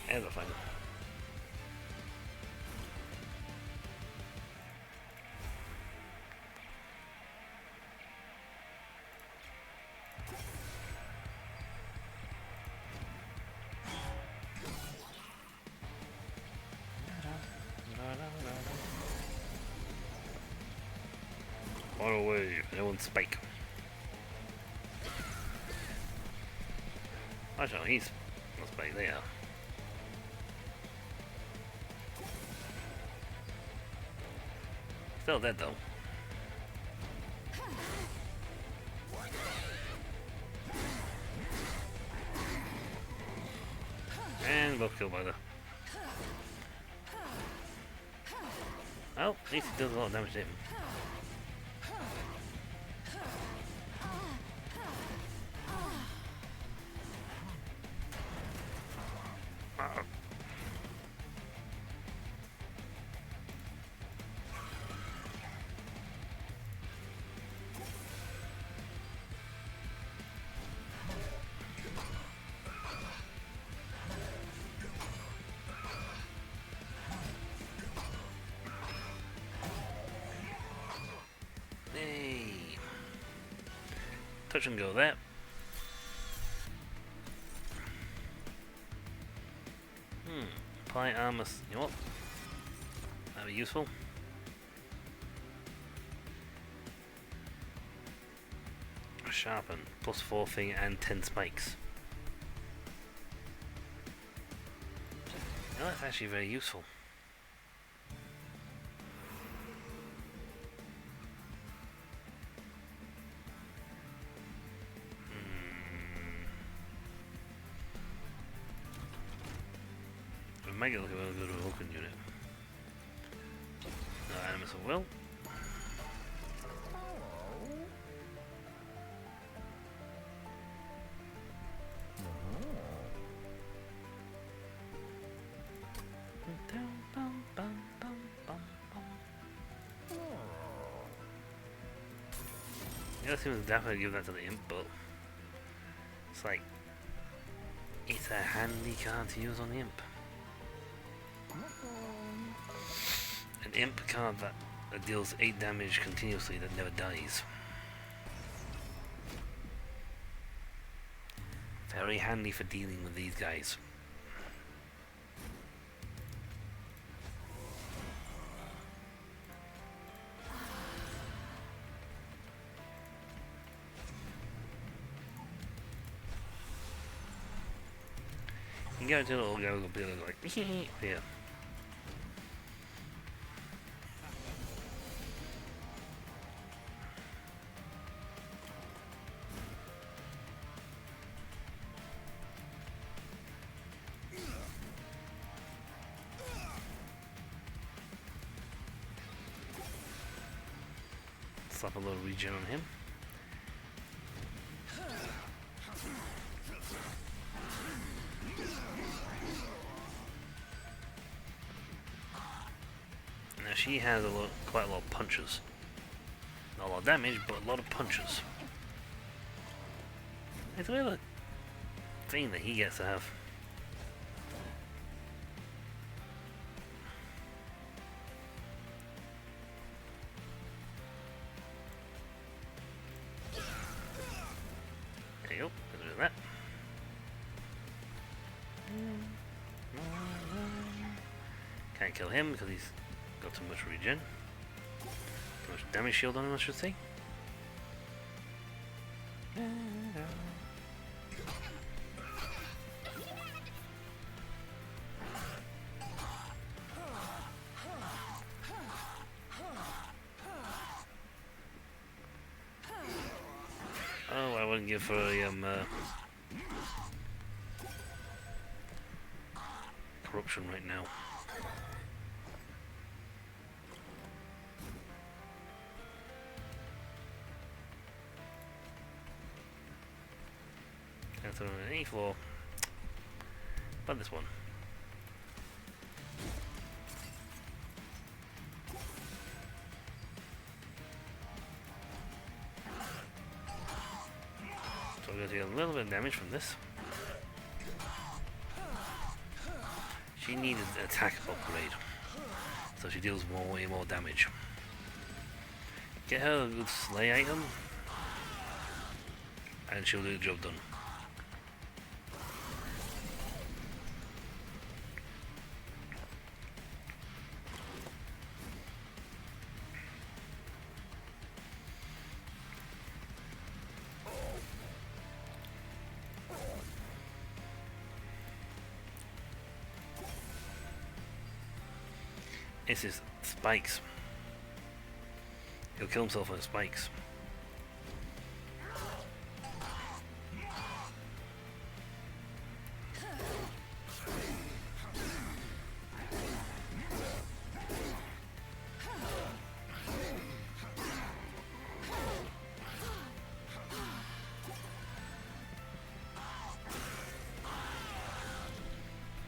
as a fun. Far away, no one spike. Actually, he's not spike there. Still dead though. And both killed by the. Oh, at least he does a lot of damage to him. Hey. Touch and go there. Apply armor. You know what? That'd be useful. Sharpen. +4 thing and 10 spikes. Now that's actually very useful. might get like a good Vulcan unit. No Animus of Will. Yeah, seems definitely give that to the imp, but it's like it's a handy card to use on the imp. An imp card that deals 8 damage continuously that never dies. Very handy for dealing with these guys. You can guarantee little guy will be like, yeah. Slap a little regen on him. Now she has quite a lot of punches. Not a lot of damage, but a lot of punches. It's a real thing that he gets to have. There you go, get rid of that. Can't kill him because he's got too much regen. Too much damage shield on him, I should say. Oh, I wouldn't give her a corruption right now. And throw an E floor. But this one. So we're going to get a little bit of damage from this. She needs an attack upgrade, so she deals way more damage. Get her a good slay item, and she'll do the job done. This is spikes. He'll kill himself on spikes.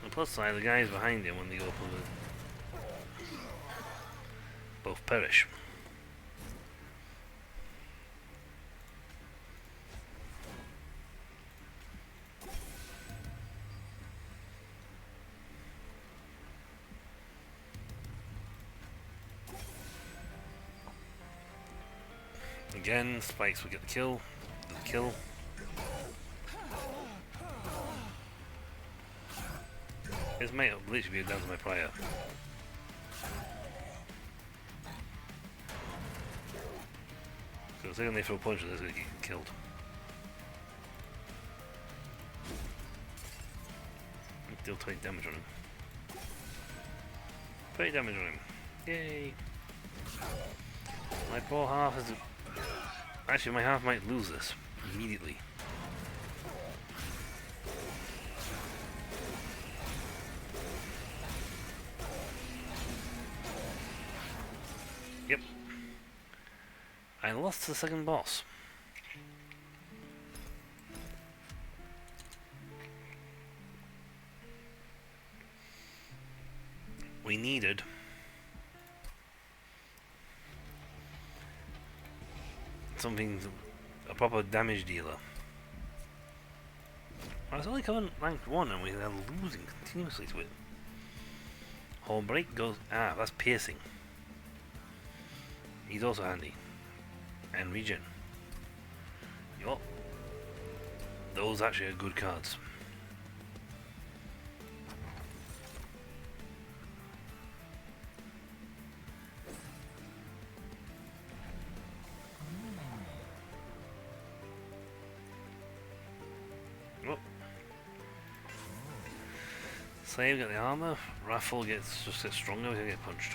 On the plus side, the guys behind him, when they go up with both perish. Again, spikes will get the kill. The kill. This might literally be down to my prior. So the second they throw punches, they're going to get killed. Deal 20 damage on him. 20 damage on him. Yay! My poor half is... Actually, my half might lose this immediately. I lost to the second boss. We needed something, a proper damage dealer. I was only coming rank 1 and we are losing continuously to it. Home break goes, that's piercing. He's also handy. And regen. Yup. Those actually are good cards. Slave get the armor, Raffle just gets stronger, we can get punched.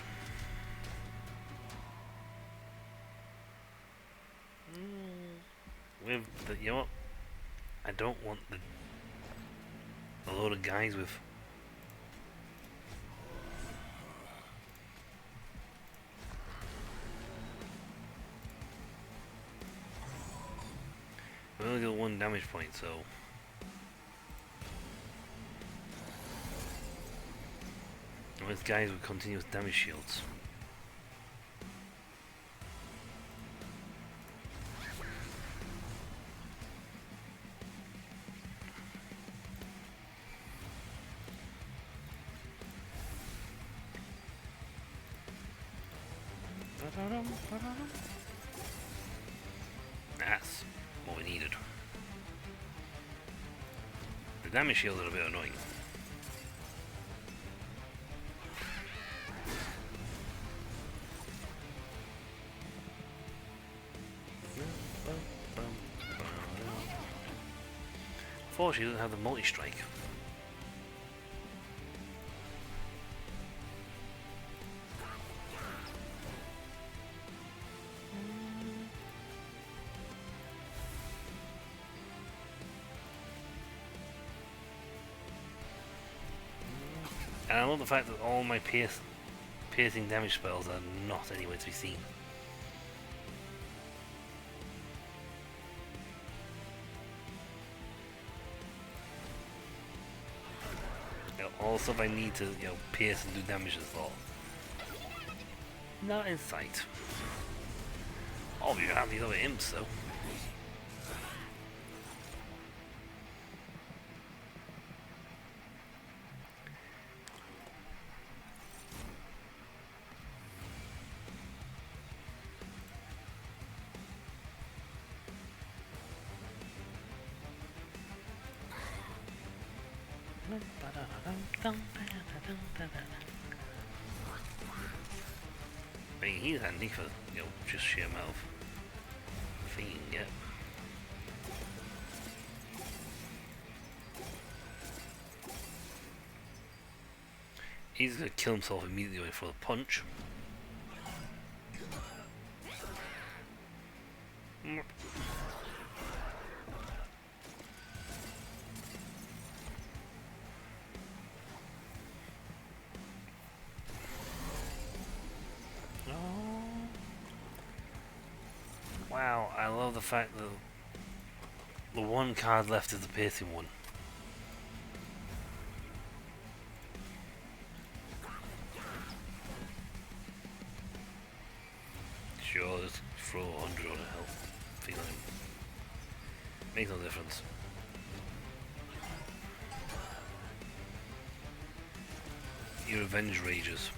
With the, you know what? I don't want a load of guys with we only got 1 damage point, so with guys with continuous damage shields. That's what we needed. The damage shields are a bit annoying. Unfortunately, doesn't have the multi-strike. And I love the fact that all my piercing damage spells are not anywhere to be seen. All the stuff I need to, pierce and do damage as well. Not in sight. Oh, you have these other imps though. I mean, he's handy for, just sheer amount of thing you can get. He's gonna kill himself immediately for the punch. Wow, I love the fact that the 1 card left is the piercing one. Sure, just throw 100 on a health. Feeling makes no difference. Your revenge rages.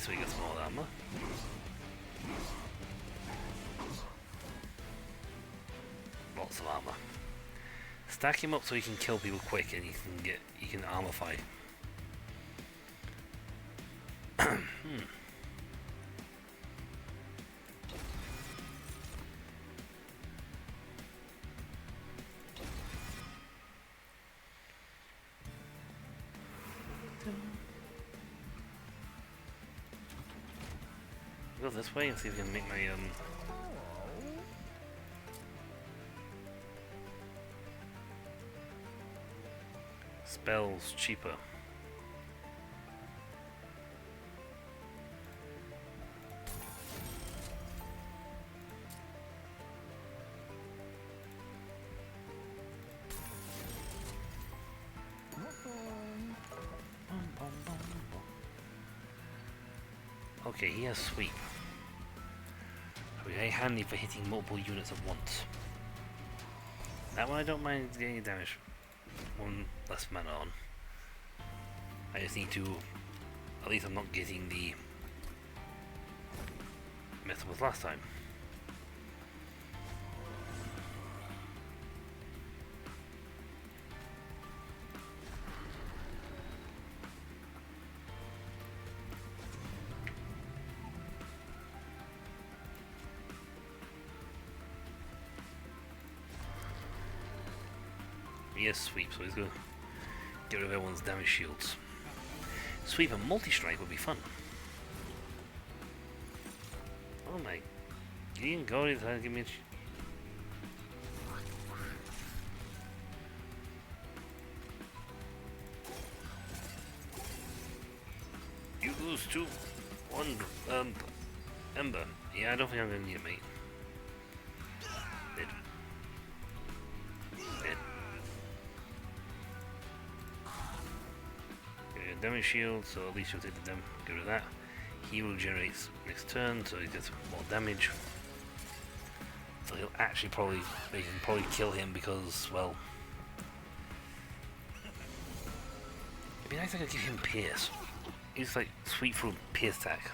So he gets more armor. Lots of armor. Stack him up so he can kill people quick and you can armorify. Go this way and see if we can make my spells cheaper. Okay, he has sweep. Very handy for hitting multiple units at once. That one I don't mind getting damage. One less mana on. I just need to... At least I'm not getting the... mess up with last time. Yes, sweep, so he's going to get rid of everyone's damage shields. Sweep and multi-strike would be fun. Oh my... You didn't go to give me a... You lose 2, 1, Ember. Yeah, I don't think I'm going to need it, mate. Dead. Dead. Damage shield, so at least you'll take the damage, get rid of that. He regenerates next turn, so he gets more damage. So he'll actually probably, they can probably kill him because, well... It'd be nice if I could give him Pierce. He's like sweep through Pierce attack.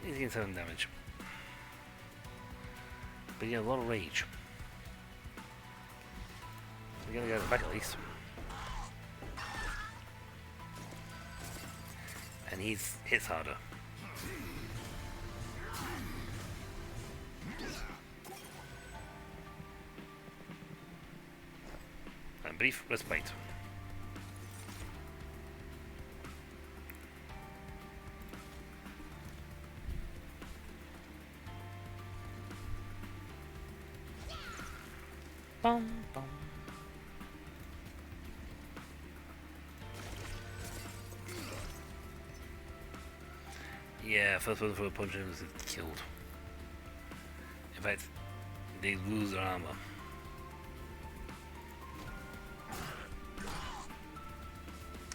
He's getting 7 damage. But yeah, a lot of rage. We gotta get back at least. And he hits harder. And brief respite. Bum, bum. Yeah, first one for a punch is killed. In fact, they lose their armor.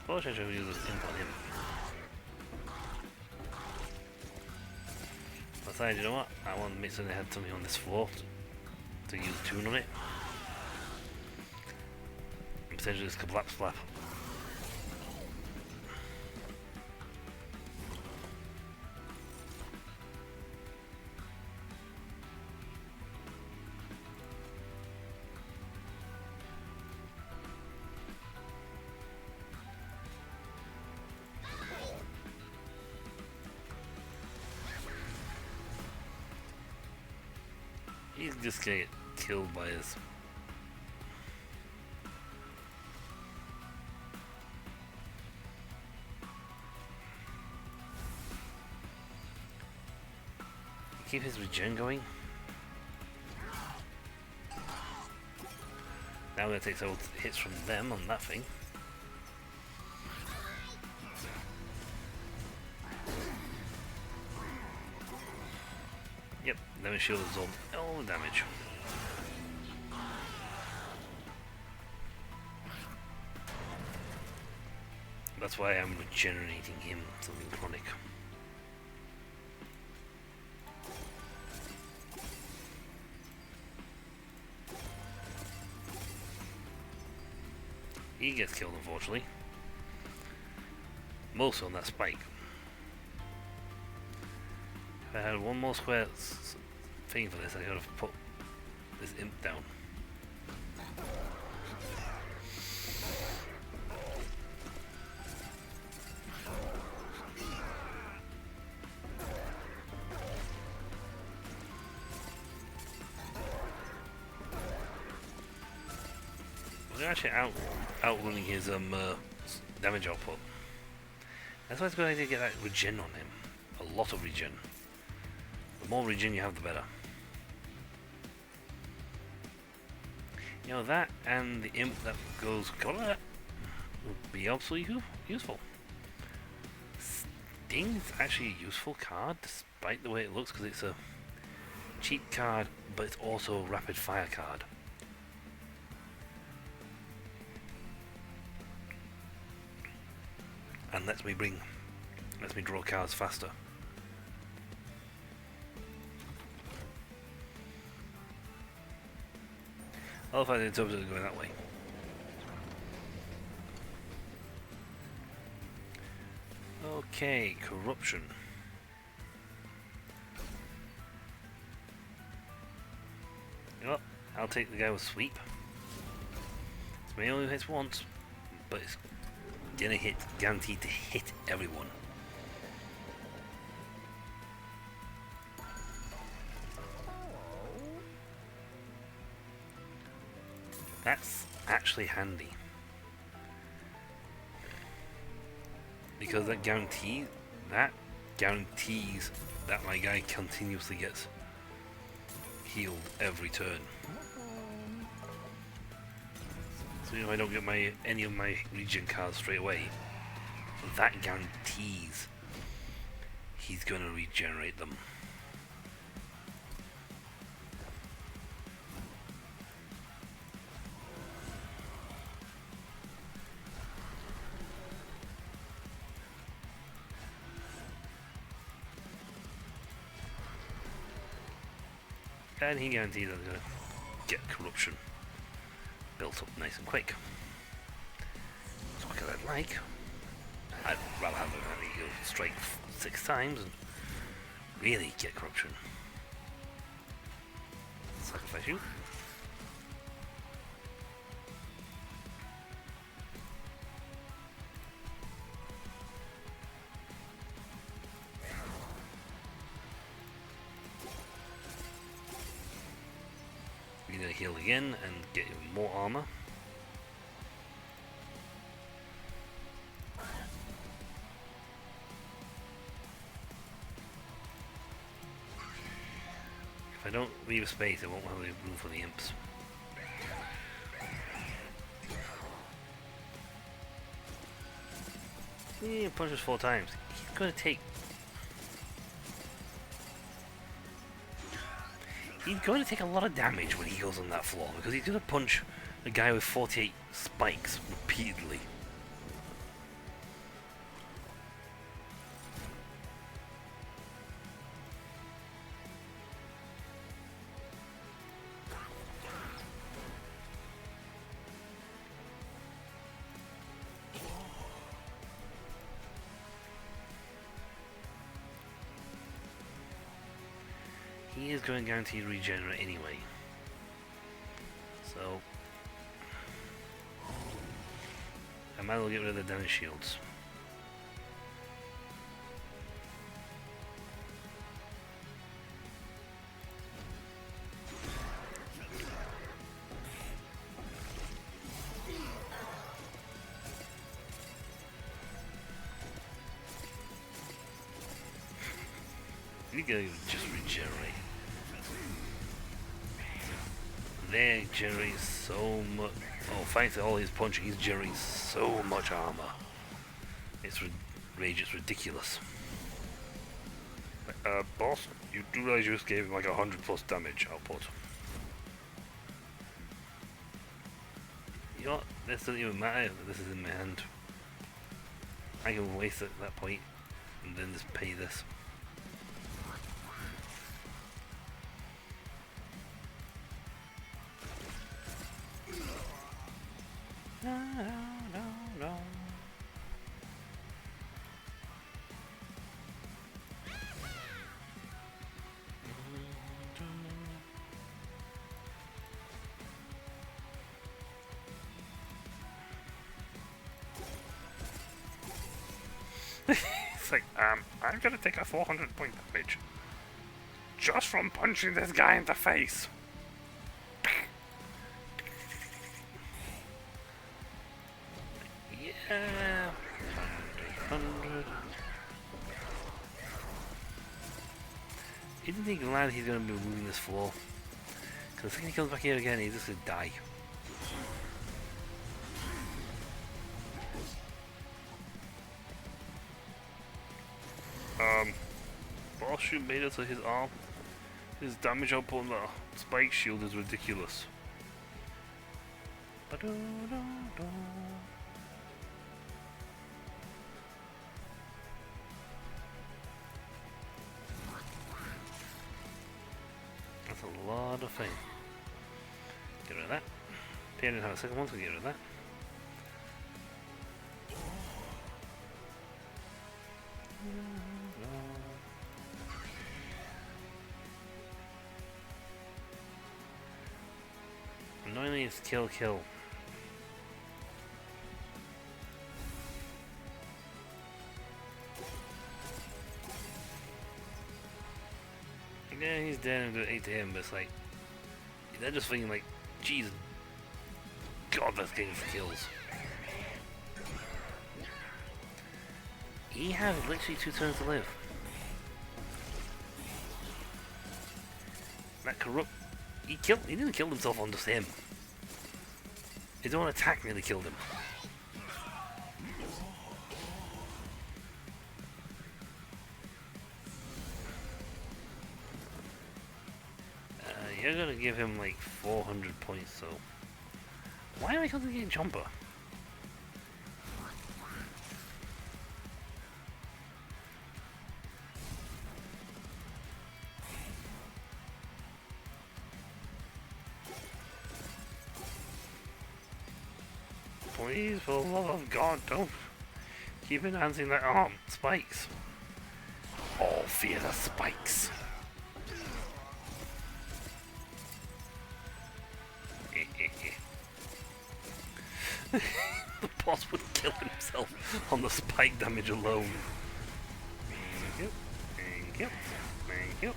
Well, I should use this imp on him. Besides, you know what? I want to make sure they had something on this floor to use tune on it. And potentially this could collapse flap. He's just gonna get killed by his... Keep his regen going. Now we're gonna take several hits from them on that thing. Yep, damage shield absorbed all the damage. That's why I'm regenerating him something chronic. He gets killed, unfortunately. Mostly on that spike. If I had one more square thing for this, I could have put this imp down. We're actually outrunning his damage output. That's why it's a good idea to get that regen on him. A lot of regen. The more regen you have, the better. You know, that and the imp that goes color would be absolutely useful. Sting's actually a useful card, despite the way it looks, because it's a cheap card, but it's also a rapid fire card. And lets me draw cards faster. I love how the interpreters are going that way. Okay, corruption. You know what? I'll take the guy with sweep. It's me only hits once, but it's gonna hit, guaranteed to hit everyone. That's actually handy. Because that guarantees that my guy continuously gets healed every turn. So if I don't get any of my regen cards straight away, that guarantees he's going to regenerate them. And he guarantees I'm going to get corruption built up nice and quick. As quick as I'd like. I'd rather have him go strike 6 times and really get corruption. Sacrifice you. You're going to heal again and get even more armor. If I don't leave a space, I won't have any room for the imps. He punches 4 times. He's going to take... He's going to take a lot of damage when he goes on that floor, because he's going to punch a guy with 48 spikes repeatedly. He is going to guarantee regenerate anyway. So I might as well get rid of the damage shields. You gotta just regenerate. They generate so much. Oh, thanks to all his punching, he's generating so much armor. It's rage. It's ridiculous. Boss, you do realize you just gave him like 100+ damage output. You know what? This doesn't even matter. This is in my hand. I can waste it at that point and then just pay this. No. It's like, I'm gonna take a 400 point damage just from punching this guy in the face. Yeah. Isn't he glad he's going to be moving this floor? Because the second he comes back here again, he's just going to die. Boss shoot made it so his damage output on that spike shield is ridiculous. That's a lot of fame. Get rid of that. Pain didn't have a second one, so get rid of that. Annoyingly, it's kill. Yeah, he's dead and do 8 to him, but it's like, they're just thinking like, Jesus, God, that's getting for kills. He has literally 2 turns to live. That corrupt, he didn't kill himself on just him. His own attack nearly killed him. You're gonna give him like 400 points, so why am I constantly getting Chomper? Please, for the love of God, don't keep enhancing that arm. Spikes. All fear the spikes. The boss would kill himself on the spike damage alone. Thank you.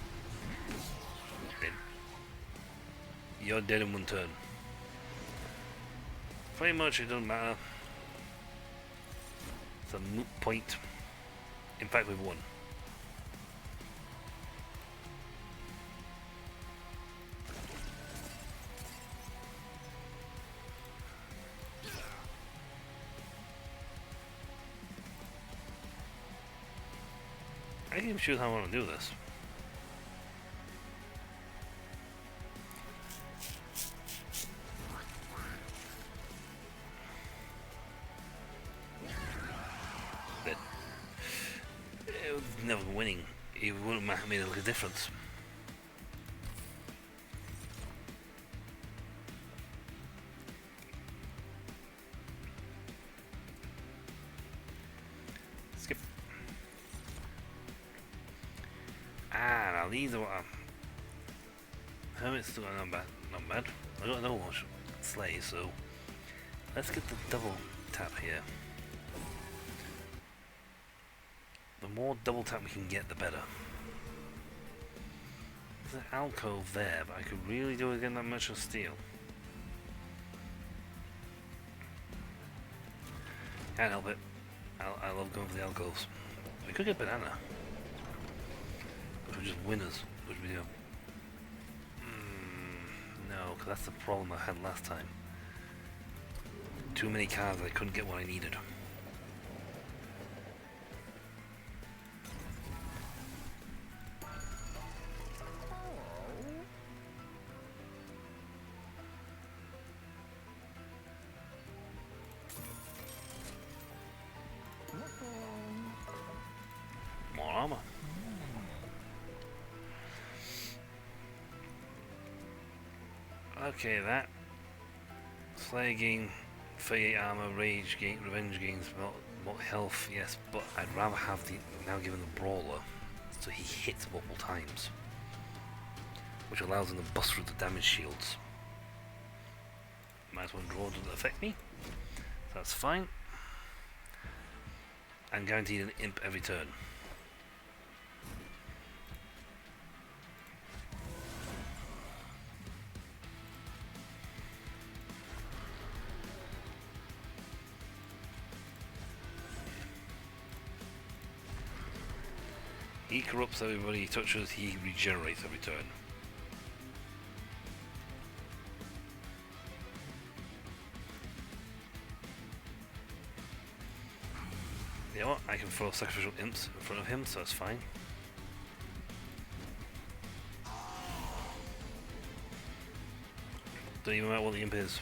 Dead. You're dead in 1 turn. Pretty much it doesn't matter. It's a moot point. In fact, we've won. I can choose how I want to do this. But it was never winning. It wouldn't have made a difference. Skip. Now these are Hermit's still not bad. I don't know much Slay, so let's get the double tap here. The more double tap we can get, the better. There's an alcove there, but I could really do again that much of steel. Can't help it. I love going for the alcoves. We could get banana. But we're just winners, which we do. No, because that's the problem I had last time. Too many cards, I couldn't get what I needed. More armor. Okay, that Slay gain 38 armor, rage gain, revenge gains more health, yes, but I'd rather have the now given the brawler, so he hits multiple times, which allows him to bust through the damage shields. Might as well draw, doesn't affect me, so that's fine. And guaranteed an imp every turn. He corrupts everybody he touches, he regenerates every turn. You know what? I can throw sacrificial imps in front of him, so that's fine. Don't even matter what the imp is.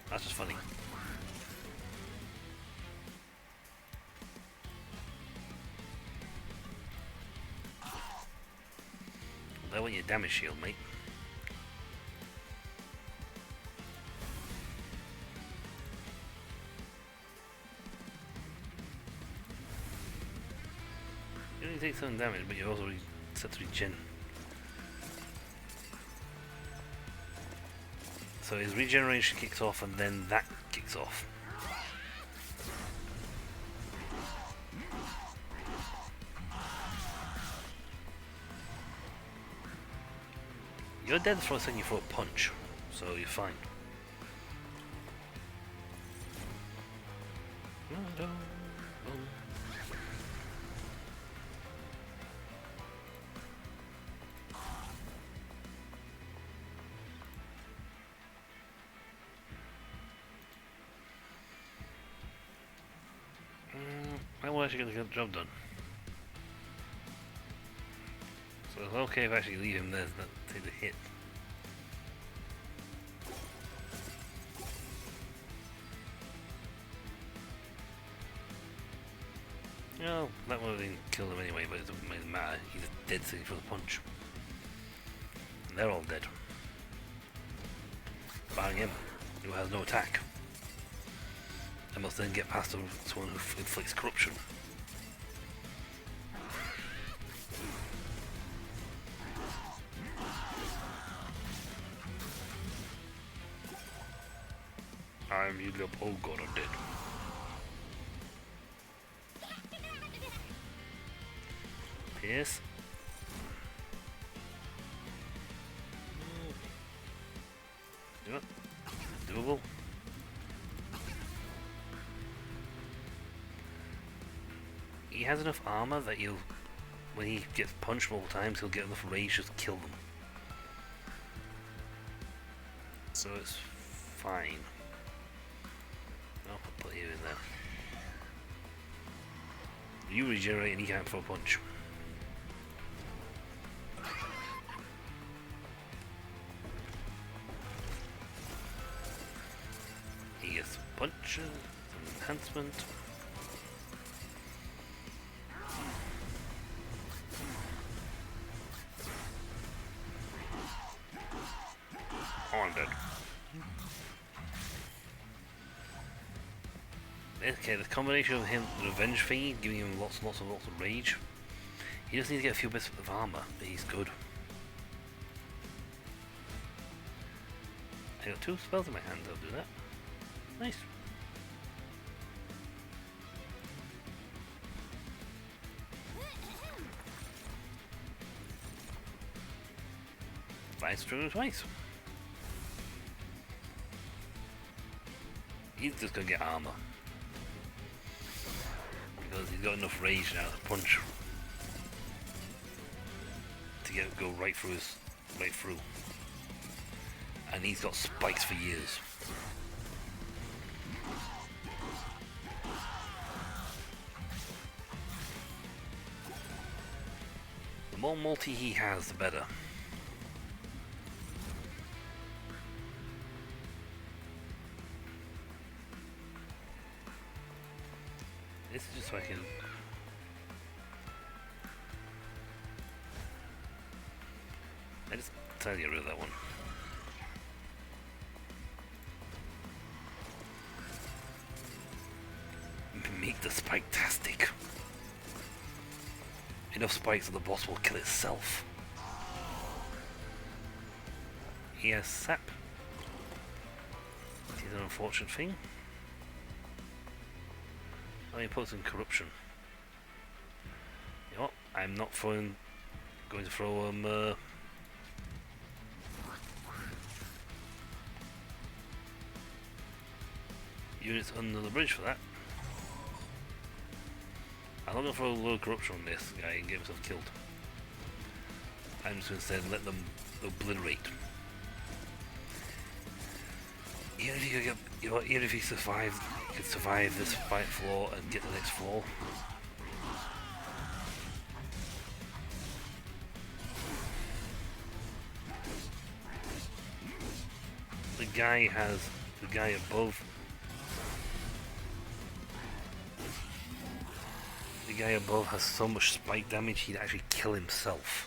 That's just funny. That want your damage shield, mate. You only take some damage, but you're also set to regen. So his regeneration kicks off, and then that kicks off. You're dead for a second, you throw a punch, so you're fine. We're actually going to get the job done. So it's okay if I actually leave him there, not take the hit. No, that would have killed him anyway, but it doesn't matter. He's dead sitting for the punch. And they're all dead. Barring him, who has no attack. I must then get past someone who inflicts corruption. I'm healed up. Oh god, I'm dead. Pierce. Yep. Doable. He has enough armor that you'll, when he gets punched multiple times, he'll get enough rage just to kill them. So it's fine. I'll put you in there. You regenerate and he can't throw a punch. He gets punches, some enhancement. Oh, I'm dead. Okay, the combination of him, the revenge thingy, giving him lots of rage. He just needs to get a few bits of armor, but he's good. I got 2 spells in my hand, I'll do that. Nice. Fire Stringer twice. He's just gonna get armor. Because he's got enough rage now to punch. To go right through. And he's got spikes for years. The more multi he has, the better. This is just so I can... I just try to get rid of that one. Make the spike-tastic. Enough spikes that the boss will kill itself. He has sap. It's an unfortunate thing. Oh, he puts in corruption. You know what? I'm not going to throw units under the bridge for that. I'm not going to throw a load of corruption on this guy and get himself killed. I'm just going to instead let them obliterate. Even if you get, even if you could survive this fight floor and get the next floor. The guy above. The guy above has so much spike damage he'd actually kill himself.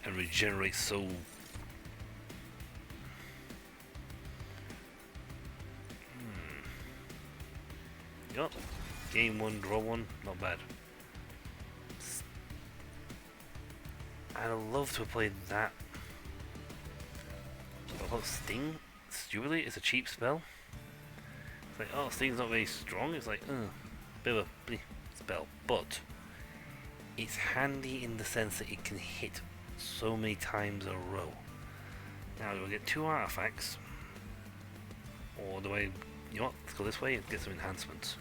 And regenerate so. Yup. Game 1, draw 1, not bad. I'd love to have played that. What about Sting? Stupidly, it's a cheap spell. It's like, oh, Sting's not very strong. It's like, bit of a spell. But it's handy in the sense that it can hit so many times in a row. Now, do I get 2 artifacts? Or do I, you know what, let's go this way and get some enhancements.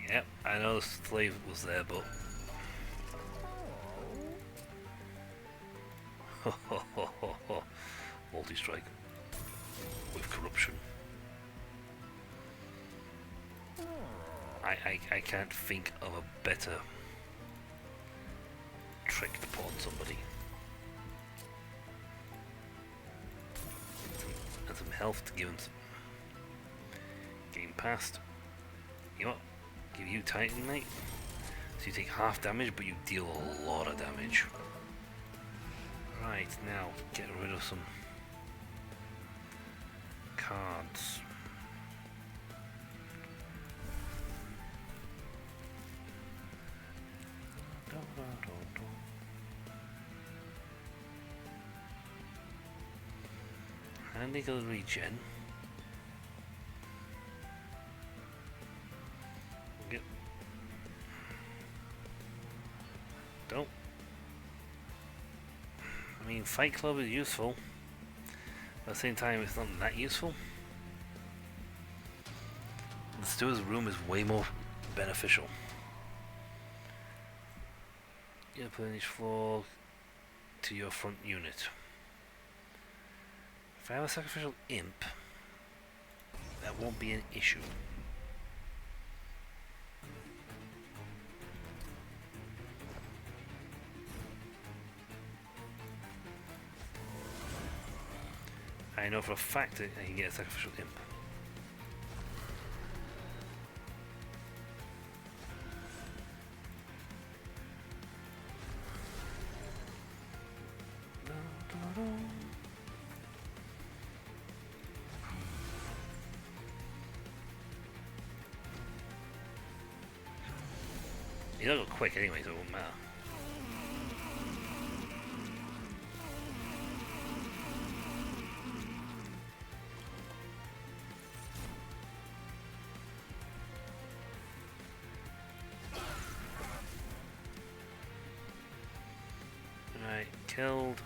Yep, I know the slave was there, but... Multi-strike. With corruption. I can't think of a better trick to put on somebody. And some health to give him some. Game past. You know what? Give you Titanite. So you take half damage, but you deal a lot of damage. Right, now get rid of some cards. And they go regen. Yep. Don't. I mean, Fight Club is useful. At the same time, it's not that useful. The Steward's Room is way more beneficial. You put each floor to your front unit. If I have a sacrificial imp, that won't be an issue. I know for a fact that I can get a sacrificial imp. You don't go quick anyway, so it won't matter. Right, killed.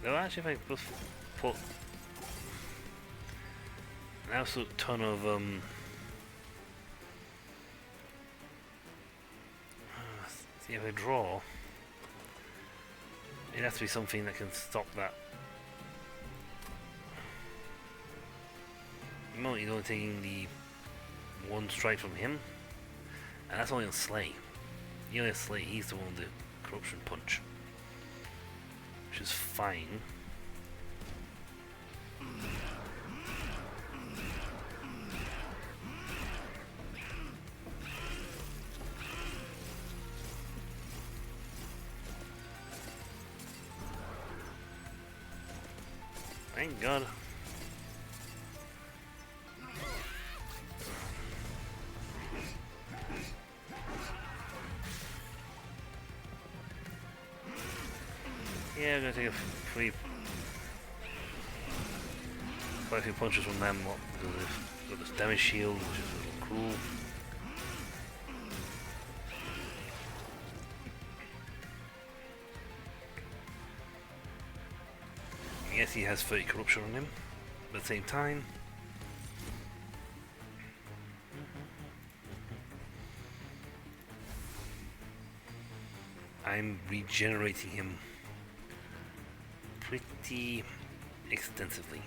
Though actually, if I just put an absolute ton of see if I draw, it has to be something that can stop that. At the moment, you're only taking the 1 strike from him, and that's only on Slay. You only have Slay, he's the one with the corruption punch. Which is fine. Thank God. Yeah, I'm gonna take quite a few punches from them because they've got this damage shield, which is a little cruel. Yes, he has 30 corruption on him, but at the same time, I'm regenerating him pretty extensively.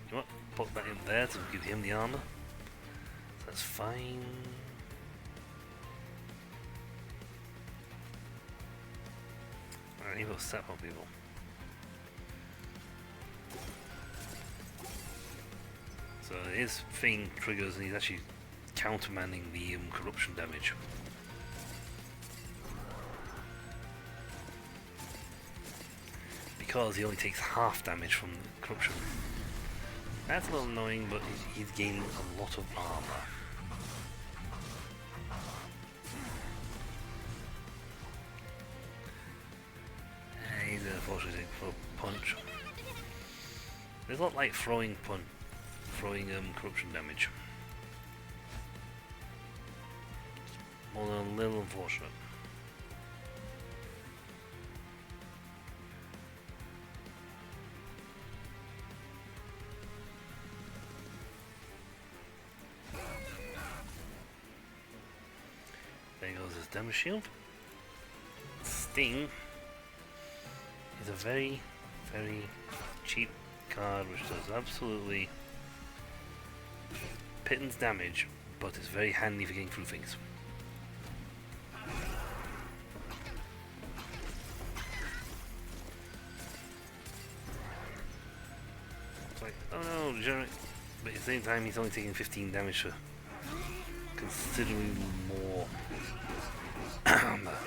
You know what? Put that in there to give him the armor. So that's fine. Alright, he will sap on people. So his thing triggers and he's actually countermanding the corruption damage. Because he only takes half damage from the corruption. That's a little annoying, but he's gaining a lot of armor. He's unfortunately for a punch. There's a lot like throwing corruption damage. More than a little unfortunate. There goes his damage shield. Sting is a very, very cheap card which does absolutely pittance damage, but it's very handy for getting through things. It's like, oh no, regenerate. But at the same time, he's only taking 15 damage for considerably more armor.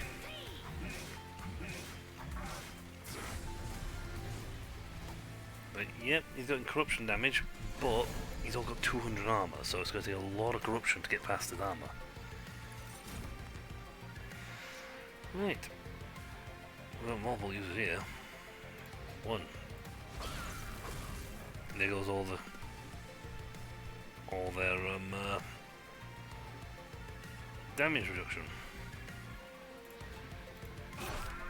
But yep, he's got corruption damage, but he's all got 200 armor, so it's going to take a lot of corruption to get past his armor. Right. We've got multiple users here. One. There goes all their damage reduction.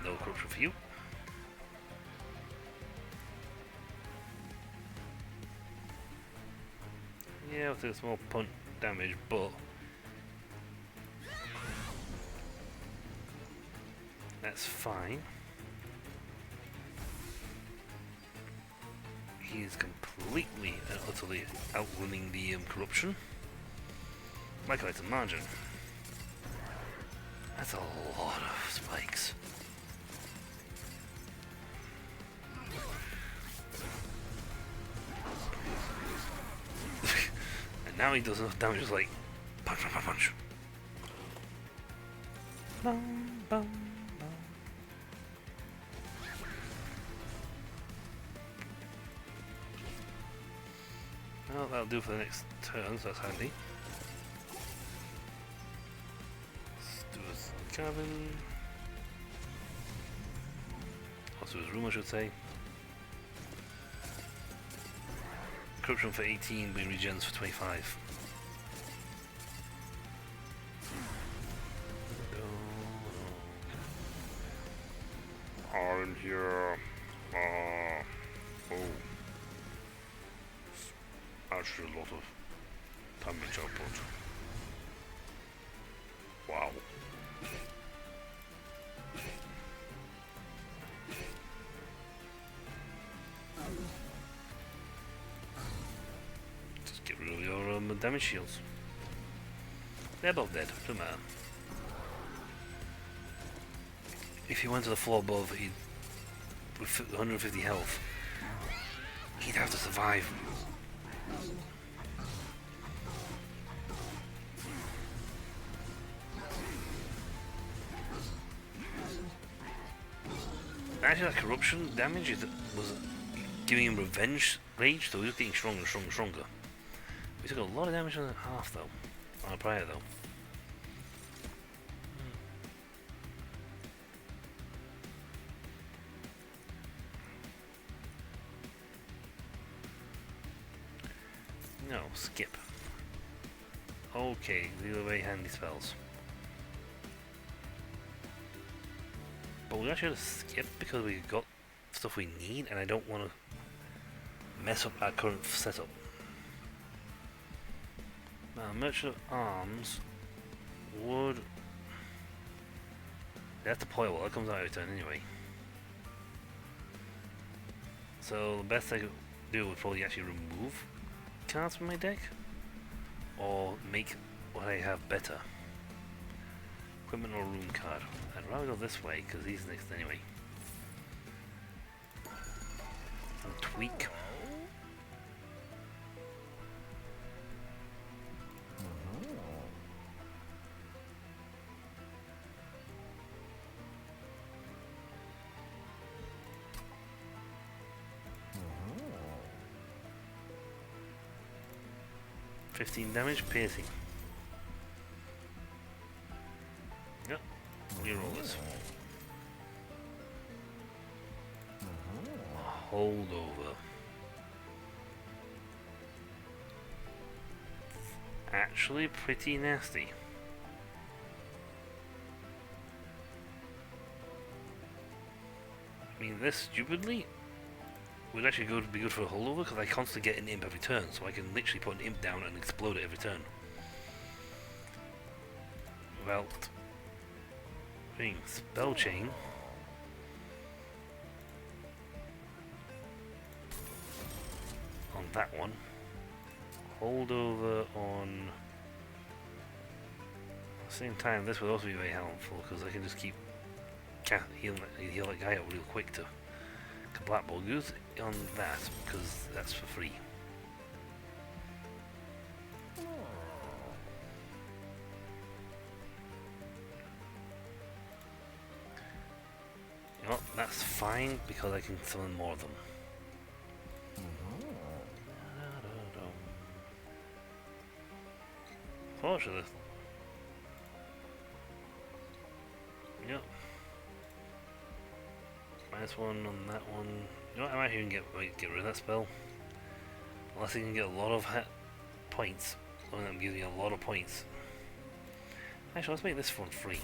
No corruption for you. Yeah, I'll take a small punt damage, but that's fine. He's completely and utterly outrunning the corruption. Like I like to imagine. That's a lot of spikes. And now he does enough damage, just like punch, punch, punch, punch. Bum, bum, bum. Well, that'll do for the next turn, so that's handy. Let's do his cabin. Also his room, I should say. Corruption for 18, but regens for 25. I'm here. Oh. Actually a lot of damage output. Wow. Just get rid of your damage shields. They're both dead, doesn't matter. If he went to the floor above, he'd, with 150 health, he'd have to survive. Actually, that corruption damage was giving him revenge rage, so he was getting stronger and stronger and stronger. He took a lot of damage on the half, though. On a prior, though. No, skip. Okay, these are very handy spells. But we actually have to skip because we got stuff we need, and I don't want to mess up our current setup. Now, Merchant of Arms would... They have to point well, that comes out every turn anyway. So the best I could do would probably actually remove cards from my deck, or make what I have better. Equipment or room card. I'd rather go this way because he's next anyway. And tweak. Mm-hmm. 15 damage, piercing. Yep, reroll this. Holdover. Actually pretty nasty. I mean, this stupidly would actually be good for a holdover because I constantly get an imp every turn, so I can literally put an imp down and explode it every turn. Welt. Thing. Spell chain. On that one. Holdover on... At the same time, this would also be very helpful because I can just keep heal that guy out real quick to Black Ball. Use it on that because that's for free. You know what? That's fine because I can summon more of them. Fortunately. Yep. Minus one on that one. You know what? I might even get rid of that spell. Unless I can get a lot of points. Something that gives me a lot of points. Actually, let's make this one free.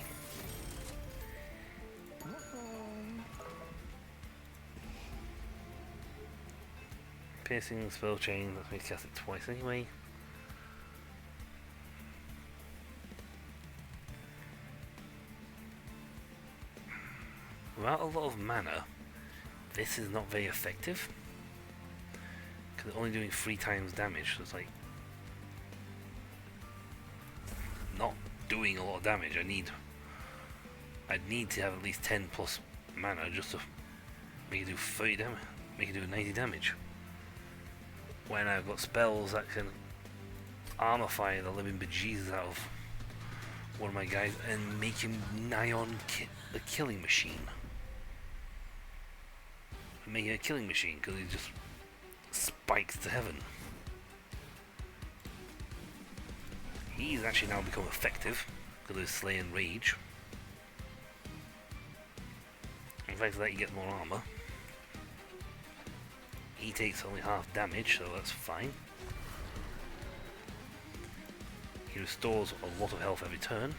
Piercing spell chain. Let's make cast it twice anyway. Without a lot of mana, this is not very effective because it's only doing 3 times damage, so it's like not doing a lot of damage. I'd need to have at least 10 plus mana just to make it do 30 damage, make it do 90 damage. When I've got spells that can armor fire the living bejesus out of one of my guys and make him nigh on the killing machine. Make it a killing machine because he just spikes to heaven. He's actually now become effective because of his Slay and Rage. In fact, that he gets more armor. He takes only half damage, so that's fine. He restores a lot of health every turn.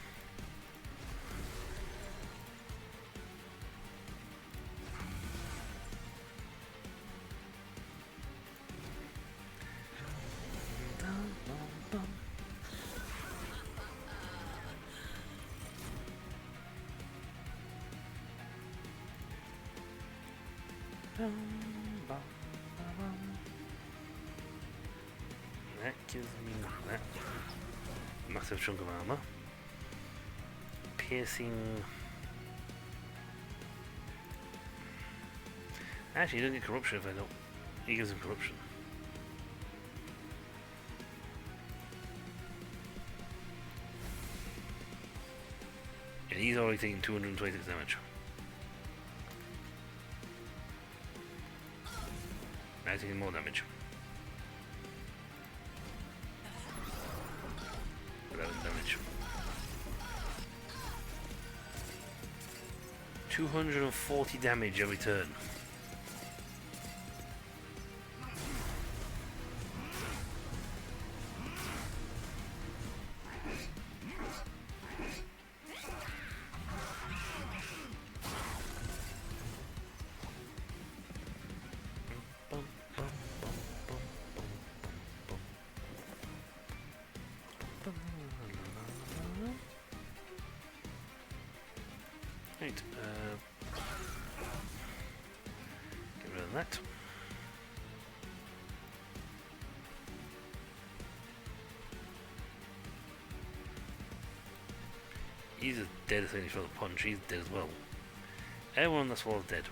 That gives me that massive chunk of armor. Piercing. Actually, he doesn't get corruption if I don't. He gives him corruption. And he's already taking 226 damage. Now he's taking more damage. 11 damage. 240 damage every turn. that. He's as dead as any for the punch, he's dead as well. Everyone on this wall is dead.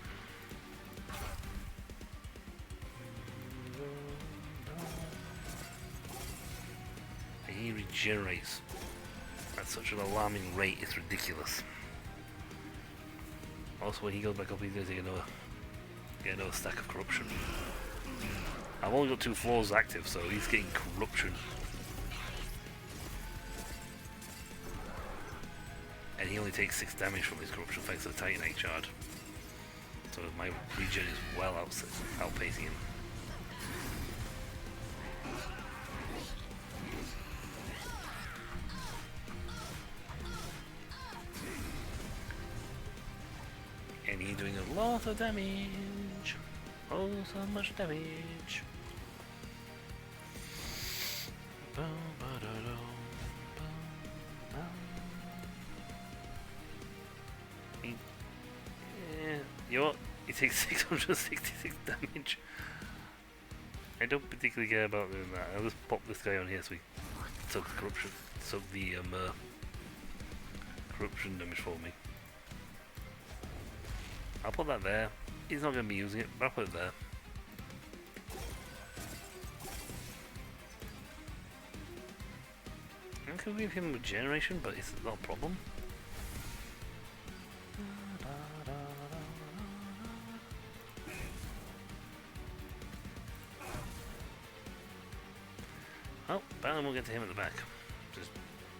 And he regenerates at such an alarming rate, it's ridiculous. Also, when he goes back up, he's going to get another stack of corruption. I've only got 2 floors active, so he's getting corruption. And he only takes 6 damage from his corruption thanks to the Titanite shard. So my regen is well outpacing him. And he's doing a lot of damage. Oh, so much damage. You know what? He takes 666 damage. I don't particularly care about doing that. I'll just pop this guy on here so he soaks the corruption. Soak the corruption damage for me. I'll put that there. He's not going to be using it, but I'll put it there. I could give him regeneration, but it's not a problem. Oh, Balan will get to him at the back. Just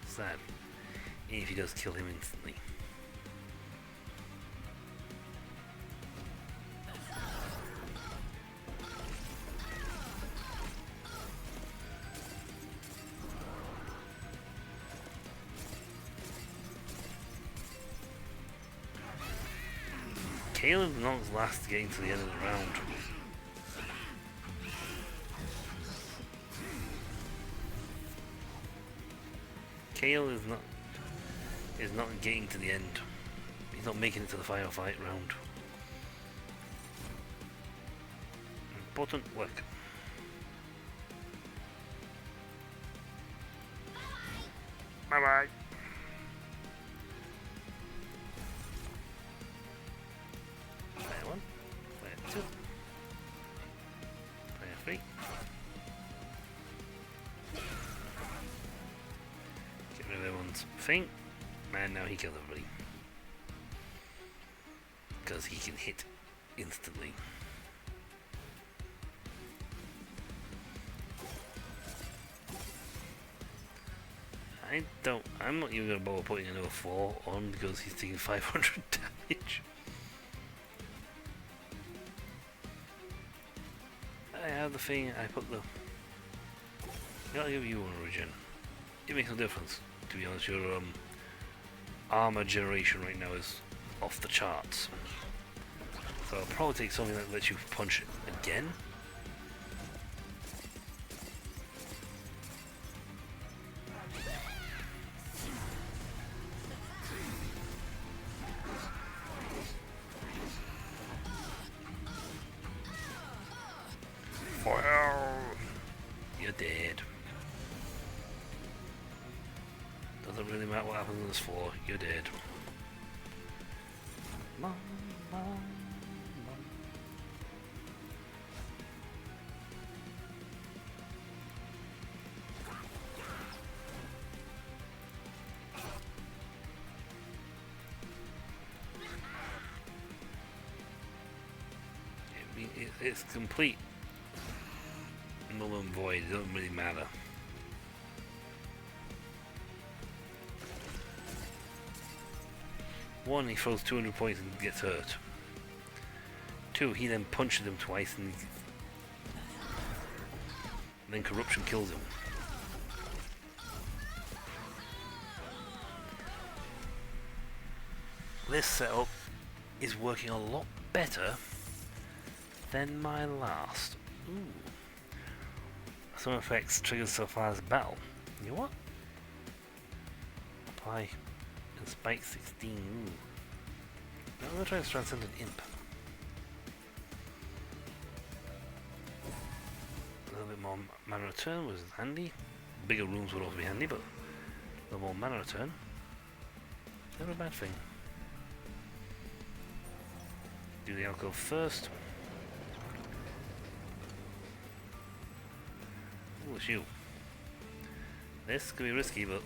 sad. If he does kill him instantly. Caleb not last getting to the end of the round. Kale is not getting to the end. He's not making it to the final fight round. Important work. Bye bye. Player 1, player 2, player 3. Get rid of everyone's thing, and now he kills everybody. Because he can hit instantly. I'm not even going to bother putting another 4 on because he's taking 500 damage. I have the thing, I put the... I'll give you one regen. It makes no difference, to be honest. Your armor generation right now is off the charts. So I'll probably take something that lets you punch it again. Well, You're dead. Doesn't really matter what happens on this floor, you're dead. It's complete null and void, it doesn't really matter. One, he throws 200 points and gets hurt. Two, he then punches him twice and then corruption kills him. This setup is working a lot better than my last. Ooh. Some effects triggered so far as battle. You know what? Apply and spike 16. Ooh. Now I'm gonna try this Transcendent Imp. more mana return was handy. Bigger rooms would also be handy, but the more mana return, never a bad thing. Do the alcove first. Oh, it's you. This could be risky, but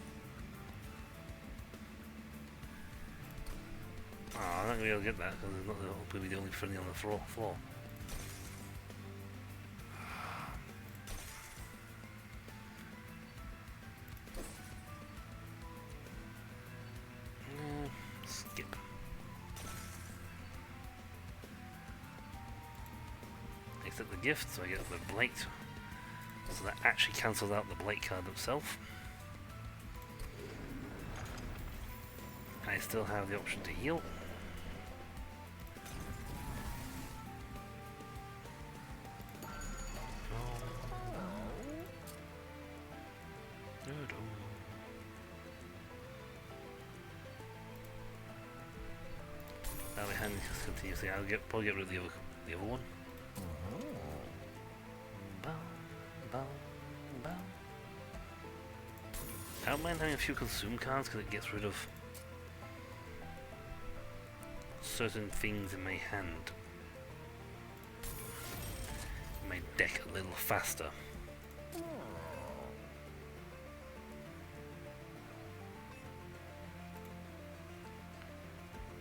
I'm not going to be able to get that because it's not going to be the only friendly on the floor. Skip. Accept the gift, so I get the blight. So that actually cancels out the blight card itself. I still have the option to heal. That'll be handy because continuously I'll probably get rid of the other one. I don't mind having a few consume cards because it gets rid of certain things in my hand. My deck a little faster.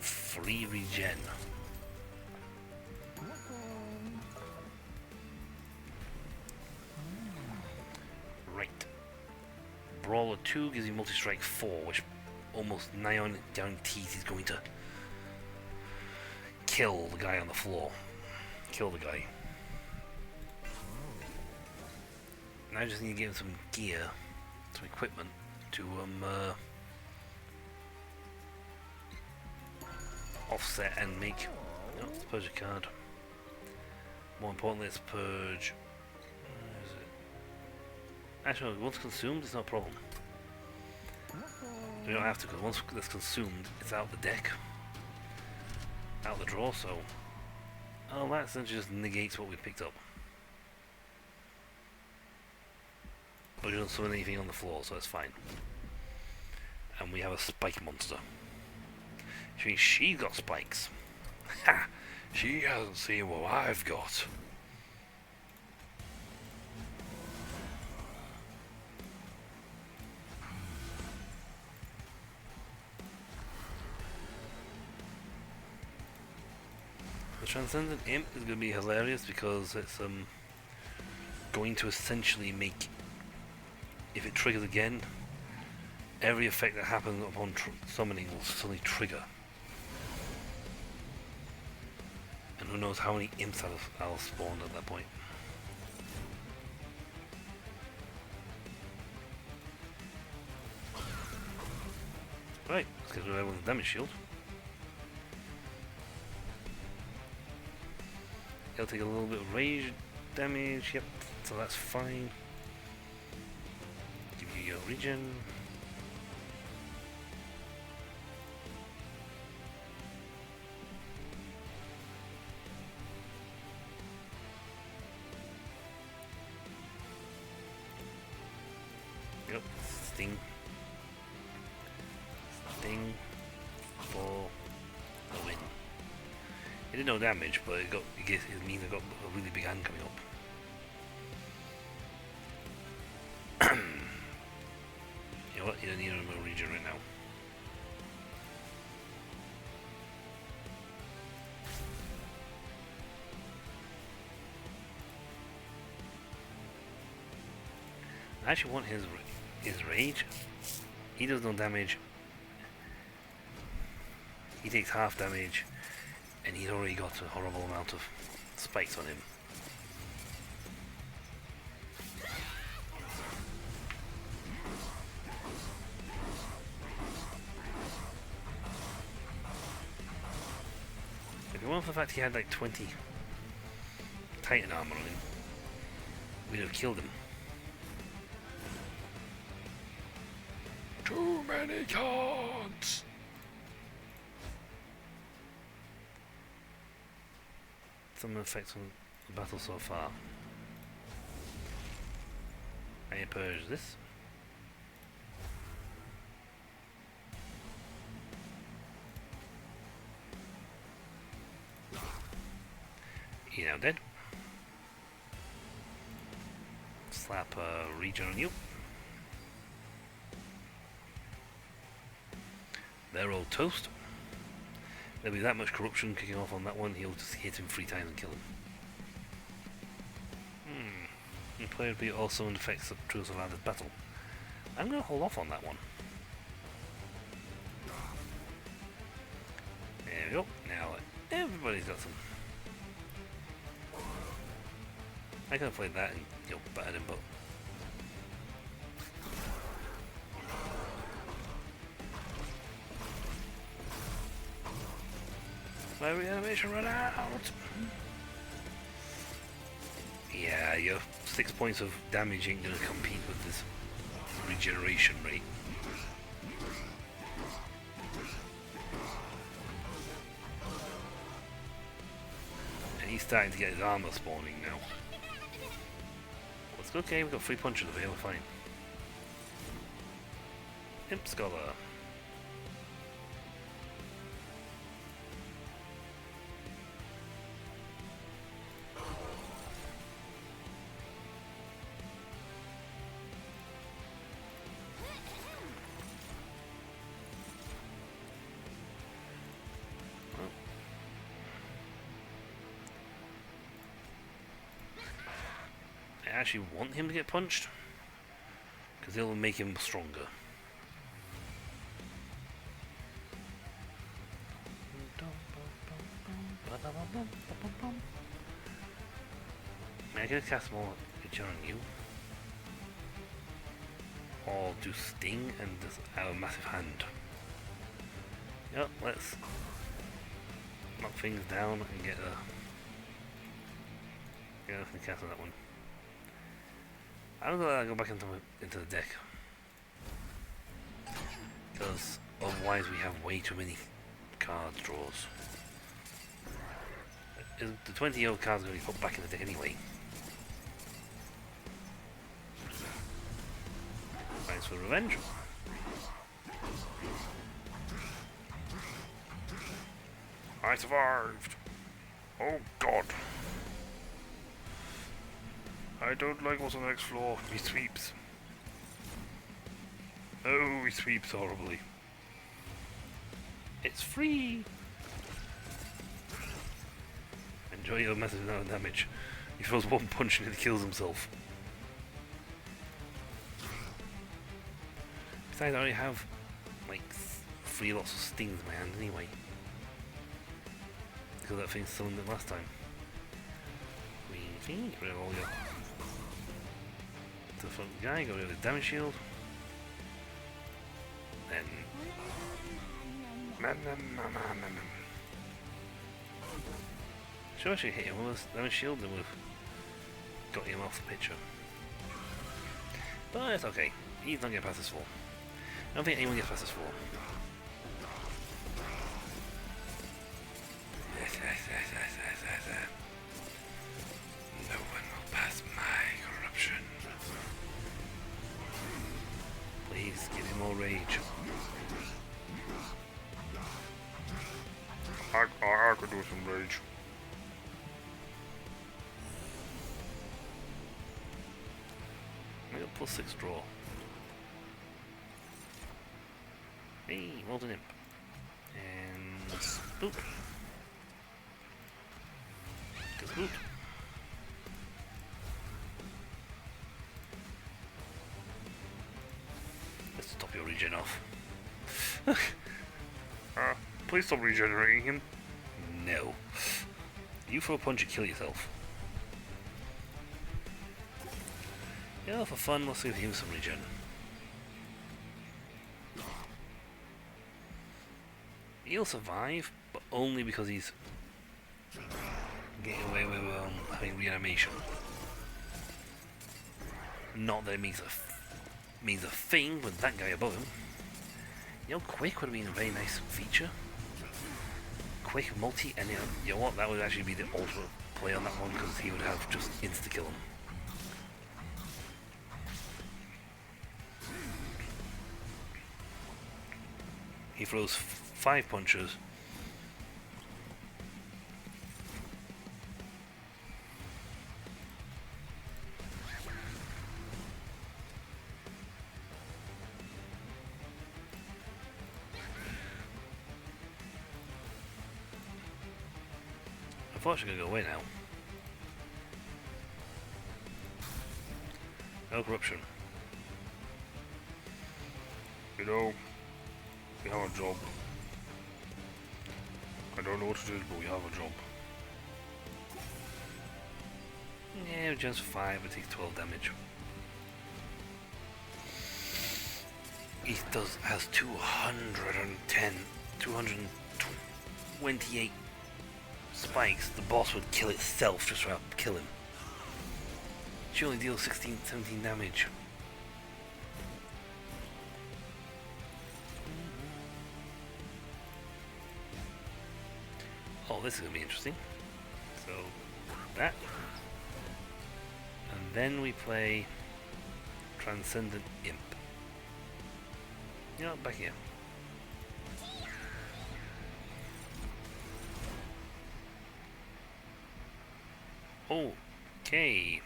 Free regen. Right. Brawler 2 gives you multi-strike 4, which almost nigh on guarantees he's going to kill the guy on the floor. Kill the guy. Now I just need to give him some gear, some equipment to offset and make. No, let's purge a card. More importantly, let's purge. Where is it? Actually, once consumed, it's not a problem. We don't have to, because once it's consumed, it's out the deck, out the drawer. So, oh, that essentially just negates what we picked up. But we don't summon anything on the floor, so that's fine. And we have a spike monster. Which means she got spikes. Ha! She hasn't seen what I've got. The Transcendent Imp is going to be hilarious because it's going to essentially make, if it triggers again, every effect that happens upon summoning will suddenly trigger. And who knows how many imps I'll spawn at that point. Right, let's get rid of everyone's damage shield. He'll take a little bit of rage damage, yep, so that's fine. Give you your regen. Yep, sting. Sting for a win. It did no damage, but it means I got a really big hand coming up. You know what? You don't need a regen right now. I actually want his rage. He does no damage. He takes half damage, and he's already got a horrible amount of spikes on him. If it weren't for the fact he had like 20 Titan armor on him, we'd have killed him. Too many cards! Some effects on the battle so far. I purge this. You're now dead. Slap a regen on you. They're all toast. There'll be that much corruption kicking off on that one, he'll just hit him 3 times and kill him. And player B also affects the Truth of Landed battle. I'm going to hold off on that one. There we go. Now everybody's got some. I could have played that and battered him, but my reanimation run out. Yeah, your 6 points of damage ain't gonna compete with this regeneration rate. And he's starting to get his armor spawning now. It's okay, we've got 3 punches over here, we're fine. Imp Scholar. I actually want him to get punched because it'll make him stronger. I mean, I could cast more Itcher on you, or do Sting and just have a massive hand. Yep, let's knock things down and get nothing cast on that one. I'm gonna go back into the deck because otherwise we have way too many cards draws. The 20 old cards are going to be put back in the deck anyway. Thanks for revenge. I survived. Oh God. I don't like what's on the next floor. He sweeps. Oh, he sweeps horribly. It's free! Enjoy your massive amount of damage. He throws one punch and he kills himself. Besides, I already have like 3 lots of stings in my hand anyway. Because that thing summoned it last time. Get rid of all your... To the front guy, go rid of the damage shield. Then... Should I actually hit him with a damage shield and we've got him off the picture. But it's okay. He's not getting past this 4. I don't think anyone gets past this 4. No one will pass my corruption. Please give me more rage. I could do some rage. I got +6 draw. Hey, Molten Imp. And... boop. Boop. Let's top your regen off. Please stop regenerating him. No. You throw a punch and kill yourself. Yeah, for fun, let's give him some regen. He'll survive, but only because he's getting away with having reanimation. Not that it means a thing with that guy above him. You know, Quick would have been a very nice feature. Quick multi, and you know what? That would actually be the ultimate play on that one because he would have just insta kill him. He throws 5 punches. Unfortunately, gonna go away now. No corruption. You know, we have a job. I don't know what it is, but we have a job. Yeah, just 5, it takes 12 damage. He has 228 spikes. The boss would kill itself just to kill him. She only deals 16, 17 damage. Oh, this is going to be interesting. So, that. And then we play Transcendent Imp. You know, back here. Okay.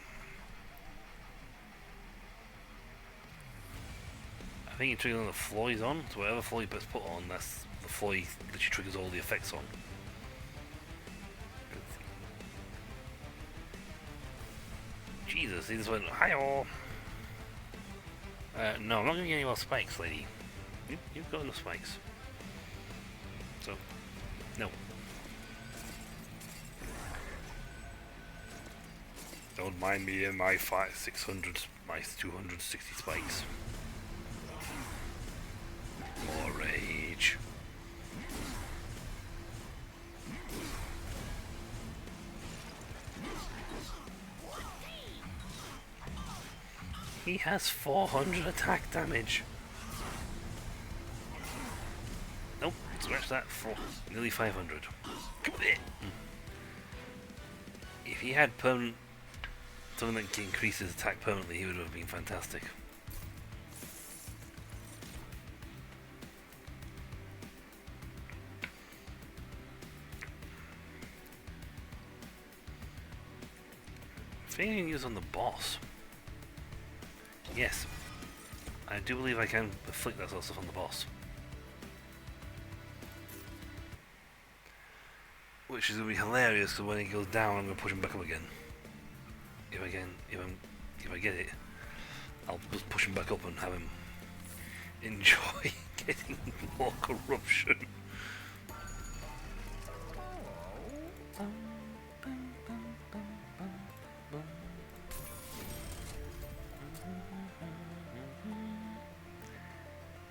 I think you trigger on the floor he's on, so whatever floor you best put on, that's the floor that literally triggers all the effects on. Jesus, he just went, hi-oh! No, I'm not giving you any more spikes, lady. You've got enough spikes. So, no. Don't mind me and my 600, my 260 spikes. More rage. He has 400 attack damage. Nope, scratch that. Nearly 500. If he had permanent something that can increase his attack permanently, he would have been fantastic. Failing use on the boss. Yes, I do believe I can afflict that sort of stuff on the boss. Which is going to be hilarious, because when he goes down, I'm going to push him back up again. If I get it, I'll just push him back up and have him enjoy getting more corruption.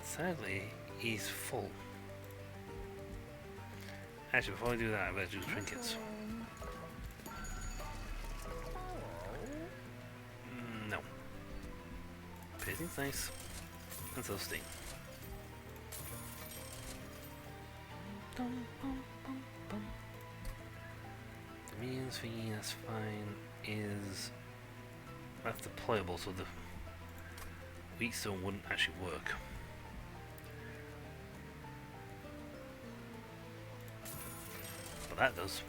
Sadly, he's full. Actually, before I do that, I better do trinkets. No. Piercing's nice. And so sting. The minions thingy, that's fine. That's deployable, so the weak stone wouldn't actually work. That does.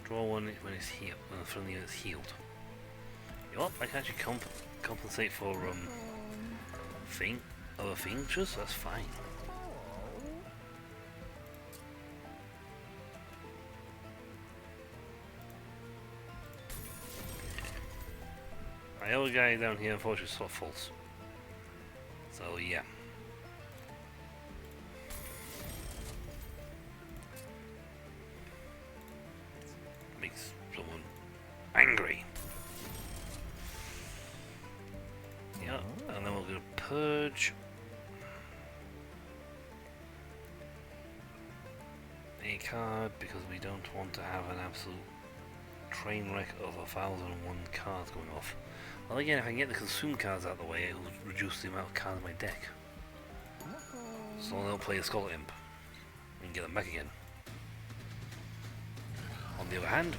Draw one when it's healed, when the friendly unit's healed. You know what? I can actually compensate for other features. That's fine. My other guy down here, unfortunately, saw false. So yeah. Makes someone angry. Yeah, and then we're going to purge a card because we don't want to have an absolute train wreck of 1,001 cards going off. Well, again, if I can get the consume cards out of the way, it will reduce the amount of cards in my deck. So I'll play a Skull Imp and get them back again. On the other hand,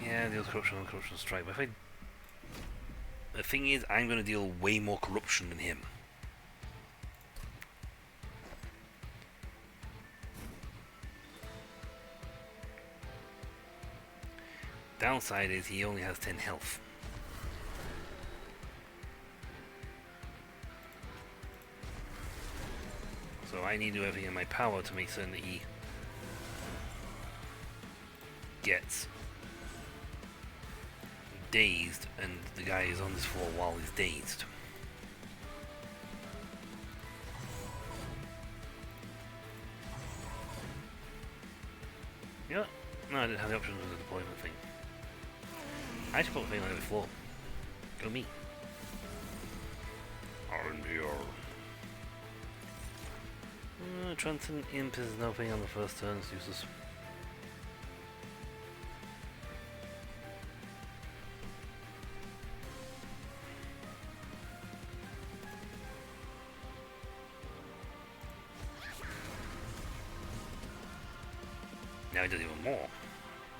yeah, deals corruption on corruption strike, but the thing is, I'm going to deal way more corruption than him. Downside is he only has 10 health. So I need to do everything in my power to make certain that he gets dazed and the guy is on this floor while he's dazed. Yeah, no, I didn't have the option of the deployment thing. I should put a thing like that before. Go me. RNPR. Transcendent Imp is nothing on the first turn, it's useless. Now he does even more,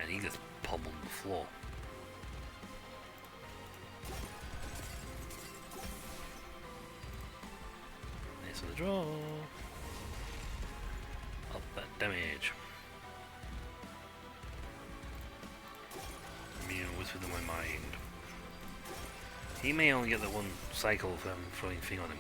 and he gets pummeled on the floor. Nice for the draw. Up that damage. Immune was within my mind. He may only get the one cycle from throwing thing on him.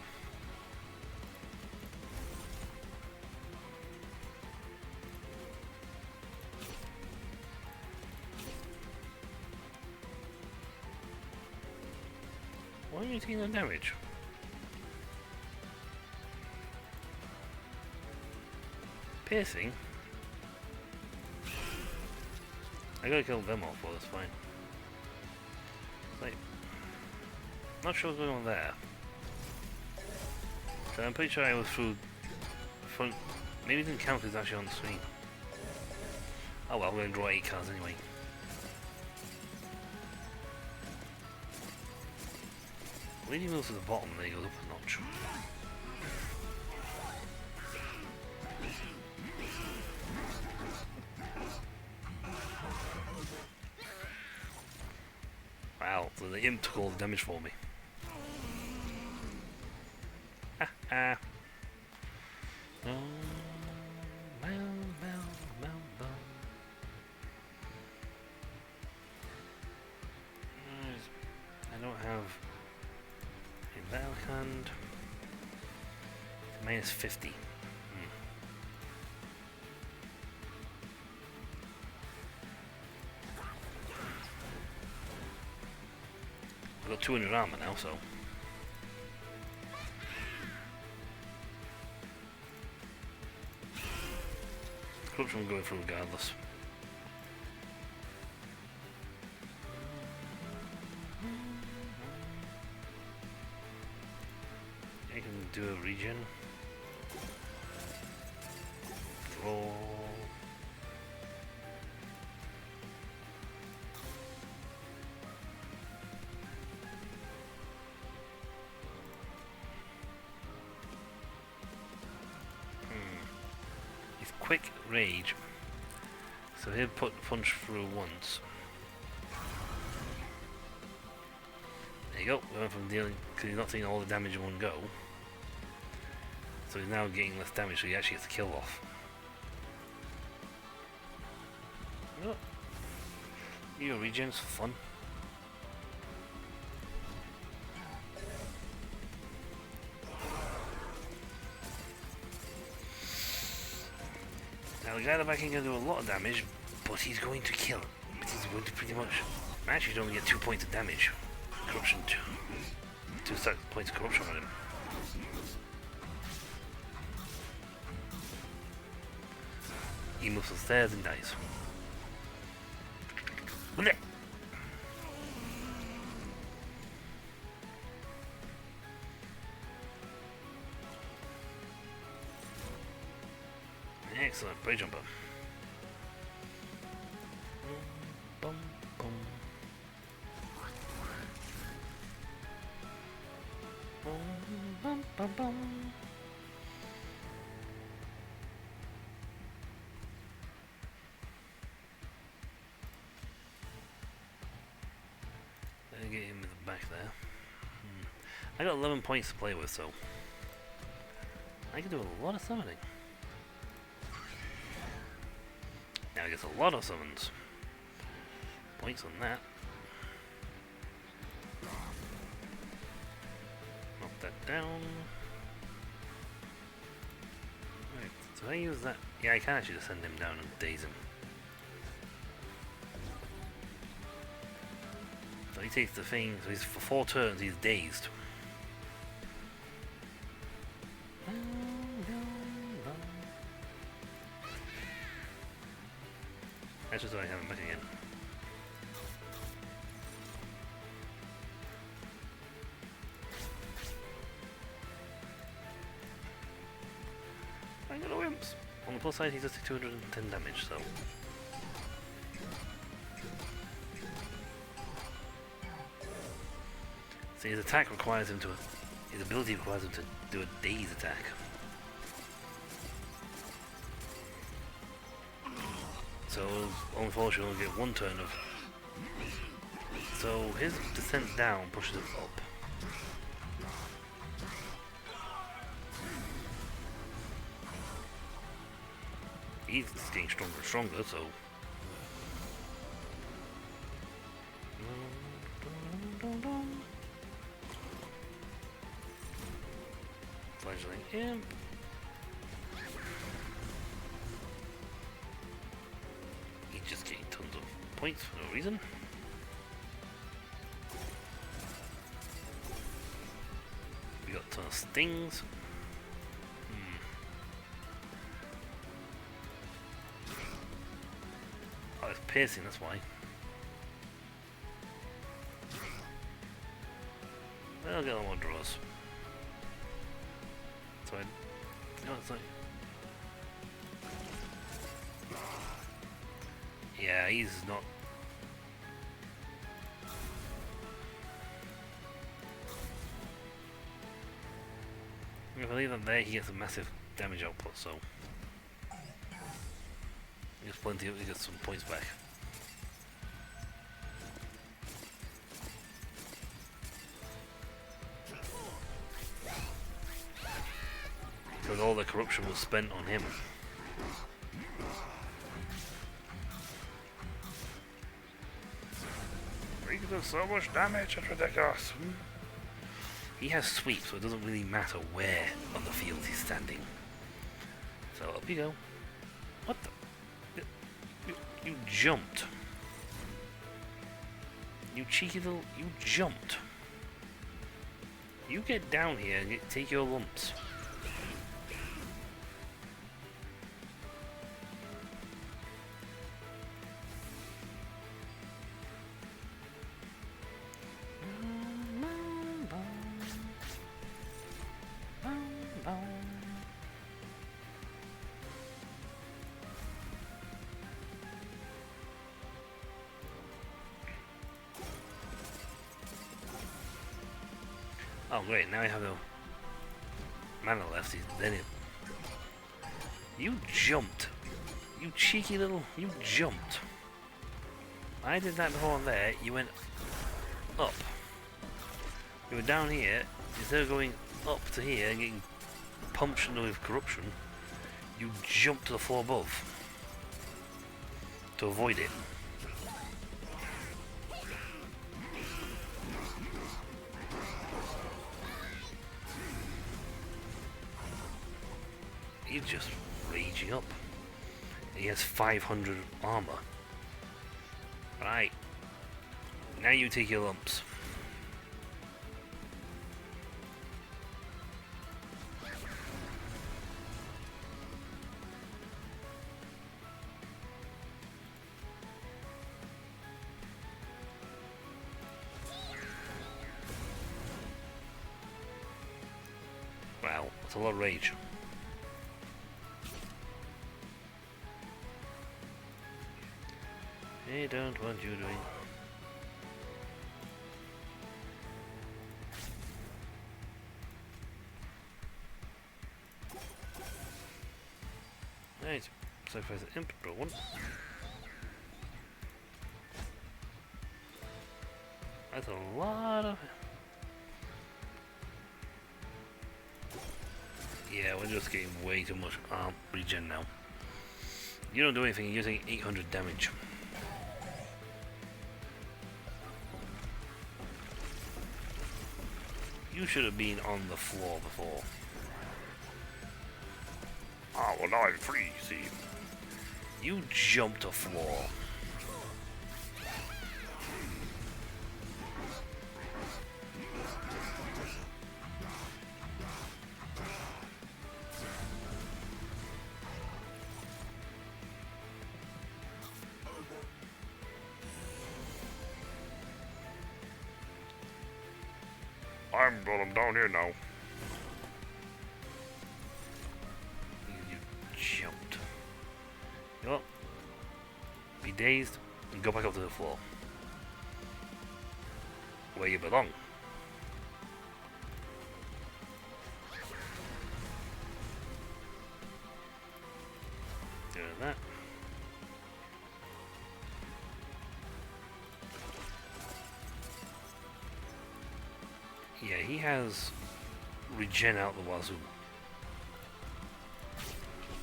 Why are you taking the damage? Piercing? I gotta kill them off, well, that's fine. Like, not sure what's going on there. So I'm pretty sure I was through front. Maybe it didn't count because it's actually on the screen. Oh well, we're gonna draw 8 cards anyway. When he moves to the bottom, then he goes up a notch. Wow, so the imp took all the damage for me. Ha ha. I don't have a Valkhand. Minus 50. I've got 200 armor now, so. Corruption will go through regardless. I can do a regen. Draw. He's quick rage, so he'll put punch through once. There you go. We went from dealing, because he's not taking all the damage in one go. So he's now getting less damage, so he actually gets the kill off. Oh. Your regens for fun. Now the guy at the back ain't going to do a lot of damage, but he's going to kill. But he's going to pretty much... Actually, he's only get 2 points of damage. Corruption 2. 2 points of corruption on him. He moves upstairs and dies. Blech. Excellent, Prey Jumper. Bum, bum. Bum, bum, bum. Get him with the back there. I got 11 points to play with, so I can do a lot of summoning. Now I guess a lot of summons. points on that. Knock that down. Right, so I use that. Yeah, I can actually just send him down and daze him. So he takes the thing, so he's, for 4 turns he's dazed. That's just what I have him back again. I'm gonna wimps. On the plus side, he does 210 damage, so. So his attack requires him to. His ability requires him to do a daze attack. So, unfortunately, we'll get 1 turn of. So, his descent down pushes him up. He's getting stronger and stronger, so. Fledgling Imp. He's just getting tons of points for no reason. We got a ton of stings. Oh, it's piercing, that's why. I'll get a lot more draws. So I... No, it's like... Yeah, he's not... If I leave him there, he gets a massive damage output, so... There's plenty of... He gets some points back. Because all the corruption was spent on him. We do so much damage, it's ridiculous. He has sweep, so it doesn't really matter where on the field he's standing. So up you go. What the? You jumped. You cheeky little... You jumped. You get down here and take your lumps. Oh great, now I have no mana left, then it... You jumped! You cheeky little... You jumped! I did that before there, you went up. You were down here, instead of going up to here and getting punched into with corruption, you jumped to the floor above. To avoid it. He's just raging up. He has 500 armor. Right. Now you take your lumps. Wow, that's a lot of rage. I don't want you doing. Right, sacrifice the imp, draw 1. That's a lot of. Yeah, we're just getting way too much regen now. You don't do anything, you're using 800 damage. You should have been on the floor before. Ah, well now I'm free, see. You jumped a floor. I'm down here now. You jumped. You know what? Be dazed and go back up to the floor. Where you belong. Doing that. Yeah, he has regen out the wazoo.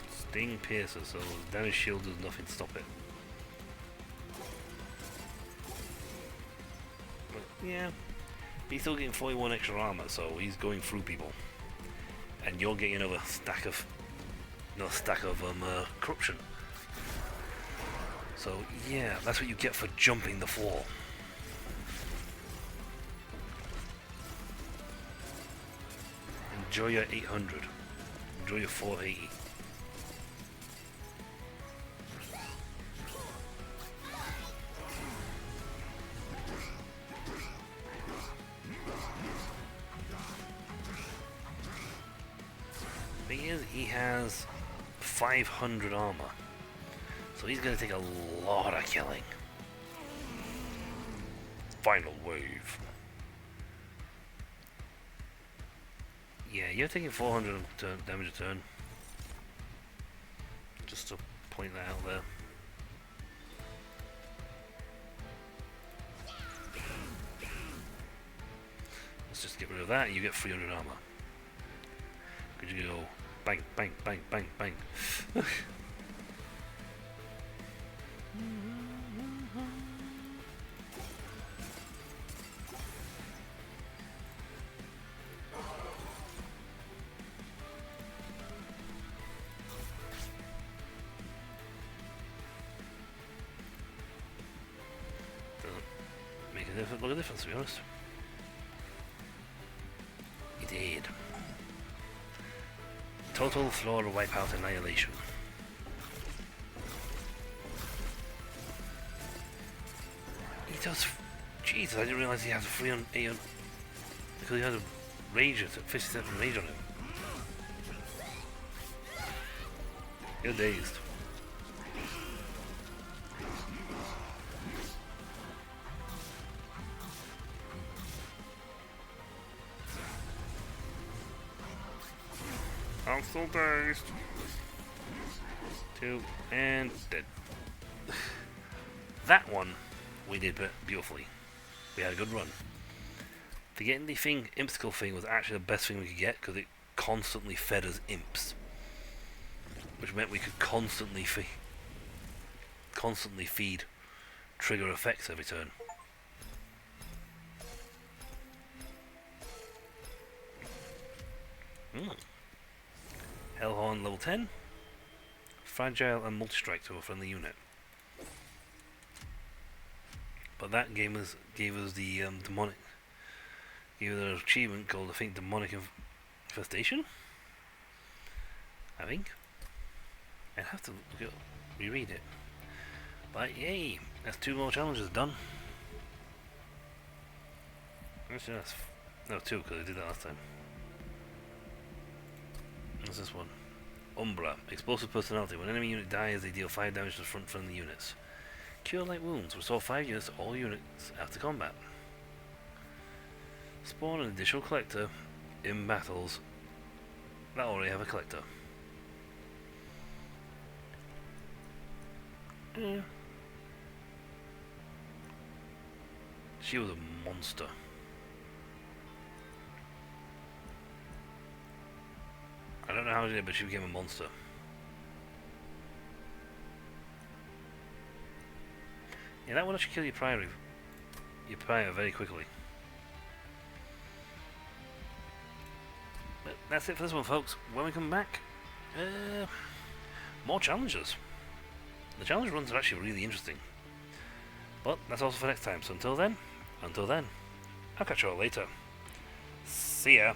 Sting piercer, so damage shield does nothing to stop it. But yeah, he's still getting 41 extra armor, so he's going through people. And you're getting another stack of corruption. So yeah, that's what you get for jumping the floor. Enjoy your 800. Enjoy your 480. Thing is, he has 500 armor. So he's going to take a lot of killing. Final wave. Yeah, you're taking 400 damage a turn. Just to point that out there. Let's just get rid of that, and you get 300 armor. Could you go bang, bang, bang, bang, bang? Look at the difference, to be honest. It did. Total floor wipeout annihilation. He does. Jesus, I didn't realize he has a 3 on 8 on. Because he has a rage at 57 rage on him. You're dazed. I'm still dazed. 2 and dead. That one we did beautifully. We had a good run. The getting the thing, Impsicle thing, was actually the best thing we could get because it constantly fed us imps, which meant we could constantly feed trigger effects every turn. Hellhorn level 10. Fragile and multi-strike to a friendly unit. But that gave us the demonic. Gave us an achievement called, I think, Demonic Infestation. I think. I'd have to reread it. But yay, that's 2 more challenges done. Actually, that's no 2 because I did that last time. What's this one? Umbra. Explosive personality. When an enemy unit dies, they deal 5 damage to the front friendly units. Cure light wounds. Restore 5 units to all units after combat. Spawn an additional collector in battles that already have a collector. Yeah. She was a monster. I don't know how she did, but she became a monster. Yeah, that one actually kill your prior very quickly. that's it for this one, folks. When we come back, more challenges. The challenge runs are actually really interesting. But that's also for next time. So until then, I'll catch you all later. See ya.